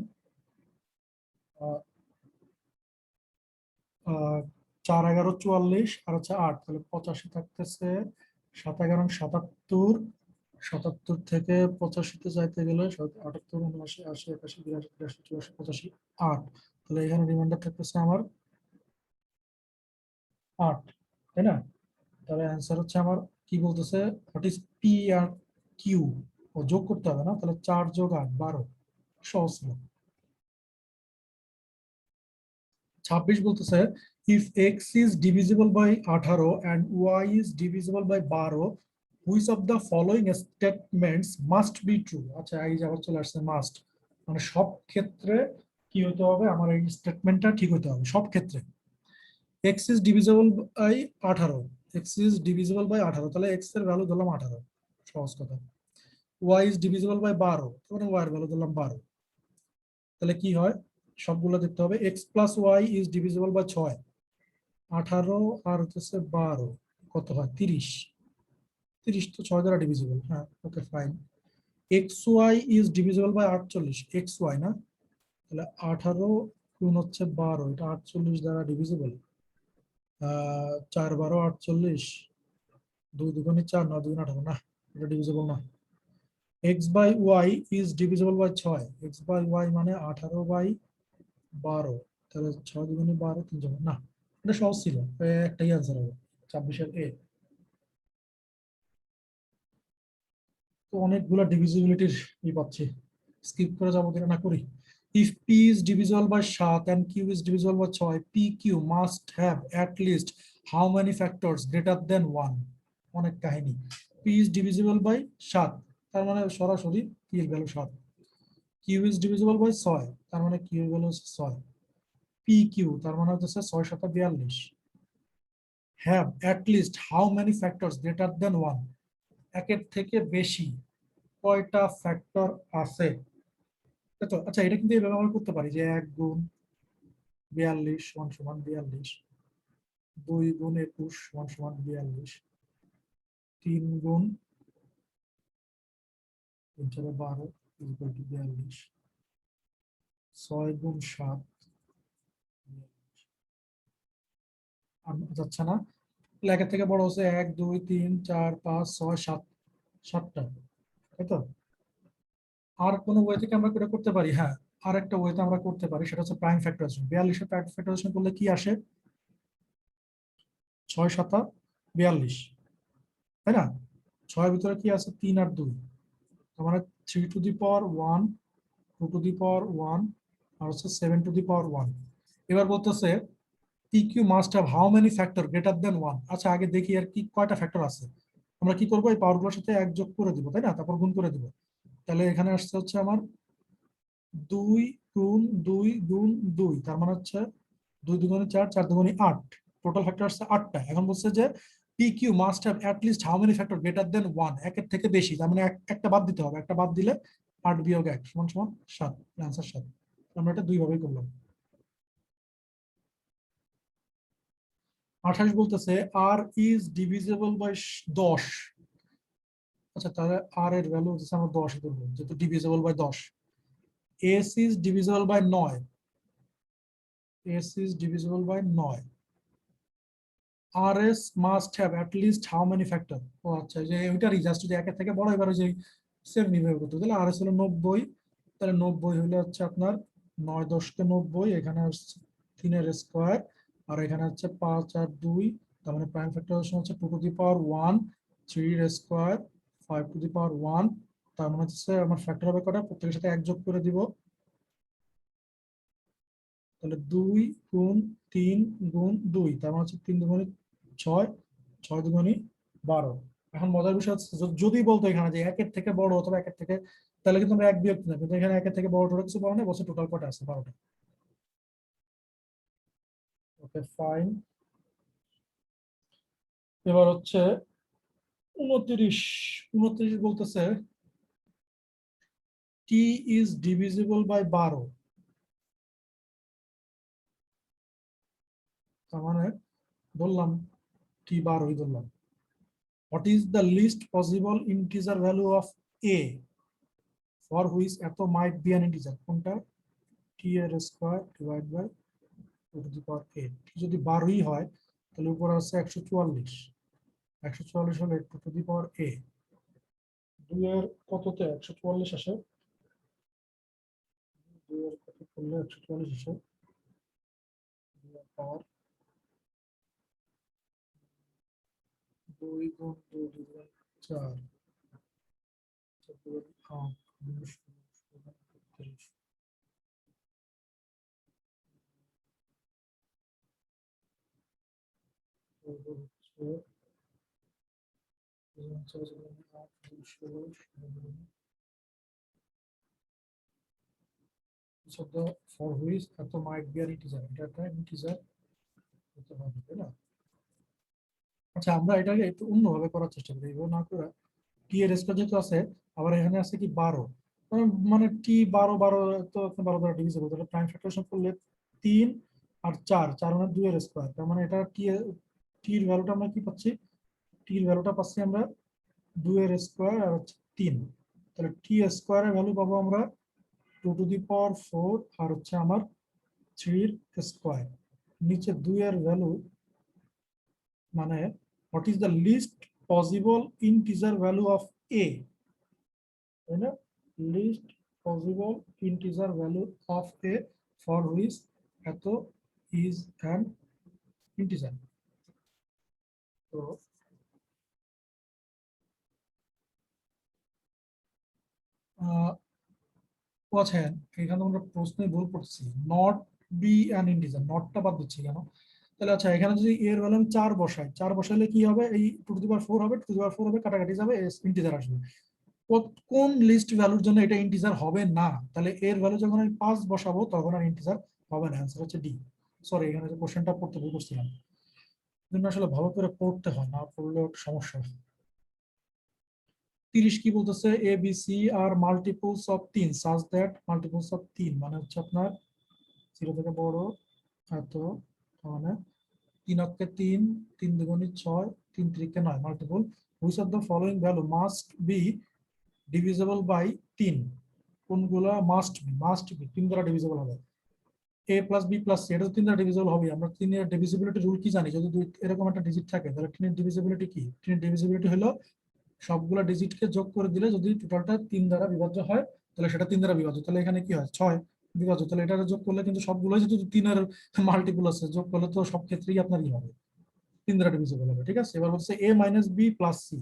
4 11 44 আর হচ্ছে 8, তাহলে 85 থাকতেছে। 7 11 77, 77 থেকে 85-তে যাইতে গেলে 78 79 80 81 82 83 84 85 8, তাহলে এখানে রিমাইন্ডার থাকতেছে আমার 8, তাই না? তাহলে অ্যান্সার হচ্ছে আমার কি বলতেছে, হোয়াট ইজ পি আর কিউ, ও যোগ করতে হবে না, তাহলে 4 যোগ 8 12, সহজ ছিল। 26 বলতেছে if X is divisible by 18 and Y is divisible by 12, which of the following statements must be true. আচ্ছা, এই যে আবার চলে আসছে মাস্ট, মানে সব ক্ষেত্রে কি হতে হবে, আমার এই স্টেটমেন্টটা ঠিক হতে হবে সব ক্ষেত্রে। X is divisible by 18, X is divisible by 18, তাহলে এক্স এর ভ্যালু ধরলাম 18, সহজ কথা। y is divisible by 12, তাহলে y এর ভ্যালু দিলাম 12। তাহলে কি হয়, সবগুলো দেখতে হবে। x plus y is divisible by 6, 18 আর হচ্ছে 12 কত হয় 30, 30 তো 6 দ্বারা ডিভিজিবল। হ্যাঁ, okay fine. xy is divisible by 48, xy না, তাহলে 18 গুণ হচ্ছে 12, এটা 48 দ্বারা ডিভিজিবল। 4 12 48, 2 দুগুণে 4, 9 দুগুণে 18, না এটা ডিভিজিবল না। x by y is divisible by 6, x by y মানে 18 বাই 12, তাহলে 6 দুগুণে 12, 3 যাবে না, এটা সহজ ছিল, একটাই অ্যান্সার হবে 26 এর a। তো অনেকগুলো ডিভিজিবিলিটির পাচ্ছি, স্কিপ করে যাবো কিনা না করি। If p is divisible by 7 and q is divisible by 6, pq must have at least how many factors greater than 1? অনেক কাহিনী। p is divisible by 7, তার মানে সরাসরি p এর value 7। q is divisible by 6, তার মানে q এর value 6। pq তার মানে হচ্ছে 6 7 42। have at least how many factors greater than 1? একের থেকে বেশি কয়টা ফ্যাক্টর আছে। তো আচ্ছা, এটা কিন্তু এভাবে আমরা করতে পারি যে 1 গুণ 42 সমান সমান 42, 2 গুণ 21 সমান সমান 42, 3 গুণ 3 4 12 ইকুয়াল টু 42, 6 গুণ 7 আর যাচ্ছে না, একের থেকে বড় হচ্ছে 1 2 3 4 5 6 7, 7টা, তাই তো। আর কোন ওয়ে থেকে আমরা এটা করতে পারি, হ্যাঁ আর একটা ওয়েতে আমরা করতে পারি, সেটা হচ্ছে প্রাইম ফ্যাক্টরাইজেশন। 42 এর প্রাইম ফ্যাক্টরাইজেশন করলে কি আসে, 6 7 42, তাই না। 6 এর ভিতরে কি আছে 3 আর 2, তার মানে 3 to the power 1, 2 to the power 1 আর হচ্ছে 7 টু দি পাওয়ার 1। এবার বলতেছে PQ must have how many factor greater than 1। আচ্ছা আগে দেখি আর কি কয়টা ফ্যাক্টর আছে। আমরা কি করবো, এই পাওয়ারগুলোর সাথে 1 যোগ করে দিব, তাই না, তারপর গুণ করে দিব। তাহলে এখানে আসছে হচ্ছে আমার 2 গুণ 2 গুণ 2, তার মানে হচ্ছে 2 দুগুণে 4, 4 দুগুণে 8, টোটাল ফ্যাক্টর আসছে 8টা। এখন বলছে যে PQ must have at least how many factor greater than 1, একের থেকে বেশি, তার মানে একটা বাদ দিতে হবে, একটা বাদ দিলে 8 বিয়োগ 1 সমান সমান 7, आंसर 7। আমরা এটা দুই ভাবেই করলাম। 28 বলতেছে আর ইজ ডিভিজিবল বাই 10। আচ্ছা তাহলে আর এর ভ্যালু হচ্ছে আমরা 10 ধরব, যেহেতু divisible by 10। S is divisible by 9, s is divisible by 9। আর s must have at least how many factor. ও আচ্ছা, যে ওইটারই জাস্ট যদি একের থেকে বড়, এবার যে সেম নির্ভর করতে, তাহলে আর এস হলো 90, তাহলে 90 হলে হচ্ছে আপনার 9 10 কে 90, এখানে হচ্ছে 3 এর স্কয়ার, আর এখানে হচ্ছে 5 আর 2, তার মানে প্রাইম ফ্যাক্টরাইজেশন হচ্ছে 2 টু দি পাওয়ার 1, 3 এর স্কয়ার, 5 টু দি পাওয়ার 1, তার মানে হচ্ছে আমার ফ্যাক্টর হবে কটা, প্রত্যেকের সাথে 1 যোগ করে দিব। তাহলে 2 গুণ 3 গুণ 2, তার মানে হচ্ছে 3 দুগুণে 6, 6 দুগুণে 12। এখন মজার বিষয় হচ্ছে যদি বলতো এখানে যে একের থেকে বড় অথবা একের থেকে, তাহলে কিন্তু আমরা এক বিয়োগ দিতাম, কিন্তু এখানে একের থেকে বড় টোটাল কিছু বড় নেই, বলছে টোটাল কটা আছে 12টা। Okay fine. এবার হচ্ছে 29, 29 বলতেছে টি ইজ ডিভিজিবল বাই 12, তার মানে ধরলাম টি 12ই ধরলাম। What is the least possible integer value of a for which এত might be an integer? কোনটা, t এর square divide by 2 to the power 8। যদি 12ই হয় তাহলে উপরে আছে 144, 144 হলে 2 টু দি পাওয়ার a, 2 এর কততে 144 আসে, 2 এর কত করলে 144 আসে, 2 এর পাওয়ার 2 গুণ 2 গুণ 4, 2 গুণ 8, 32। হচ্ছে শব্দ ফর হুইচ এত মাইট বি আর ইন্টিজার, এটা একটা ইন্টিজার হতে পারে, তাই না। আচ্ছা আমরা এটাকে একটু অন্যভাবে করার চেষ্টা করি, এভাবে না করে টি এর স্কোয়ার যেহেতু আছে, আবার এখানে আছে কি 12, মানে টি 12 তো আপনি 12 দ্বারা ডিভিজিবল, তাহলে প্রাইম ফ্যাক্টরাইজেশন করলে 3 আর 4, 4 মানে 2 এর স্কোয়ার, তার মানে এটা টির ভ্যালুটা আমরা কি পাচ্ছি, টির ভ্যালুটা পাচ্ছি আমরা 2 এর স্কোয়ার আর হচ্ছে 3, তাহলে টি স্কোয়ারের ভ্যালু পাবো আমরা 2 টু দি পাওয়ার 4 আর হচ্ছে আমার 3 এর স্কোয়ার, নিচে 2 এর ভ্যালু মানে what is the least possible integer value of a, তাই না, least possible integer value of a for which এত is an integer। তো আচ্ছা, এখানে আমরা প্রশ্নে ভুল করছি, নট বি অ্যান ইন্টিজার, নটটা বাদ দিচ্ছি কেন, তাহলে আচ্ছা এখানে যদি এর ভ্যালু আমি 4 বসাই, 4 বসাইলে কি হবে, এই 2 টু দি পাওয়ার 4 হবে, 2 টু দি পাওয়ার 4 হবে, কাটাকাটি যাবে, ইন্টিজার আসবে। কোন লিস্ট ভ্যালুর জন্য এটা ইন্টিজার হবে না, তাহলে এর ভ্যালু যখন আমি 5 বসাবো তখন আর ইন্টিজার হবে না, অ্যান্সার হচ্ছে ডি। সরি, এখানে যে কোশ্চেনটা পড়তে ভুল করছিলাম, জন্য আসলে ভালো করে পড়তে হয়, না পড়লে সমস্যা হয়। 30 কি বলতেছে, a b c are multiples of 3 such that, multiples of 3 মানে হচ্ছে আপনার 0 থেকে বড় এত, মানে 3 অক্ষে 3, 3 দুগুণে 6, 3 তিরিকে 9, multiple which of the following value must be divisible by 3, কোনগুলা মাস্ট বি 3 দ্বারা ডিভিজিবল হবে, a plus B plus C, এটা তো 3 দ্বারা ডিভিজিবল হবে, আমরা 3 এর ডিভিজিবিলিটি রুল কি জানি, যদি এরকম একটা ডিজিট থাকে তাহলে 3 এর ডিভিজিবিলিটি কি, 3 এর ডিভিজিবিলিটি হলো সবগুলা ডিজিটকে যোগ করে দিলে যদি টোটালটা 3 দ্বারা বিভাজ্য হয় তাহলে সেটা 3 দ্বারা বিভাজ্য, তাহলে এখানে কি হয় 6 বিভাজ্য, তাহলে এটা যোগ করলে কিন্তু সবগুলোই যদি 3 এর মাল্টিপল আছে, যোগ করলে তো সব ক্ষেত্রেই আপনার ই হবে, 3 দ্বারা ডিভিজিবল হবে, ঠিক আছে। এবার হচ্ছে a minus B plus C,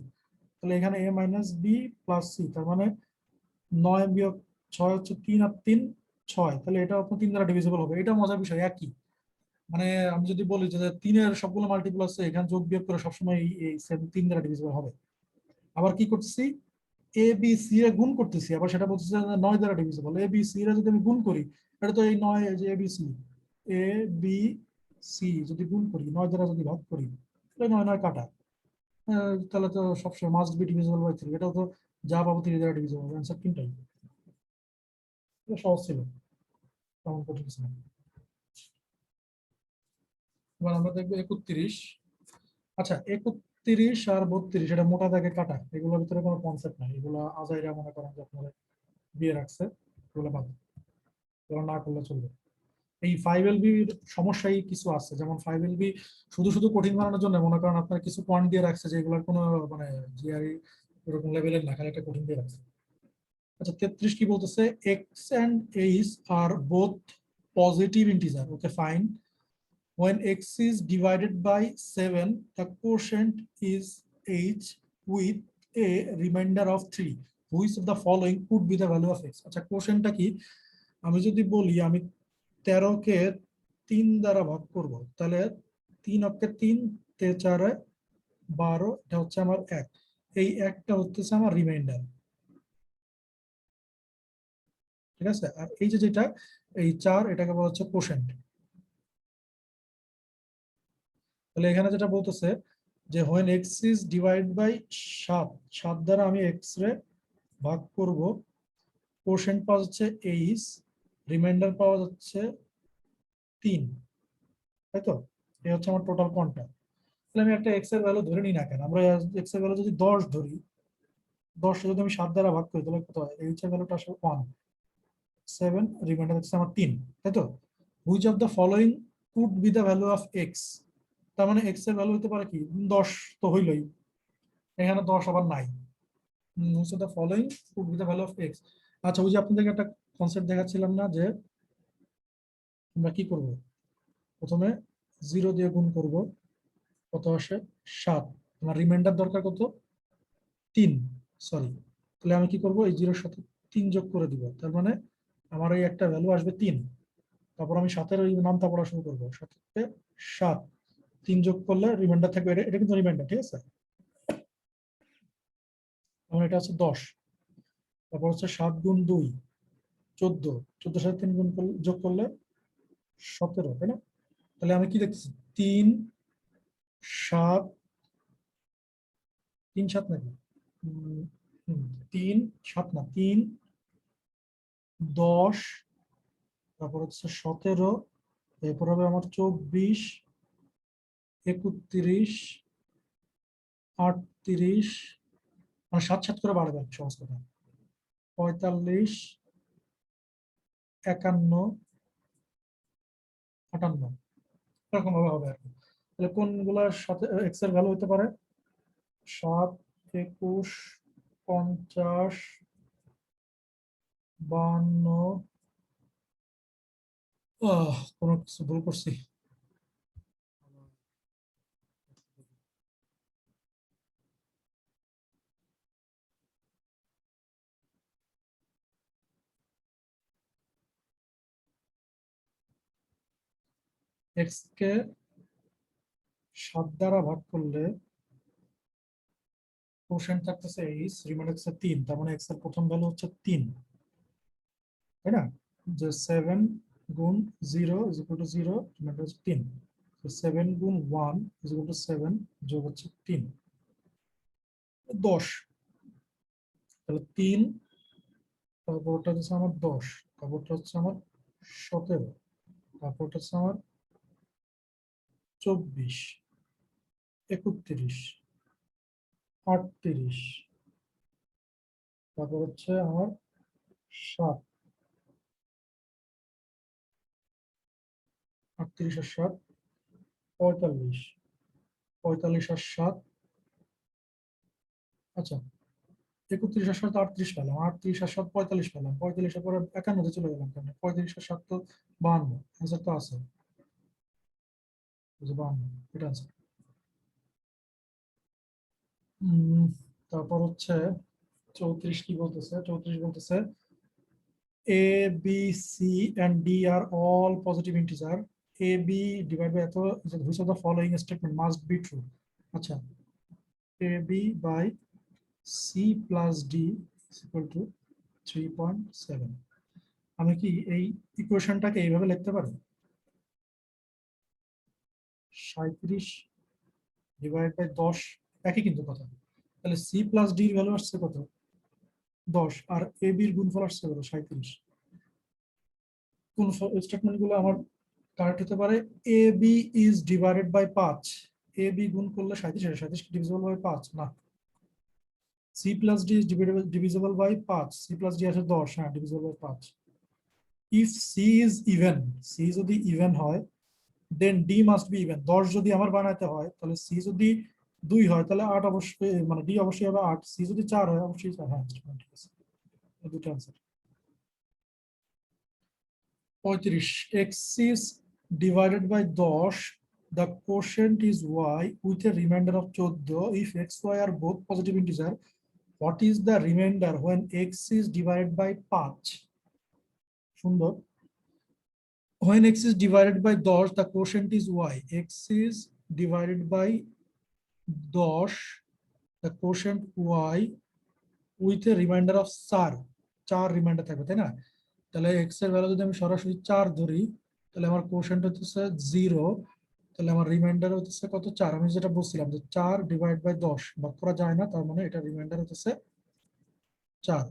তাহলে এখানে a minus B plus C, তার মানে 9 বিয়োগ 6 হচ্ছে 3 আর 3 6, তাহলে এটা আপনার 3 দ্বারা ডিভিজিবল হবে, এটা মজার বিষয় একই, মানে আমি যদি বলি যে 3 এর সবগুলো মাল্টিপল আছে, এখানে যোগ বিয়োগ করে সবসময় এই 3 দ্বারা ডিভিজিবল হবে। আবার কি করতেছি, এ বি সি এ গুণ করতেছি, আবার সেটা বলতেছে 9 দ্বারা ডিভিজিবল, এ বি সি এর যদি আমি গুণ করি, এটা তো এই 9, যে a b C, A b C যদি গুণ করি 9 দ্বারা যদি ভাগ করি, তাহলে 9 9 কাটা, তাহলে তো সবসময় মাস্ট বি ডিভিজিবল বাই 3, এটাও তো যা পাবো 3 দ্বারা ডিভিজিবল, অ্যান্সার তিনটাই, এটা সহজ ছিল, তেমন কঠিন ছিল না। এবার আমরা দেখবো 31। আচ্ছা 31 আর 32 এটা মোটা দাগে কাটা, এগুলোর ভিতরে কোনো কনসেপ্ট নাই, এগুলো আজাইরা মনে করেন যে আপনারা দিয়ে রাখছে, এগুলো বাদ, এগুলো না করলে চলবে। এই 5LB সমস্যাই কিছু আছে, যেমন 5LB শুধু শুধু কঠিন বানানোর জন্য মনে করেন আপনার কিছু পয়েন্ট দিয়ে রাখছে যেগুলোর কোনো মানে জিআরই এরকম লেভেলের না, খালি একটা কঠিন দিয়ে রাখছে। আচ্ছা 33 কি বলতেছে, X and H are both positive integer, okay fine, when x is divided by 7 the quotient is h with a remainder of 3, which of the following could be the value of x। আচ্ছা কোশ্চেনটা কি, আমি যদি বলি আমি 13 কে 3 দ্বারা ভাগ করব, তাহলে 3 অক্ষে 3, 4 12, এটা হচ্ছে আমার 1, এই একটা হচ্ছে আমার রিমাইন্ডার, ঠিক আছে। আর এই যে যেটা এই 4, এটাকে বলা হচ্ছে কোশেন্ট। তাহলে এখানে যেটা বলতেছে যে when x is divided by 7, 7 দ্বারা আমি x রে ভাগ করব, কোশেন্ট পাওয়া যাচ্ছে 8, রিমাইন্ডার পাওয়া যাচ্ছে 3, তাই তো, এই হচ্ছে আমার টোটাল কোয়ান্টা। তাহলে আমি একটা এক্স এর ভ্যালু ধরে নিই না কেন, আমরা এক্স এর ভ্যালু যদি 10 ধরি, 10 যদি আমি 7 দ্বারা ভাগ করি তাহলে কত হয়, এইচ এর ভ্যালুটা আসলে 1, 7, রিমাইন্ডার হচ্ছে আমার 3, তাই তো। Which of the following could B the value of x, তার মানে এক্স এর ভ্যালু হতে পারে কি 10, তো হইলই, এখানে 10 আবার নাই, which of the following could B the value of x. আচ্ছা ওই যে আপনাদেরকে একটা কনসেপ্ট দেখাচ্ছিলাম না, যে আমরা কি করব, প্রথমে 0 দিয়ে গুণ করব, কত আসে 7, আমার রিমাইন্ডার দরকার কত 3, সরি, তাহলে আমি কি করব এই 0 এর সাথে 3 যোগ করে দিব, তার মানে আমার এই একটা ভ্যালু আসবে 3, তারপর আমি 7 এর ওই নামটা পড়া শুরু করবো, 7 7, 3 যোগ করলে রিমাইন্ডার থাকবে, এটা কিন্তু রিমাইন্ডার, ঠিক আছে। আমার এটা হচ্ছে 10, তারপর হচ্ছে 7 গুণ 2 14, 14 সাথে 3 গুণ করলে যোগ করলে 17, তাই না। তাহলে আমি কি দেখতেছি 3 7, 3 7 নাকি 3 7 না 3 10, তারপর হচ্ছে 17, এরপর হবে আমার 24, 31, 38, মানে 7 7 করে বাড়বে সহজ কথা, 45, 51, 58, এরকম ভাবে হবে আর কি। তাহলে কোনগুলোর সাথে এক্স এর ভ্যালু হতে পারে? 7, 21, 50, 52, কোনো কিছু ভুল করছি? এক্স কে 7 দ্বারা ভাগ করলে কোশেন্ট থাকতেছে এইচ, রিমাইন্ডার হচ্ছে 3, তার মানে এক্স এর প্রথম ভ্যালু হচ্ছে 3, তাই না? যে 7 গুণ 0 ইজ ইকুয়াল টু 0, রিমাইন্ডার হচ্ছে 3, 7 গুণ 1 ইজ ইকুয়াল টু 7 যোগ হচ্ছে 3, 10। তাহলে 3, তারপরটা হচ্ছে আমার 10, তারপরটা হচ্ছে আমার 17, তারপরটা হচ্ছে আমার 24, 31, 38, তারপর হচ্ছে আমার 7, 38 আর 7, 45, 45 আর 7, আচ্ছা 31 আর 7 38 পেলাম, 38 আর 7 45 পেলাম, 45 এর পরে 51 তে চলে গেলাম কেন? 35 আর 7 তো 52, অ্যান্সার তো আছে, এই যে 52, এটা আছে। তারপর হচ্ছে 34 কি বলতেছে? 34 বলতেছে A, B, C and D are all positive integer. A, B divided by এত, which of the following statement must be true? আচ্ছা, A, B by C plus D is equal to 3.7. আমি কি এই ইকুয়েশনটাকে এইভাবে লিখতে পারি? 37 ডিভাইড বাই 10, একই কিন্তু কথা। তাহলে C প্লাস D এর ভ্যালু আসছে কত? 10, আর A B এর গুণফল আসছে কত? 37। কোন স্টেটমেন্ট গুলো আমার কারেক্ট হতে পারে? A B is divided by 5, A B গুণ করলে 37, 37 ডিভিজিবল বাই 5 না। C plus D is divisible by 5, C plus D আছে 10, হ্যাঁ divisible by 5। If C is even, C যদি ইভেন হয়, দেন ডি মাস্ট বি ইভেন। 10 যদি আমার বানাতে হয়, তাহলে সি যদি 2 হয় তাহলে 8 অবশ্যই, মানে ডি অবশ্যই হবে 8, সি যদি 4 হয় অবশ্যই 4, হ্যাঁ ঠিক আছে, এই দুটো answer. 35, x is divided by 10, the quotient is y with a remainder of 14, if x y are both positive integer, what is the remainder when x is divided by 5? সুন্দর। When x is divided by 10, the quotient is y, x is divided by 10, the quotient y with a remainder of 4, 4 reminder থাকবে, তাই না? তাহলে x এর value যদি আমি সরাসরি 4 ধরি, তাহলে আমার কোশেন্ট হচ্ছে 0, তাহলে আমার রিমাইন্ডার হচ্ছে কত? 4। আমি যেটা বলছিলাম যে 4 ডিভাইড বাই 10 ভাগ করা যায় না, তার মানে এটা রিমাইন্ডার হচ্ছে 4।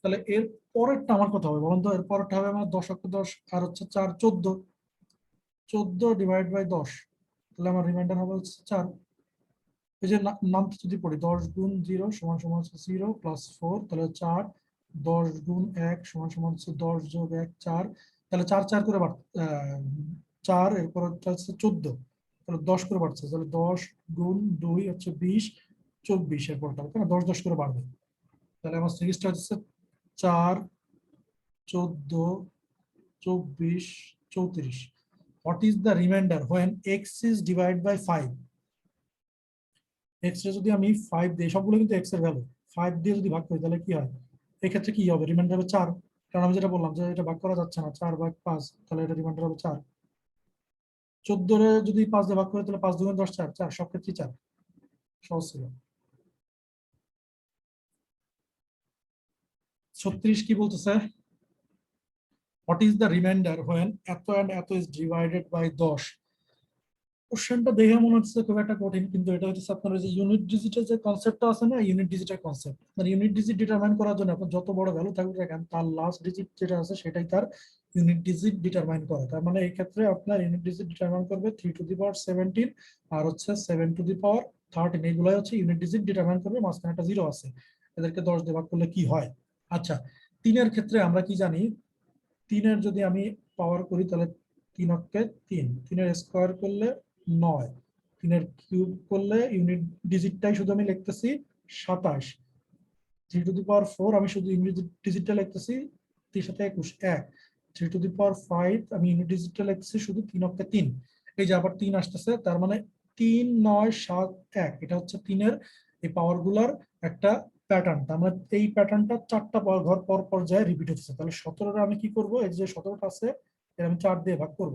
তাহলে এর পরেরটা আমার কত হবে বলুন তো? এর পরেরটা হবে আমার 10 অক্ষ 10 আর হচ্ছে 4 14, 14 ডিভাইড বাই 10, তাহলে আমার রিমাইন্ডার হবে হচ্ছে 4। এই যে নাম যদি পড়ি, 10 গুণ 0 সমান সমান হচ্ছে 0 প্লাস 4, তাহলে 4, 10 গুণ 1 সমান সমান হচ্ছে 10 যোগ 1 4, তাহলে 4 4 করে 4, এরপর হচ্ছে 14, তাহলে 10 করে বাড়ছে, তাহলে 10 গুণ 2 হচ্ছে 20, 24 এর পরটা, তাই না? 10 10 করে বাড়বে, তাহলে আমার সিরিজটা হচ্ছে 4, 14, 24, 34। What is the remainder when x is divided by 5? X ray যদি আমি 5 দিই, সবগুলো কিন্তু এক্স এর ভ্যালু, 5 দিয়ে যদি ভাগ করি তাহলে কি হয়? এক্ষেত্রে কি হবে? রিমাইন্ডার হবে 4, কারণ আমি যেটা বললাম যে এটা ভাগ করা যাচ্ছে না, 4 ভাগ 5, তাহলে এটা রিমাইন্ডার হবে 4। 14 রে যদি 5 দিয়ে ভাগ করি তাহলে 5 2 10 4, 4 সব ক্ষেত্রেই 4। সহজ ছিল। 36 কি বলতেছে? What is the reminder when এত and এত is divided by 10? কোশ্চেনটা দেখে মনে হচ্ছে খুব একটা কঠিন, কিন্তু এটা হচ্ছে আপনার ওই যে ইউনিট ডিজিটের যে কনসেপ্টটা আছে না, ইউনিট ডিজিটের কনসেপ্ট, মানে ইউনিট ডিজিট ডিটারমাইন করার জন্য আপনার যত বড় ভ্যালু থাকুক না কেন তার লাস্ট ডিজিট যেটা আছে সেটাই তার ইউনিট ডিজিট ডিটারমাইন করে। তার মানে এই ক্ষেত্রে আপনার ইউনিট ডিজিট ডিটারমাইন করবে 3^17 আর হচ্ছে 7^13, এগুলাই হচ্ছে ইউনিট ডিজিট ডিটারমাইন করবে। মাঝখানে একটা 0 আছে, এদেরকে 10 দিয়ে ভাগ করলে কি হয়? আচ্ছা, 3-এর ক্ষেত্রে আমরা কি জানি, 3-এর যদি আমি পাওয়ার করি তাহলে 3 অক্ষে 3, 3-এর স্কোয়ার করলে 9, 3-এর কিউব করলে ইউনিট ডিজিটটাই শুধু আমি লিখতেছি 27, 3^4 আমি শুধু ইউনিট ডিজিটটা লিখতেছি 3 সাথে 21, 1, 3^5 আমি ইউনিট ডিজিটটা লিখতেছি শুধু 3 অক্ষে 3। এই যে আবার 3 আসতেছে, তার মানে 3, 9, 7, 1, এটা হচ্ছে 3-এর এই পাওয়ার গুলার একটা প্যাটার্ন। তার মানে এই প্যাটার্নটা 4টা ঘর পর পর্যায়ে রিপিট হচ্ছে। তাহলে 17-র আমি কি করব, এই যে 17টা আছে এর আমি 4 দিয়ে ভাগ করব,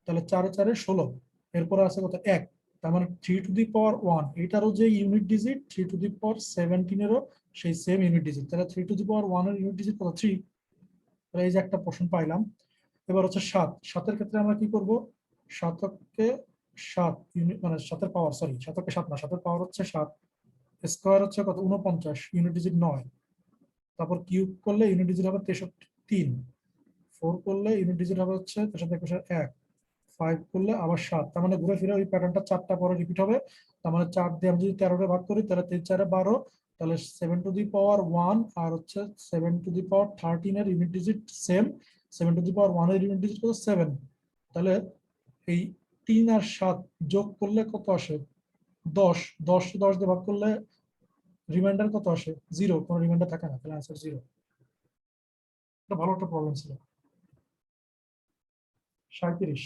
তাহলে 4 4 16, এরপরে আছে কত 1, তার মানে 3^1, এটারও যে ইউনিট ডিজিট 3^17-এরও সেই সেম ইউনিট ডিজিট, তাহলে 3^1 এর ইউনিট ডিজিট কত 3। তাহলে এই যে একটা পোর্শন পাইলাম। এবার হচ্ছে 7, 7-এর ক্ষেত্রে আমরা কি করব, 7-কে 7 ইউনিট মানে 7-এর পাওয়ার, সরি 7-কে 7 না, 7-এর পাওয়ার হচ্ছে 7, স্কয়ার হচ্ছে কত 49, ইউনিট ডিজিট 9, তারপর কিউব করলে ইউনিট ডিজিট হবে 63, 3, 4 করলে ইউনিট ডিজিট হবে হচ্ছে 3 1, 5 করলে আবার 7, তার মানে ঘুরে ফিরে ওই প্যাটার্নটা 4টা পরে রিপিট হবে। তার মানে 4 দিয়ে আমি যদি 13-টা ভাগ করি তাহলে 3 4 12, তাহলে 7^1 আর হচ্ছে 7^13 এর ইউনিট ডিজিট সেম, 7^1 এর ইউনিট ডিজিট কত 7, তাহলে এই 3 আর 7 যোগ করলে কত আসে 10, 10 10 দিয়ে ভাগ করলে রিমাইন্ডার কত আসে 0, কোনো রিমাইন্ডার থাকে না, তাহলে আনসার 0। এটা ভালো একটা প্রবলেম ছিল। 37,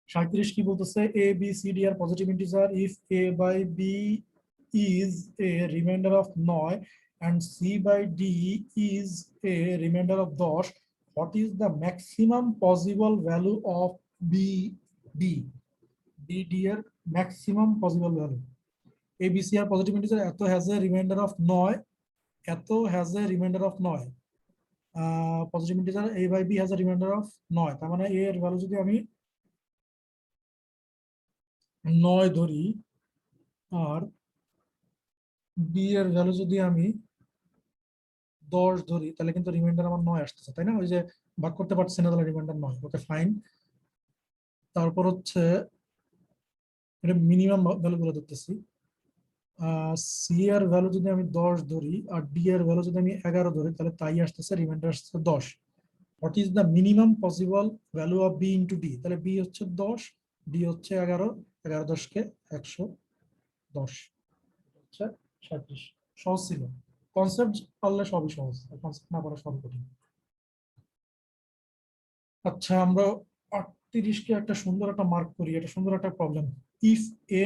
37 কি বলতেছে, a b c d are positive integer if a by b is a remainder of 9 and c by d is a remainder of 10, what is the maximum possible value of b d? b d এর maximum possible value, a b c আর positive integer এত has a remainder of 9, এত has a remainder of 9, positive integer a by b has a remainder of 9, তার মানে a এর value যদি আমি 9 ধরি আর বি এর ভ্যালু যদি আমি 10 ধরি, তাহলে কিন্তু রিমাইন্ডার আমার 9 আসতেছে, তাই না? ওই যে ভাগ করতে পারছি না, তাহলে রিমাইন্ডার 9, ওকে ফাইন। তারপর হচ্ছে এটা মিনিমাম ভ্যালু গুলো দেখতেছি, সি এর ভ্যালু যদি আমি 10 ধরি আর ডি এর ভ্যালু যদি আমি 11 ধরি, তাহলে তাই আসতেছে, রিমাইন্ডার আসছে 10। What is the minimum possible value of B into D? তাহলে বি হচ্ছে 10, ডি হচ্ছে 11, 11 10-কে 110 হচ্ছে 37। সহজ ছিল, কনসেপ্ট পারলে সবই সহজ, কনসেপ্ট না পারলে সবই কঠিন। আচ্ছা, আমরা 38-কে একটা সুন্দর একটা মার্ক করি, এটা সুন্দর একটা problem. If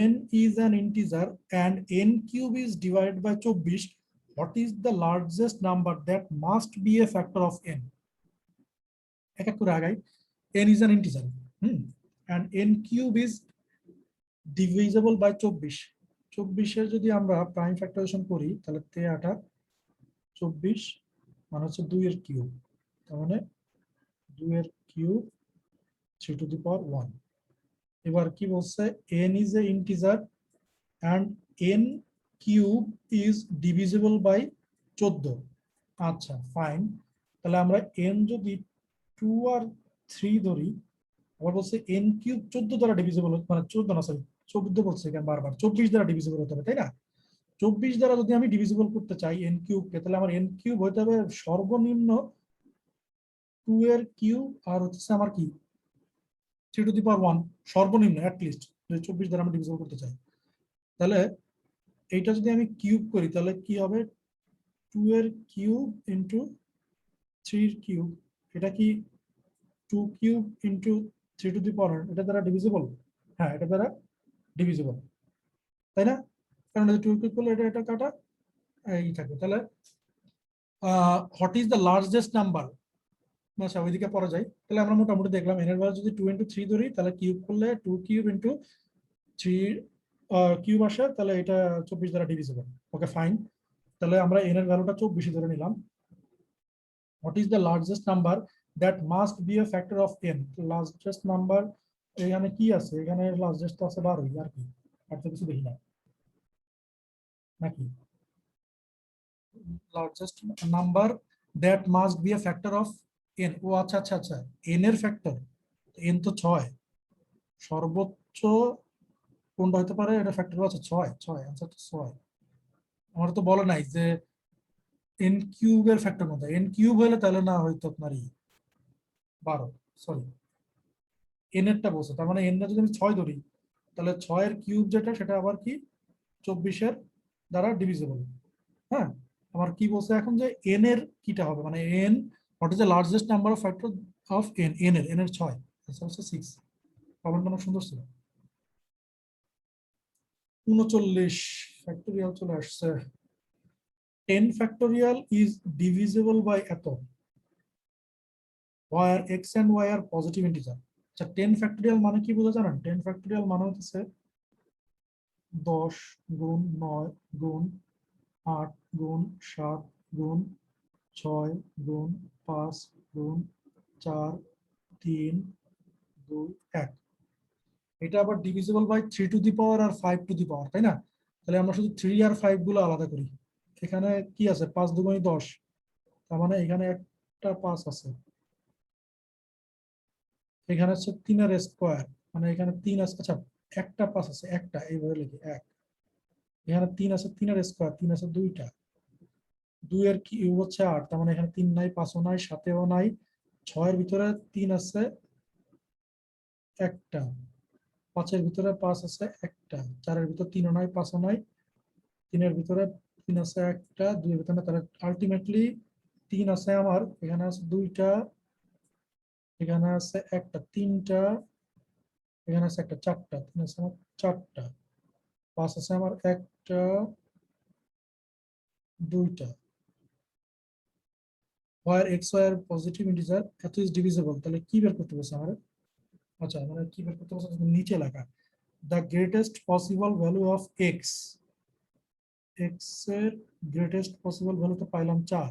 n is an integer and n cube is divided by 24, what is the largest number that must be a factor of n? এক এক করে আগাই। n is an integer, and n cube is divisible by 24, 24-এর যদি আমরা prime factorisation করি তাহলে 3 24 মানে হচ্ছে 2 এর কিউব, তার মানে 2 এর কিউব 3^1। এবার কি বলছে, n is a integer and n cube is divisible by 14। আচ্ছা ফাইন, তাহলে আমরা n যদি 2 আর 3 ধরি, আবার বলছে n কিউব 14 দ্বারা ডিভিজিবল, মানে 14 না সরি 14 বলছে কেন বারবার, 24 দ্বারা ডিভিজিবল হতে হবে, তাই না? 24 দ্বারা যদি আমি ডিভিজিবল করতে চাই n কিউবকে, তাহলে আমার n কিউব হতে হবে সর্বনিম্ন 2 এর কিউব আর হচ্ছে আমার কি 3^1 সর্বনিম্ন অ্যাটলিস্ট, যদি 24 দ্বারা আমি ডিভিজিবল করতে চাই। তাহলে এইটা যদি আমি কিউব করি তাহলে কি হবে, 2 এর কিউব ইন্টু 3 এর কিউব, এটা কি 2 কিউব ইন্টু 3^, এটা দ্বারা ডিভিজিবল? হ্যাঁ, এটা দ্বারা ডিভিজিবল, তাই না? কারণ 2 কিউব করলে এটা এটা কাটা এই থাকবে। তাহলে what is the largest number, আচ্ছা ওইদিকে পরে যাই। তাহলে আমরা মোটামুটি দেখলাম n এর ভ্যালু যদি 2 × 3 ধরি, তাহলে কিউব করলে 2 কিউব ইন্টু 3 কিউব আসে, তাহলে এটা 24 দ্বারা ডিভিজিবল, ওকে ফাইন। তাহলে আমরা n এর ভ্যালুটা 24 ধরে নিলাম। What is the largest number that must be a factor of n? Largest number এখানে কি আছে, এখানে লার্জেস্ট আছে 12, আর কি, আর তো কিছু দেখি না নাকি। Largest number that must be a factor of n. ও আচ্ছা আচ্ছা আচ্ছা, এন এর ফ্যাক্টর, এন তো 6, সর্বোচ্চ কোনটা হতে পারে, এটা ফ্যাক্টর আছে 6, 6 আনসার তো 6। আমার তো বলে নাই যে এন কিউবের ফ্যাক্টর কোনটা, এন কিউব হলে তাহলে না হয়তো আপনার 12, সরি এন এরটা বলছে, তার মানে এন যদি আমি 6 ধরি, তাহলে 6 এর কিউব যেটা সেটা আবার কি 24-এর দ্বারা ডিভিজিবল। হ্যাঁ, আমার কি বলছে এখন যে এন এর কিটা হবে, মানে N what is the largest number of factor of N, N এর 6, আনসার হচ্ছে 6। প্রবলেমটা অনেক সুন্দর ছিল। 39 ফ্যাক্টরিয়াল চলে আসছে। 10 ফ্যাক্টরিয়াল ইজ ডিভিজিবল বাই এত, where x and y are positive integer। আচ্ছা 10 ফ্যাক্টরিয়াল মানে কি বোঝা জানেন? 10 ফ্যাক্টরিয়াল মানে হচ্ছে 10 গুণ 9 গুণ 8 গুণ 7 গুণ 6 গুণ 5 গুণ 4 3 2 1। এটা আবার divisible by 3 to the power আর 5 টু দি পাওয়ার, তাই না? তাহলে আমরা শুধু 3 আর 5 গুলো আলাদা করি। এখানে কি আছে, 5 দুগুণে 10, তার মানে এখানে একটা 5 আছে। এখানে হচ্ছে 3 এর স্কোয়ার, মানে এখানে 3 আছে, আচ্ছা একটা 5 আছে, একটা এইভাবে লিখি 1। এখানে 3 আছে, 3 এর স্কোয়ার, 3 আছে দুইটা, 2 এর কিউব হচ্ছে 8, তার মানে এখানে 3 নাই, 5ও নাই, 7ও নাই, 6 এর ভিতরে 3 আছে একটা, 5 এর ভিতরে 5 আছে একটা, 4 এর ভিতরে 3ও নাই, 5ও নাই, 3 এর ভিতরে 3 আছে একটা, 2 এর ভিতরে না, তাহলে আলটিমেটলি 3 আছে আমার, এখানে আছে দুইটা, এখানে আছে একটা, তিনটা, এখানে আছে একটা, চারটা, 3 আছে আমার চারটা, 5 আছে আমার একটা, দুইটা। where x y are positive integer এত is divisible, তাহলে কি বের করতে বলছে আমার? আচ্ছা মানে কি বের করতে বলছে, নিচে লেখা the greatest possible value of x, x এর greatest possible value তো পাইলাম 4,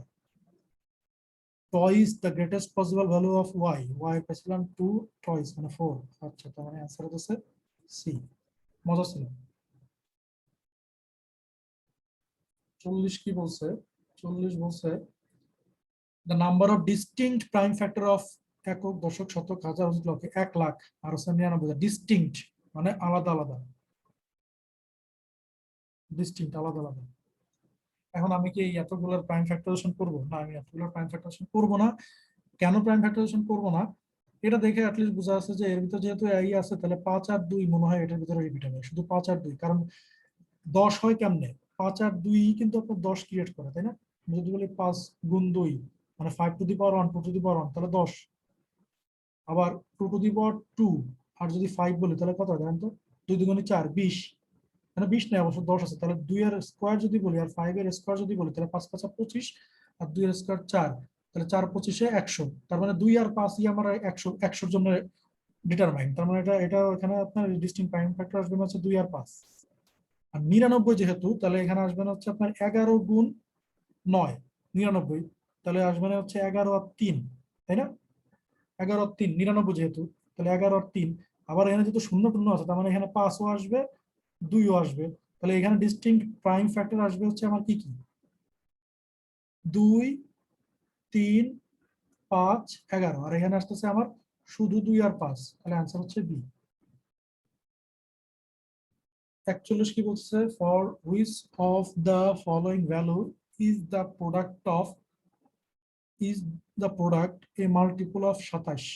twice the greatest possible value of y, y পেছিলাম 2, twice মানে 4। আচ্ছা তার মানে অ্যানসার হচ্ছে সি। মজা ছিল। 40 কি বলছে? 40 বলছে the number of distinct prime factor of একক, দশক, শতক, হাজার, লক্ষ, 1 লাখ আর হচ্ছে 99। ডিস্টিংক্ট মানে আলাদা আলাদা, ডিস্টিংক্ট আলাদা আলাদা। এখন আমি কি এই এতগুলোর প্রাইম ফ্যাক্টরাইজেশন করবো? না, আমি এতগুলোর প্রাইম ফ্যাক্টরাইজেশন করবো না। কেন প্রাইম ফ্যাক্টরাইজেশন করবো না? এটা দেখে অ্যাটলিস্ট বোঝা আছে যে এর ভিতরে যেহেতু এই আছে, তাহলে 5 আর 2 মনে হয় এটার ভিতরে রিপিট হবে, শুধু 5 আর 2। কারণ 10 হয় কেমনে, 5 আর 2 কিন্তু আপনার 10 ক্রিয়েট করে, তাই না? আমি যদি বলি 5 গুণ 2 মানে 5 to the power 1, 2 to the power 1, তাহলে 10। আবার 2 টু দি পাওয়ার 2 আর যদি 5 বলি তাহলে কত হয় জানেন তো? 2 দুগুণে 4, 20। মানে 20 নেই, অবশ্য 10 আছে। তাহলে 2 এর স্কোয়ার যদি বলি আর 5 এর স্কোয়ার যদি বলি, তাহলে 5 5 25 আর 2 এর স্কোয়ার 4, তাহলে 4 25 100। তার মানে 2 আর 5 আমার 100, 100 এর জন্য ডিটারমাইন। তার মানে এটা এখানে আপনার ডিস্টিংক্ট প্রাইম ফ্যাক্টর আসবে হচ্ছে 2 আর 5। আর 99 যেহেতু, তাহলে এখানে আসবে না হচ্ছে আপনার 11 গুণ 9, 99। তাহলে আসবে না হচ্ছে 11 আর 3, তাই না? 11 আর 3, 99 যেহেতু, তাহলে 11 আর 3। আবার এখানে যেহেতু শূন্য টূন্য আছে, তার মানে এখানে 5ও আসবে, 2ও আসবে। তাহলে এখানে ডিস্টিংক্ট প্রাইম ফ্যাক্টর আসবে হচ্ছে আমার কি কি, 2, 3, 5, 11। আর এখানে আসতেছে আমার শুধু 2 আর 5, তাহলে অ্যান্সার হচ্ছে বি। 41 কি বলছে, for which of the following value is the product of, is the product a multiple of 27?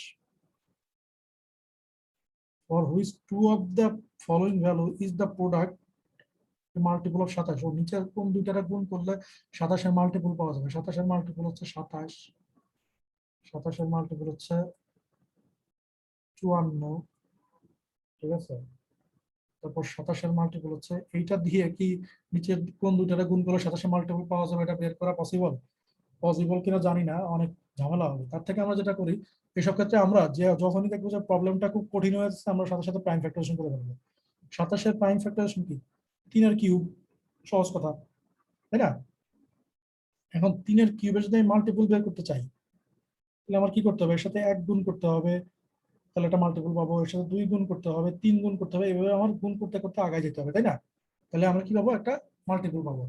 For which two of the following value is the product a multiple of 27? ও নিচে কোন দুইটারে গুণ করলে 27 এর multiple পাওয়া যাবে? 27 এর মাল্টিপল হচ্ছে 27, 27 এর মাল্টিপল হচ্ছে 54, ঠিক আছে? তারপর 27 এর মাল্টিপল হচ্ছে এইটা দিয়ে কি নিচে কোন দুইটারে গুণ করলে 27 এর মাল্টিপল পাওয়া যাবে, এটা বের করা পসিবল? পসিবল কিনা জানি না, অনেক ঝামেলা হবে। তার থেকে আমরা যেটা করি, এসব ক্ষেত্রে আমরা যে যখনই দেখবো যে প্রবলেমটা খুব কঠিন হয়ে যাচ্ছে, আমরা সাথে সাথে প্রাইম ফ্যাক্টরাইজেশন করে ফেলবো। 27 এর প্রাইম ফ্যাক্টরাইজেশন কি, 3 এর কিউব, সহজ কথা, তাই না? এখন 3 এর কিউবের যদি আমি মাল্টিপল বের করতে চাই, তাহলে আমার কি করতে হবে, এর সাথে 1 গুণ করতে হবে, তাহলে এটা মাল্টিপল পাবো, এর সাথে 2 গুণ করতে হবে, 3 গুণ করতে হবে, এভাবে আমার গুণ করতে করতে আগায় যেতে হবে, তাই না? তাহলে আমরা কি পাবো, একটা মাল্টিপল পাবো।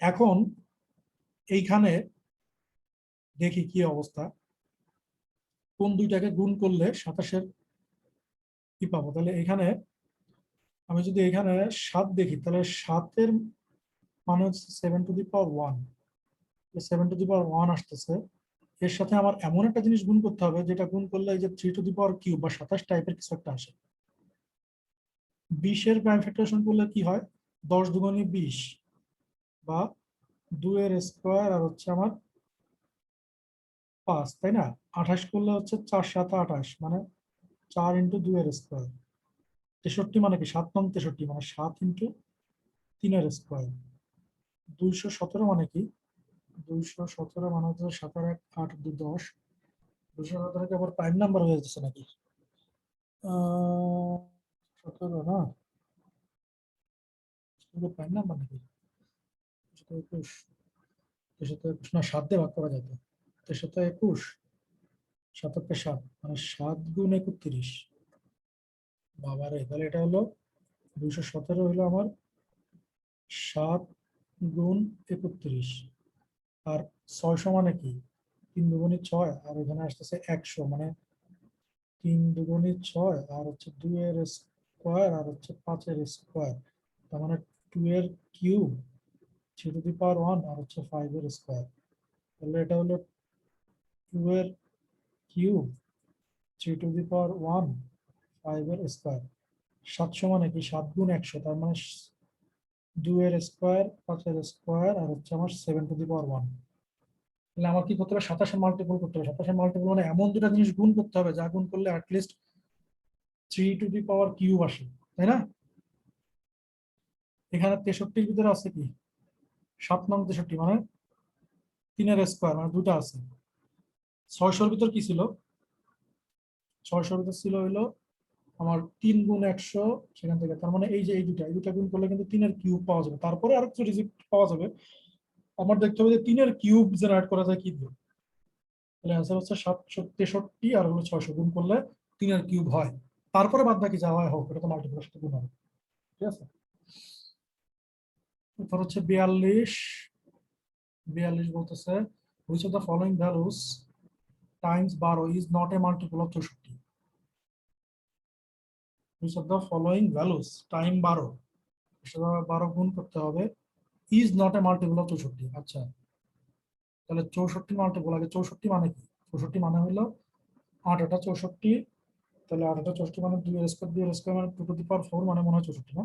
এখন এইখানে দেখি কি অবস্থা, কোন দুইটাকে গুণ করলে 27-এর কি পাবো। তাহলে এখানে আমি যদি এখানে 7 দেখি, তাহলে 7-এর মানে হচ্ছে 7^1, 7^1 আসতেছে। এর সাথে আমার এমন একটা জিনিস গুণ করতে হবে যেটা গুণ করলে এই যে 3^3 বা 27 টাইপের কিছু একটা আসে। 20-এর প্রাইম ফ্যাক্টরাইজেশন করলে কি হয়, 10 দুগুণে 20 বা 2-এর স্কোয়ার আর হচ্ছে আমার 5, তাই না? 28 করলে হচ্ছে 4 7 28, মানে 4 × 2-এর স্কোয়ার। 63 মানে কি, 7×63 মানে 7 × 3-এর স্কোয়ার। 217 মানে কি, 217 মানে হচ্ছে 7 আর 1 8 2 10। 217 আবার প্রাইম নাম্বার হয়ে যাচ্ছে নাকি? 17 না, প্রাইম নাম্বার নাকি? 221, 221 না, 7 দিয়ে ভাগ করা যেত। 221, 7 মানে 7 × 31। বাবারে, তাহলে এটা হলো 217 হলো আমার 7 × 31। আর 600 মানে কি, 3 দুগুণে 6, আর এখানে আসতেছে 100, মানে 3 দুগুণে 6 আর হচ্ছে 2-এর স্কোয়ার আর হচ্ছে 5-এর স্কোয়ার, তার মানে 2-এর কিউব 3^1 আর হচ্ছে 5-এর স্কোয়ার। তাহলে এটা হলো 2-এর কিউব 3^1 5-এর স্কোয়ার। 700 মানে কি, 7 × 100, তার মানে 2-এর স্কোয়ার 5-এর স্কোয়ার আর হচ্ছে আমার 7^1। তাহলে আমার কি করতে হবে, 27-এর মাল্টিপল করতে হবে। 27-এর মাল্টিপল মানে এমন দুটা জিনিস গুণ করতে হবে যা গুণ করলে অ্যাটলিস্ট 3^3 আসে, তাই না? এখানে 63-র ভিতরে আছে কি, 7 নং 63, মানে 3-এর স্কোয়ার, মানে দুটা আছে। 600-র ভিতর কি ছিল, 600-র ভিতর ছিল হইলো আমার 3 × 100, সেখান থেকে তার মানে এই যে এই দুটা গুণ করলে কিন্তু 3-এর কিউব পাওয়া যাবে, তারপরে আরো কিছু ডিজিট পাওয়া যাবে। আমার দেখতে হবে যে 3-এর কিউব জেনারেট করা যায় কি দিয়ে। তাহলে অ্যান্সার হচ্ছে 763 আর হলো 600 গুণ করলে 3-এর কিউব হয়। তারপরে বাদ বাকি যা হয় হোক, এটা তো মাল্টিপ্লের সাথে গুণ হবে, ঠিক আছে? এরপর হচ্ছে 42। 42 বলতেছে which of the following values times 12 is not a multiple of 64? which of the following values time 12, 12 গুণ করতে হবে, is not a multiple of 64। আচ্ছা, তাহলে 64 মাল্টিপল, আগে 64 মানে কি, 64 মানে হলো 8 64, তাহলে 8 64 মানে 2-এর স্কোয়ার, 2-এর স্কোয়ার মানে 2^4, মানে মনে হয় 64 না,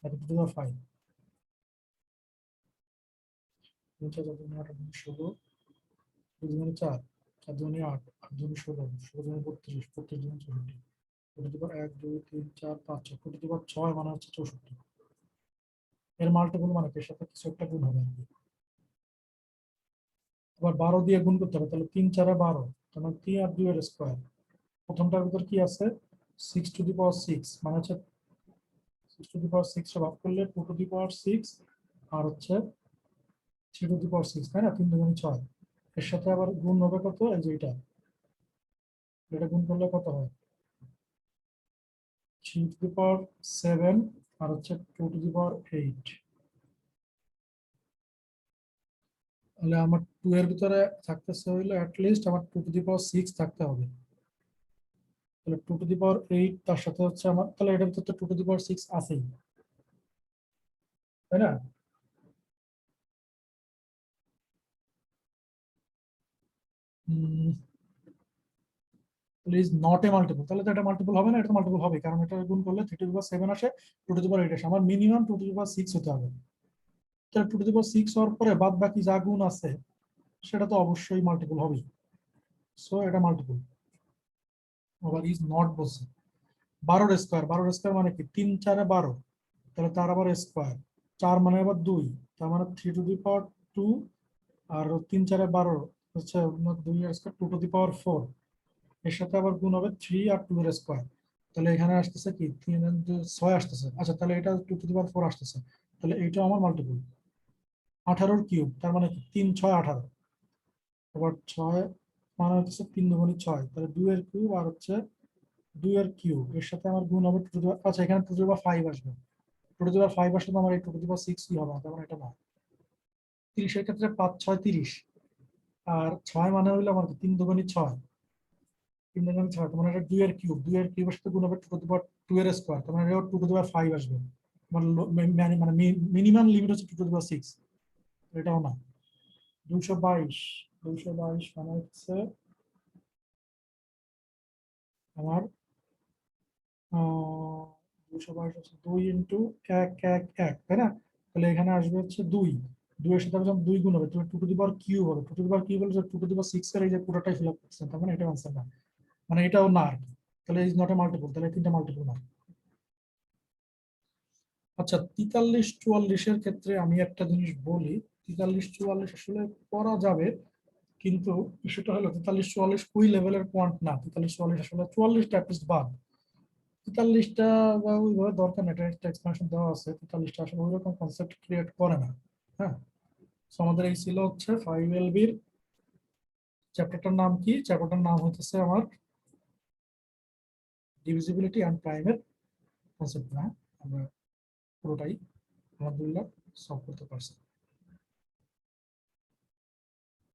নাকি 2^5? 3 4 4 2 8 16, 2 2 4, 4 2 8, 8 2 16, 16 32, 32 64, 1 2 3 4 5 6, 6 মানে হচ্ছে 64। এর মাল্টিপল মানে কি, এর সাথে কিছু একটা গুণ হবে আর কি। আবার 12 দিয়ে গুণ করতে হবে, তাহলে 3 4 12, তাহলে 3 আর 2 এর স্কোয়ার। প্রথমটার ভিতর কি আছে, 6^6, মানে হচ্ছে 6^6 ভাগ করলে 2^6 আর হচ্ছে 3^6, তাই না? 3 2 6, এর সাথে আবার গুণ হবে কত, এই যে এটা গুণ করলে কত হয়, 3^7 আর হচ্ছে 2^8। তাহলে আমার 2 এর ভিতরে থাকতেছে হইলো অ্যাটলিস্ট আমার 2^6 থাকতে হবে। তাহলে 2^8 তার সাথে হচ্ছে আমার, তাহলে এটার ভিতরে তো 2^6 আছেই, তাই না? ইজ নট এ মাল্টিপল, তাহলে তো এটা মাল্টিপল হবে না, এটা মাল্টিপল হবে, কারণ এটা গুণ করলে 3^7 আসে, 2^8 আসে, আমার মিনিমাম 2^6 হতে হবে। তাহলে 2^6 হওয়ার পরে বাদ বাকি যা গুণ আছে সেটা তো অবশ্যই মাল্টিপল হবেই, সো এটা মাল্টিপল। আবার ইজ নট বলছে। 12-এর স্কোয়ার, 12-এর স্কোয়ার মানে কি, 3 4 12, তাহলে তার আবার স্কোয়ার, 4 মানে আবার 2, তার মানে 3^2, আর 3 4 12 হচ্ছে 2 এর স্কোয়ার 2^4, এর সাথে আবার গুণ হবে 3 আর 2 এর স্কোয়ার। তাহলে এখানে আসতেছে কি, 3 6 আসতেছে। আচ্ছা, তাহলে এটা 2^4 আসতেছে, তাহলে এইটা আমার মাল্টিপল। 18-এর কিউব, তার মানে কি 3 6 18, আবার 6 মানে হচ্ছে 3 দুগুণে 6, তাহলে 2 এর কিউব আর হচ্ছে 2 এর কিউব এর সাথে আমার গুণ হবে 2 আচ্ছা এখানে 2 টু দি পাওয়ার 5 আসবে, 2 টু দি পাওয়ার 5 আসলে তো আমার এই 2 টু দি পাওয়ার 6 কি হবে, তার মানে এটা না। 30 এর ক্ষেত্রে 5 6 30, আর 6 মানে হইলো আমার 3 দুগুণে 6, 3 দুগুণে 6, তার মানে এটা 2 এর কিউব, 2 এর কিউবের সাথে গুণ হবে 2 টু দি পাওয়ার 2 এর স্কয়ার, তার মানে এটা 2 টু দি পাওয়ার 5 আসবে। মানে মানে মিনিমাম লিমিট হচ্ছে 2 টু দি পাওয়ার 6, এটাও না। 222, 222 মানে হচ্ছে আমার 222 হচ্ছে 2 ইন্টু 1 1 1, তাই না? তাহলে এখানে আসবে হচ্ছে 2, 2 এর সাথে যখন 2 গুণ হবে তাহলে 2 টু দি পাওয়ার কিউব হবে, 2 টু দি পাওয়ার কিউব হলে 2 টু দি পাওয়ার 6 এর এই যে পুরোটাই ফিল আপ করছেন, তার মানে এটা आंसर না, মানে এটাও না আর কি। তাহলে ইজ নট এ মাল্টিপল, তাহলে তিনটা মাল্টিপল না। আচ্ছা 43 44 এর ক্ষেত্রে আমি একটা জিনিস বলি, 43 44 আসলে করা যাবে, কিন্তু সেটা হলো 43 44 ওই লেভেলের পয়েন্ট না, 43 44 আসলে 44টা অ্যাটলিস্ট বাদ, 43টা বা ওইভাবে দরকার নেই, এটা একটা এক্সপ্লেনেশন দেওয়া আছে, 43টা আসলে ওইরকম কনসেপ্ট ক্রিয়েট করে না। হ্যাঁ, তো আমাদের এই ছিল হচ্ছে 5LB-র চ্যাপ্টারটার নাম কি, চ্যাপ্টারটার নাম হচ্ছে আমার ডিভিজিবিলিটি অ্যান্ড প্রাইমের কনসেপ্ট না, আমরা পুরোটাই আলহামদুলিল্লাহ সলভ করতে পারছি।